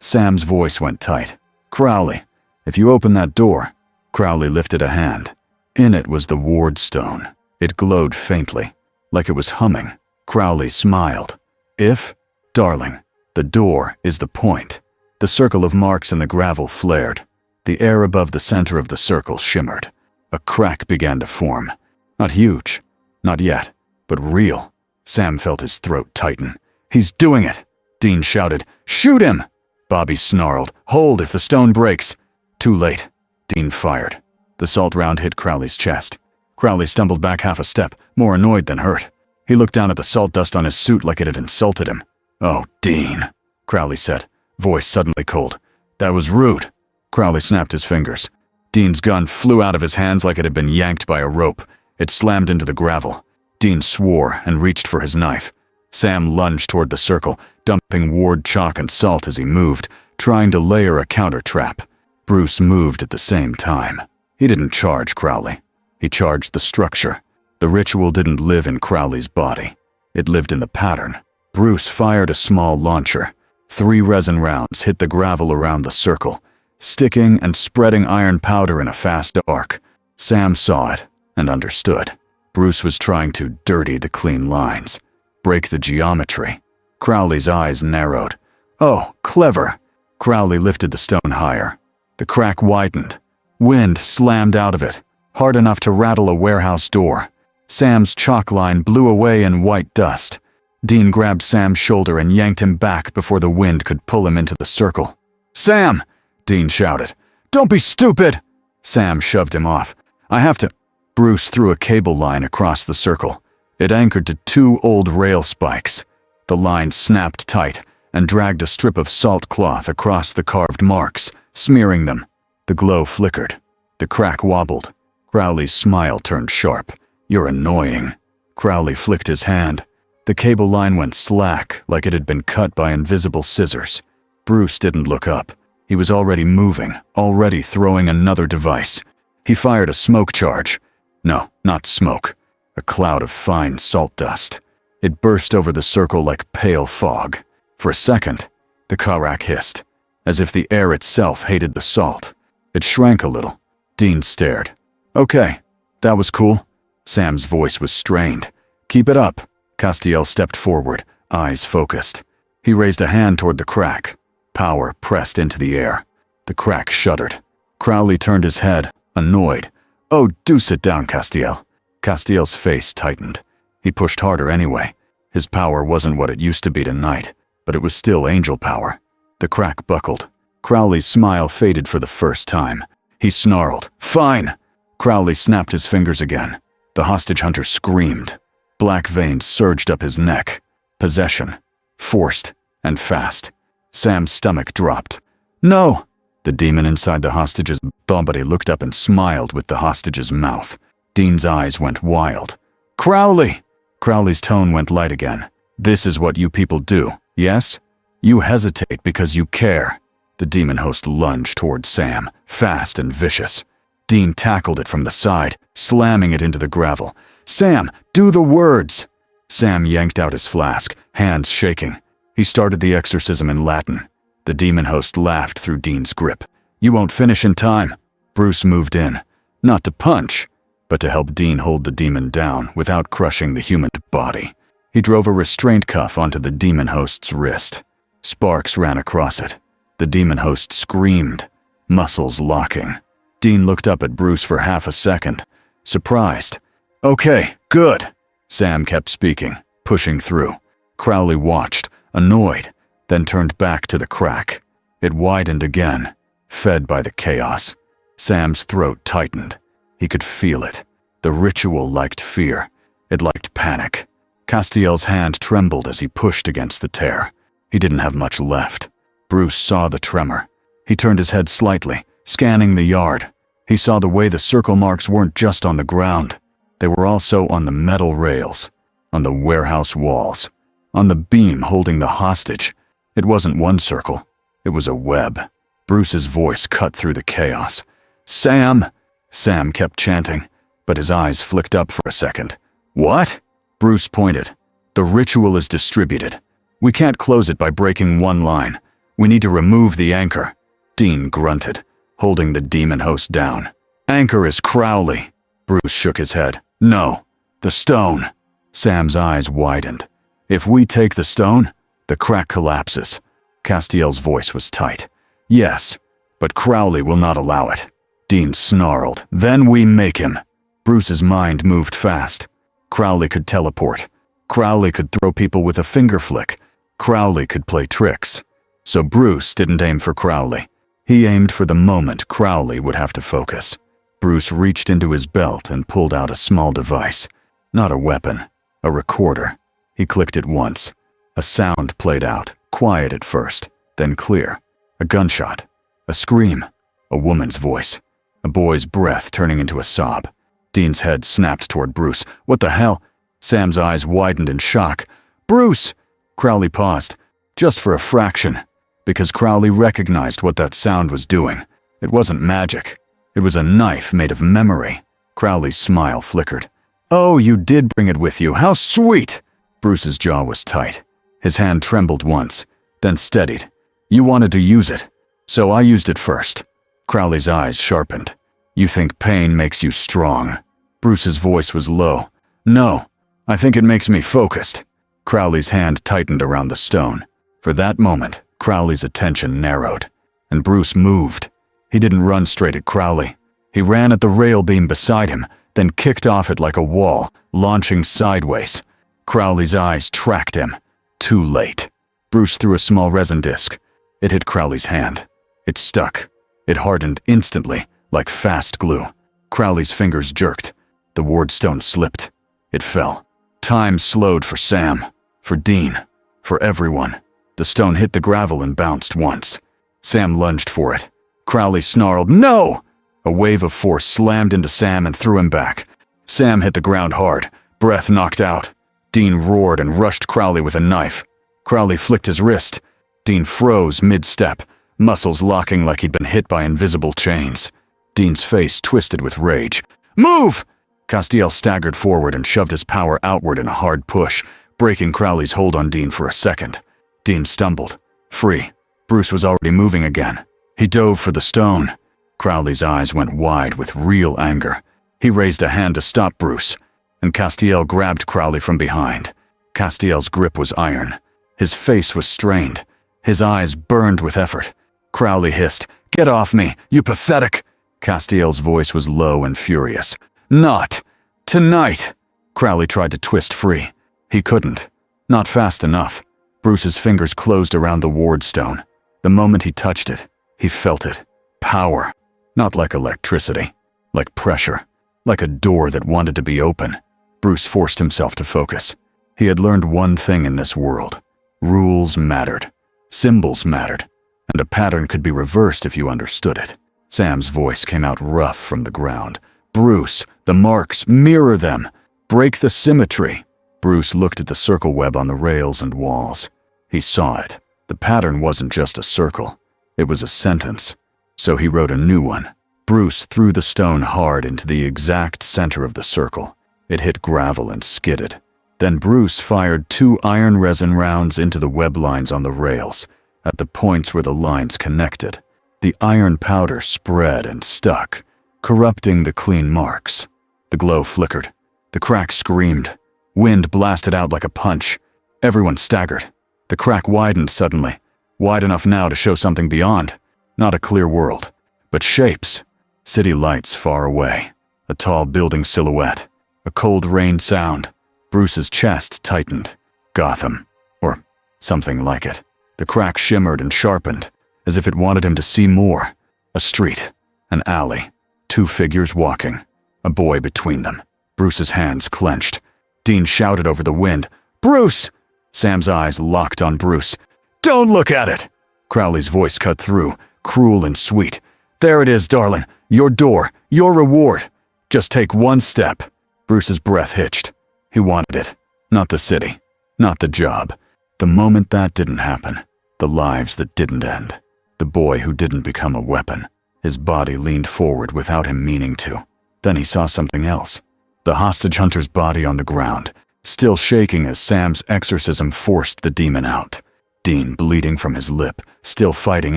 Sam's voice went tight. "Crowley, if you open that door." Crowley lifted a hand. In it was the ward stone. It glowed faintly, like it was humming. Crowley smiled. "If, darling, the door is the point." The circle of marks in the gravel flared. The air above the center of the circle shimmered. A crack began to form. Not huge, not yet, but real. Sam felt his throat tighten. "He's doing it!" Dean shouted. "Shoot him!" Bobby snarled. "Hold if the stone breaks." Too late. Dean fired. The salt round hit Crowley's chest. Crowley stumbled back half a step, more annoyed than hurt. He looked down at the salt dust on his suit like it had insulted him. "Oh, Dean," Crowley said, voice suddenly cold. "That was rude." Crowley snapped his fingers. Dean's gun flew out of his hands like it had been yanked by a rope. It slammed into the gravel. Dean swore and reached for his knife. Sam lunged toward the circle, dumping ward chalk and salt as he moved, trying to layer a counter trap. Bruce moved at the same time. He didn't charge Crowley. He charged the structure. The ritual didn't live in Crowley's body. It lived in the pattern. Bruce fired a small launcher. 3 resin rounds hit the gravel around the circle, sticking and spreading iron powder in a fast arc. Sam saw it and understood. Bruce was trying to dirty the clean lines, break the geometry. Crowley's eyes narrowed. "Oh, clever." Crowley lifted the stone higher. The crack widened. Wind slammed out of it, hard enough to rattle a warehouse door. Sam's chalk line blew away in white dust. Dean grabbed Sam's shoulder and yanked him back before the wind could pull him into the circle. "Sam!" Dean shouted. "Don't be stupid!" Sam shoved him off. "I have to—" Bruce threw a cable line across the circle. It anchored to 2 old rail spikes. The line snapped tight and dragged a strip of salt cloth across the carved marks, smearing them. The glow flickered. The crack wobbled. Crowley's smile turned sharp. "You're annoying." Crowley flicked his hand. The cable line went slack, like it had been cut by invisible scissors. Bruce didn't look up. He was already moving, already throwing another device. He fired a smoke charge. No, not smoke. A cloud of fine salt dust. It burst over the circle like pale fog. For a second, the Karak hissed, as if the air itself hated the salt. It shrank a little. Dean stared. "Okay, that was cool." Sam's voice was strained. "Keep it up." Castiel stepped forward, eyes focused. He raised a hand toward the crack. Power pressed into the air. The crack shuddered. Crowley turned his head, annoyed. "Oh, do sit down, Castiel." Castiel's face tightened. He pushed harder anyway. His power wasn't what it used to be tonight, but it was still angel power. The crack buckled. Crowley's smile faded for the first time. He snarled, "Fine!" Crowley snapped his fingers again. The hostage hunter screamed. Black veins surged up his neck. Possession. Forced and fast. Sam's stomach dropped. "No!" The demon inside the hostage's body looked up and smiled with the hostage's mouth. Dean's eyes went wild. "Crowley!" Crowley's tone went light again. "This is what you people do, yes? You hesitate because you care." The demon host lunged toward Sam, fast and vicious. Dean tackled it from the side, slamming it into the gravel. "Sam, do the words!" Sam yanked out his flask, hands shaking. He started the exorcism in Latin. The demon host laughed through Dean's grip. "You won't finish in time." Bruce moved in, not to punch, but to help Dean hold the demon down without crushing the human body. He drove a restraint cuff onto the demon host's wrist. Sparks ran across it. The demon host screamed, muscles locking. Dean looked up at Bruce for half a second, surprised. "Okay, good." Sam kept speaking, pushing through. Crowley watched, annoyed, then turned back to the crack. It widened again, fed by the chaos. Sam's throat tightened. He could feel it. The ritual liked fear. It liked panic. Castiel's hand trembled as he pushed against the tear. He didn't have much left. Bruce saw the tremor. He turned his head slightly, scanning the yard. He saw the way the circle marks weren't just on the ground. They were also on the metal rails, on the warehouse walls, on the beam holding the hostage. It wasn't one circle. It was a web. Bruce's voice cut through the chaos. "Sam!" Sam kept chanting, but his eyes flicked up for a second. "What?" Bruce pointed. "The ritual is distributed. We can't close it by breaking one line. We need to remove the anchor." Dean grunted, holding the demon host down. "Anchor is Crowley." Bruce shook his head. "No, the stone." Sam's eyes widened. "If we take the stone, the crack collapses." Castiel's voice was tight. "Yes, but Crowley will not allow it." Dean snarled. "Then we make him." Bruce's mind moved fast. Crowley could teleport. Crowley could throw people with a finger flick. Crowley could play tricks. So Bruce didn't aim for Crowley. He aimed for the moment Crowley would have to focus. Bruce reached into his belt and pulled out a small device. Not a weapon, a recorder. He clicked it once. A sound played out, quiet at first, then clear. A gunshot. A scream. A woman's voice. A boy's breath turning into a sob. Dean's head snapped toward Bruce. "What the hell?" Sam's eyes widened in shock. "Bruce!" Crowley paused, just for a fraction, because Crowley recognized what that sound was doing. It wasn't magic. It was a knife made of memory. Crowley's smile flickered. "Oh, you did bring it with you. How sweet!" Bruce's jaw was tight. His hand trembled once, then steadied. "You wanted to use it, so I used it first." Crowley's eyes sharpened. "You think pain makes you strong?" Bruce's voice was low. "No, I think it makes me focused." Crowley's hand tightened around the stone. For that moment, Crowley's attention narrowed, and Bruce moved. He didn't run straight at Crowley. He ran at the rail beam beside him, then kicked off it like a wall, launching sideways. Crowley's eyes tracked him. Too late. Bruce threw a small resin disc. It hit Crowley's hand. It stuck. It hardened instantly, like fast glue. Crowley's fingers jerked. The ward stone slipped. It fell. Time slowed for Sam, for Dean, for everyone. The stone hit the gravel and bounced once. Sam lunged for it. Crowley snarled, "No!" A wave of force slammed into Sam and threw him back. Sam hit the ground hard, breath knocked out. Dean roared and rushed Crowley with a knife. Crowley flicked his wrist. Dean froze mid-step, muscles locking like he'd been hit by invisible chains. Dean's face twisted with rage. "Move!" Castiel staggered forward and shoved his power outward in a hard push, breaking Crowley's hold on Dean for a second. Dean stumbled. Free. Bruce was already moving again. He dove for the stone. Crowley's eyes went wide with real anger. He raised a hand to stop Bruce, and Castiel grabbed Crowley from behind. Castiel's grip was iron. His face was strained. His eyes burned with effort. Crowley hissed, "Get off me, you pathetic!" Castiel's voice was low and furious. "Not tonight!" Crowley tried to twist free. He couldn't. Not fast enough. Bruce's fingers closed around the ward stone. The moment he touched it, he felt it. Power. Not like electricity. Like pressure. Like a door that wanted to be open. Bruce forced himself to focus. He had learned one thing in this world. Rules mattered. Symbols mattered. And a pattern could be reversed if you understood it. Sam's voice came out rough from the ground. "Bruce, the marks, mirror them. Break the symmetry." Bruce looked at the circle web on the rails and walls. He saw it. The pattern wasn't just a circle. It was a sentence. So he wrote a new one. Bruce threw the stone hard into the exact center of the circle. It hit gravel and skidded. Then Bruce fired 2 iron resin rounds into the web lines on the rails, at the points where the lines connected. The iron powder spread and stuck, corrupting the clean marks. The glow flickered. The crack screamed. Wind blasted out like a punch. Everyone staggered. The crack widened suddenly, wide enough now to show something beyond. Not a clear world, but shapes. City lights far away. A tall building silhouette. A cold rain sound. Bruce's chest tightened. Gotham. Or something like it. The crack shimmered and sharpened, as if it wanted him to see more. A street. An alley. 2 figures walking. A boy between them. Bruce's hands clenched. Dean shouted over the wind, "Bruce!" Sam's eyes locked on Bruce. "Don't look at it!" Crowley's voice cut through, cruel and sweet. "There it is, darling. Your door. Your reward. Just take one step." Bruce's breath hitched. He wanted it. Not the city. Not the job. The moment that didn't happen. The lives that didn't end. The boy who didn't become a weapon. His body leaned forward without him meaning to. Then he saw something else. The hostage hunter's body on the ground, still shaking as Sam's exorcism forced the demon out. Dean bleeding from his lip, still fighting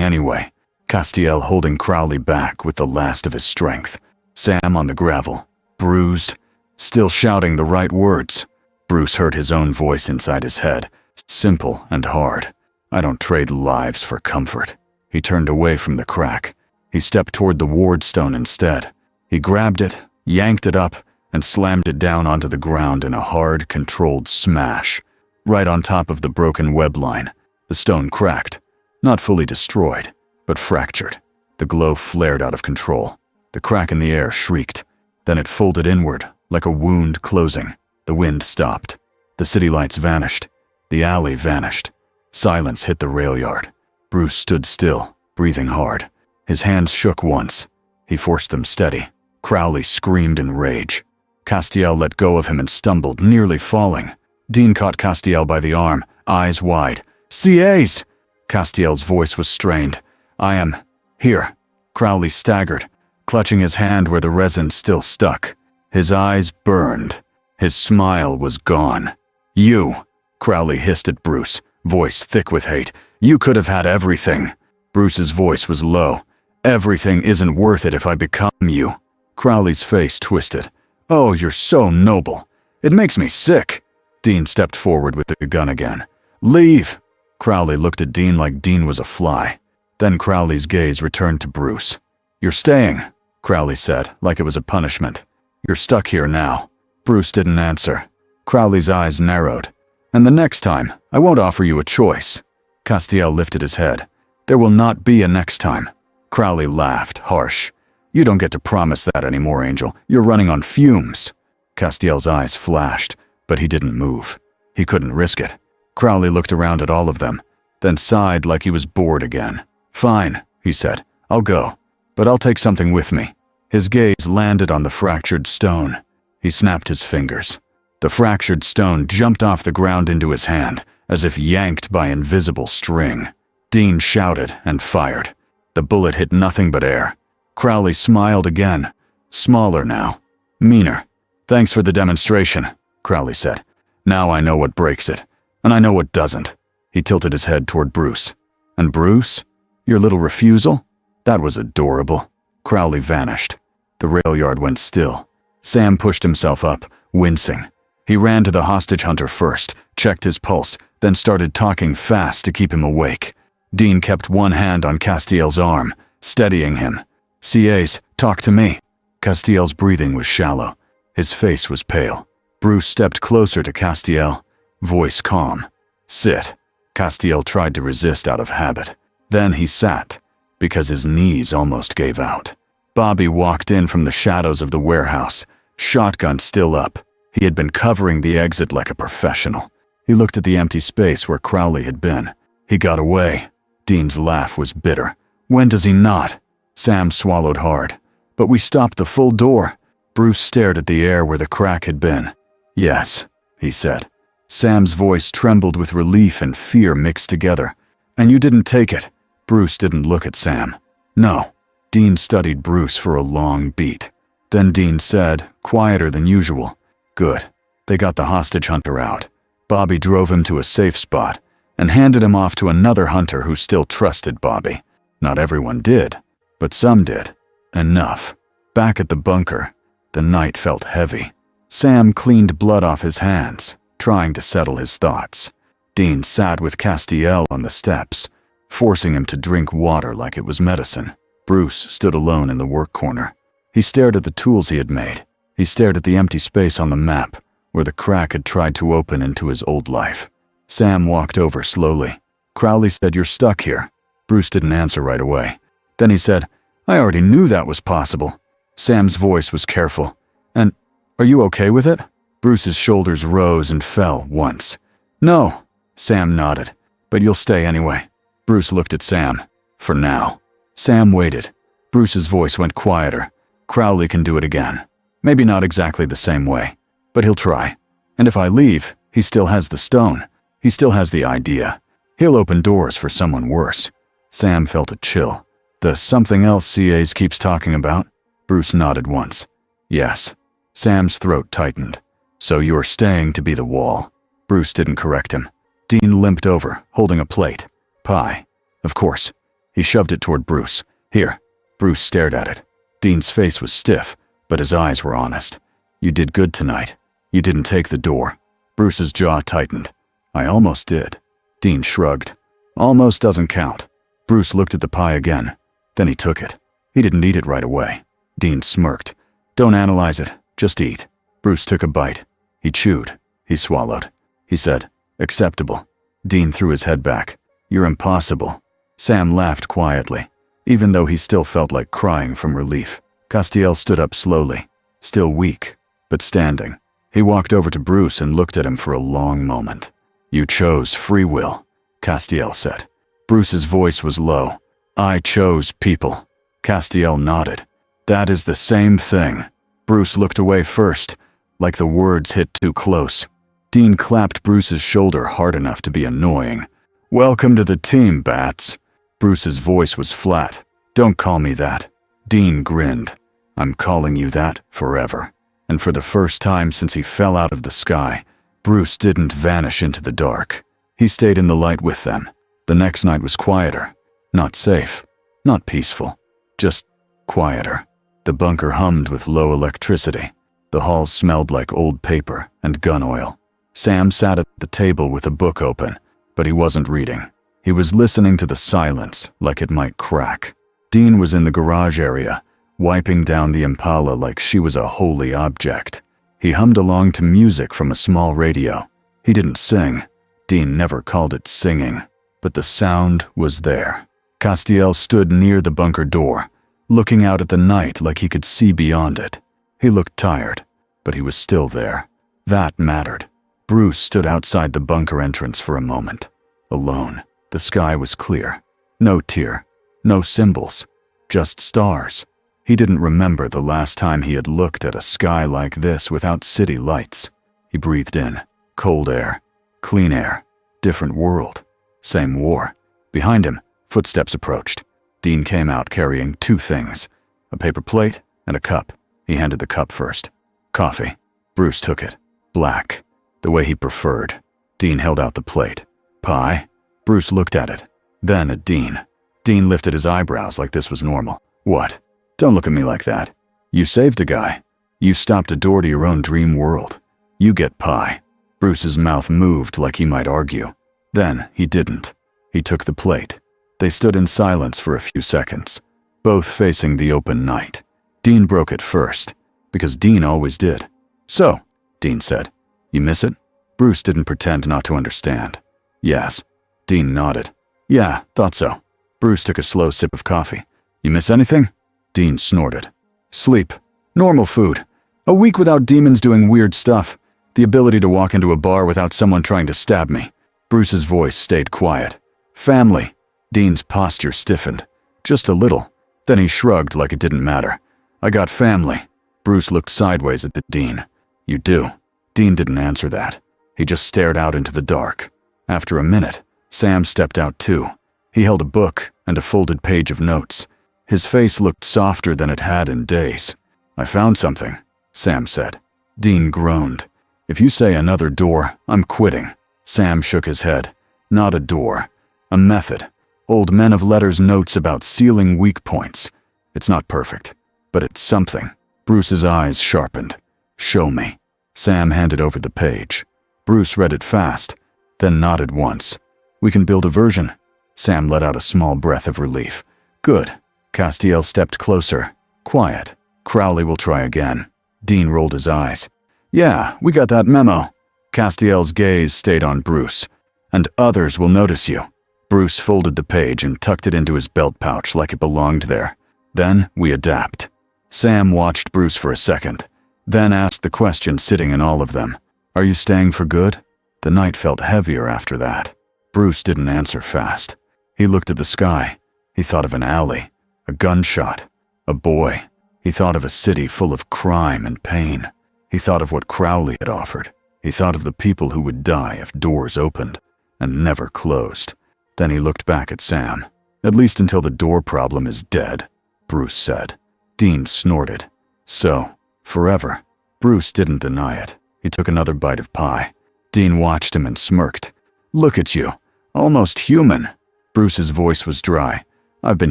anyway. Castiel holding Crowley back with the last of his strength. Sam on the gravel, bruised, still shouting the right words. Bruce heard his own voice inside his head, simple and hard. "I don't trade lives for comfort." He turned away from the crack. He stepped toward the ward stone instead. He grabbed it, yanked it up, and slammed it down onto the ground in a hard, controlled smash. Right on top of the broken web line. The stone cracked. Not fully destroyed, but fractured. The glow flared out of control. The crack in the air shrieked. Then it folded inward, like a wound closing. The wind stopped. The city lights vanished. The alley vanished. Silence hit the rail yard. Bruce stood still, breathing hard. His hands shook once. He forced them steady. Crowley screamed in rage. Castiel let go of him and stumbled, nearly falling. Dean caught Castiel by the arm, eyes wide. "CAs!" Castiel's voice was strained. "I am here." Crowley staggered, clutching his hand where the resin still stuck. His eyes burned. His smile was gone. "You!" Crowley hissed at Bruce, voice thick with hate. "You could have had everything." Bruce's voice was low. "Everything isn't worth it if I become you." Crowley's face twisted. "Oh, you're so noble. It makes me sick." Dean stepped forward with the gun again. "Leave!" Crowley looked at Dean like Dean was a fly. Then Crowley's gaze returned to Bruce. "You're staying," Crowley said, like it was a punishment. "You're stuck here now." Bruce didn't answer. Crowley's eyes narrowed. "And the next time, I won't offer you a choice." Castiel lifted his head. "There will not be a next time." Crowley laughed, harsh. "You don't get to promise that anymore, Angel. You're running on fumes." Castiel's eyes flashed, but he didn't move. He couldn't risk it. Crowley looked around at all of them, then sighed like he was bored again. "Fine," he said. "I'll go. But I'll take something with me." His gaze landed on the fractured stone. He snapped his fingers. The fractured stone jumped off the ground into his hand, as if yanked by invisible string. Dean shouted and fired. The bullet hit nothing but air. Crowley smiled again. Smaller now. Meaner. "Thanks for the demonstration," Crowley said. "Now I know what breaks it, and I know what doesn't." He tilted his head toward Bruce. "And Bruce? Your little refusal? That was adorable." Crowley vanished. The rail yard went still. Sam pushed himself up, wincing. He ran to the hostage hunter first, checked his pulse, then started talking fast to keep him awake. Dean kept one hand on Castiel's arm, steadying him. "CAs, talk to me." Castiel's breathing was shallow. His face was pale. Bruce stepped closer to Castiel, voice calm. "Sit." Castiel tried to resist out of habit. Then he sat, because his knees almost gave out. Bobby walked in from the shadows of the warehouse, shotgun still up. He had been covering the exit like a professional. He looked at the empty space where Crowley had been. "He got away." Dean's laugh was bitter. "When does he not?" Sam swallowed hard. "But we stopped the full door." Bruce stared at the air where the crack had been. "Yes," he said. Sam's voice trembled with relief and fear mixed together. "And you didn't take it?" Bruce didn't look at Sam. "No." Dean studied Bruce for a long beat. Then Dean said, quieter than usual, "Good. They got the hostage hunter out." Bobby drove him to a safe spot and handed him off to another hunter who still trusted Bobby. Not everyone did, but some did. Enough. Back at the bunker, the night felt heavy. Sam cleaned blood off his hands, trying to settle his thoughts. Dean sat with Castiel on the steps, forcing him to drink water like it was medicine. Bruce stood alone in the work corner. He stared at the tools he had made. He stared at the empty space on the map, where the crack had tried to open into his old life. Sam walked over slowly. "Crowley said you're stuck here." Bruce didn't answer right away. Then he said, "I already knew that was possible." Sam's voice was careful. "And are you okay with it?" Bruce's shoulders rose and fell once. "No," Sam nodded. "But you'll stay anyway." Bruce looked at Sam. "For now." Sam waited. Bruce's voice went quieter. "Crowley can do it again. Maybe not exactly the same way, but he'll try. And if I leave, he still has the stone. He still has the idea. He'll open doors for someone worse." Sam felt a chill. "The something else CAs keeps talking about?" Bruce nodded once. "Yes." Sam's throat tightened. "So you're staying to be the wall?" Bruce didn't correct him. Dean limped over, holding a plate. "Pie." "Of course." He shoved it toward Bruce. "Here." Bruce stared at it. Dean's face was stiff, but his eyes were honest. "You did good tonight. You didn't take the door." Bruce's jaw tightened. "I almost did." Dean shrugged. "Almost doesn't count." Bruce looked at the pie again. Then he took it. He didn't eat it right away. Dean smirked. "Don't analyze it. Just eat." Bruce took a bite. He chewed. He swallowed. He said, "Acceptable." Dean threw his head back. "You're impossible." Sam laughed quietly, even though he still felt like crying from relief. Castiel stood up slowly, still weak, but standing. He walked over to Bruce and looked at him for a long moment. "You chose free will," Castiel said. Bruce's voice was low. "I chose people." Castiel nodded. "That is the same thing." Bruce looked away first, like the words hit too close. Dean clapped Bruce's shoulder hard enough to be annoying. "Welcome to the team, Bats." Bruce's voice was flat. "Don't call me that." Dean grinned. "I'm calling you that forever." And for the first time since he fell out of the sky, Bruce didn't vanish into the dark. He stayed in the light with them. The next night was quieter. Not safe. Not peaceful. Just quieter. The bunker hummed with low electricity. The halls smelled like old paper and gun oil. Sam sat at the table with a book open, but he wasn't reading. He was listening to the silence like it might crack. Dean was in the garage area, wiping down the Impala like she was a holy object. He hummed along to music from a small radio. He didn't sing. Dean never called it singing, but the sound was there. Castiel stood near the bunker door, looking out at the night like he could see beyond it. He looked tired, but he was still there. That mattered. Bruce stood outside the bunker entrance for a moment, alone. The sky was clear. No tear, no symbols, just stars. He didn't remember the last time he had looked at a sky like this without city lights. He breathed in. Cold air. Clean air. Different world. Same war. Behind him, footsteps approached. Dean came out carrying two things, a paper plate and a cup. He handed the cup first. Coffee. Bruce took it. Black. The way he preferred. Dean held out the plate. Pie? Bruce looked at it. Then at Dean. Dean lifted his eyebrows like this was normal. What? Don't look at me like that. You saved a guy. You stopped a door to your own dream world. You get pie. Bruce's mouth moved like he might argue. Then he didn't. He took the plate. They stood in silence for a few seconds, both facing the open night. Dean broke it first, because Dean always did. So, Dean said, you miss it? Bruce didn't pretend not to understand. Yes. Dean nodded. Yeah, thought so. Bruce took a slow sip of coffee. You miss anything? Dean snorted. Sleep. Normal food. A week without demons doing weird stuff. The ability to walk into a bar without someone trying to stab me. Bruce's voice stayed quiet. Family. Dean's posture stiffened. Just a little. Then he shrugged like it didn't matter. I got family. Bruce looked sideways at the Dean. You do? Dean didn't answer that. He just stared out into the dark. After a minute, Sam stepped out too. He held a book and a folded page of notes. His face looked softer than it had in days. I found something, Sam said. Dean groaned. If you say another door, I'm quitting. Sam shook his head. Not a door. A method. Old men of letters notes about sealing weak points. It's not perfect, but it's something. Bruce's eyes sharpened. Show me. Sam handed over the page. Bruce read it fast, then nodded once. We can build a version. Sam let out a small breath of relief. Good. Castiel stepped closer. Quiet. Crowley will try again. Dean rolled his eyes. Yeah, we got that memo. Castiel's gaze stayed on Bruce. And others will notice you. Bruce folded the page and tucked it into his belt pouch like it belonged there. Then we adapt. Sam watched Bruce for a second, then asked the question sitting in all of them. Are you staying for good? The night felt heavier after that. Bruce didn't answer fast. He looked at the sky. He thought of an alley, a gunshot, a boy. He thought of a city full of crime and pain. He thought of what Crowley had offered. He thought of the people who would die if doors opened and never closed. Then he looked back at Sam. At least until the door problem is dead, Bruce said. Dean snorted. So, forever. Bruce didn't deny it. He took another bite of pie. Dean watched him and smirked. Look at you. Almost human. Bruce's voice was dry. I've been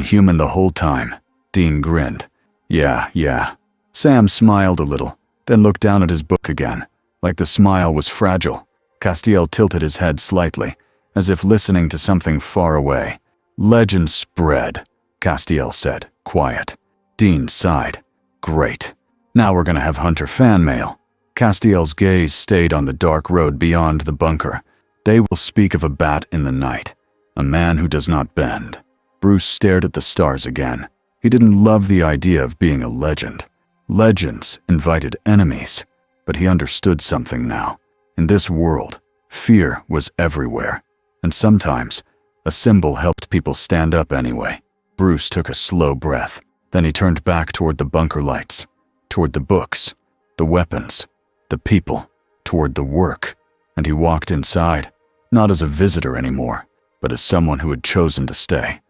human the whole time. Dean grinned. Yeah. Sam smiled a little, then looked down at his book again, like the smile was fragile. Castiel tilted his head slightly, as if listening to something far away. Legend spread, Castiel said, quiet. Dean sighed. Great. Now we're gonna have Hunter fan mail. Castiel's gaze stayed on the dark road beyond the bunker. They will speak of a bat in the night, a man who does not bend. Bruce stared at the stars again. He didn't love the idea of being a legend. Legends invited enemies, but he understood something now. In this world, fear was everywhere, and sometimes a symbol helped people stand up anyway. Bruce took a slow breath. Then he turned back toward the bunker lights, toward the books, the weapons, the people, toward the work, and he walked inside, not as a visitor anymore, but as someone who had chosen to stay.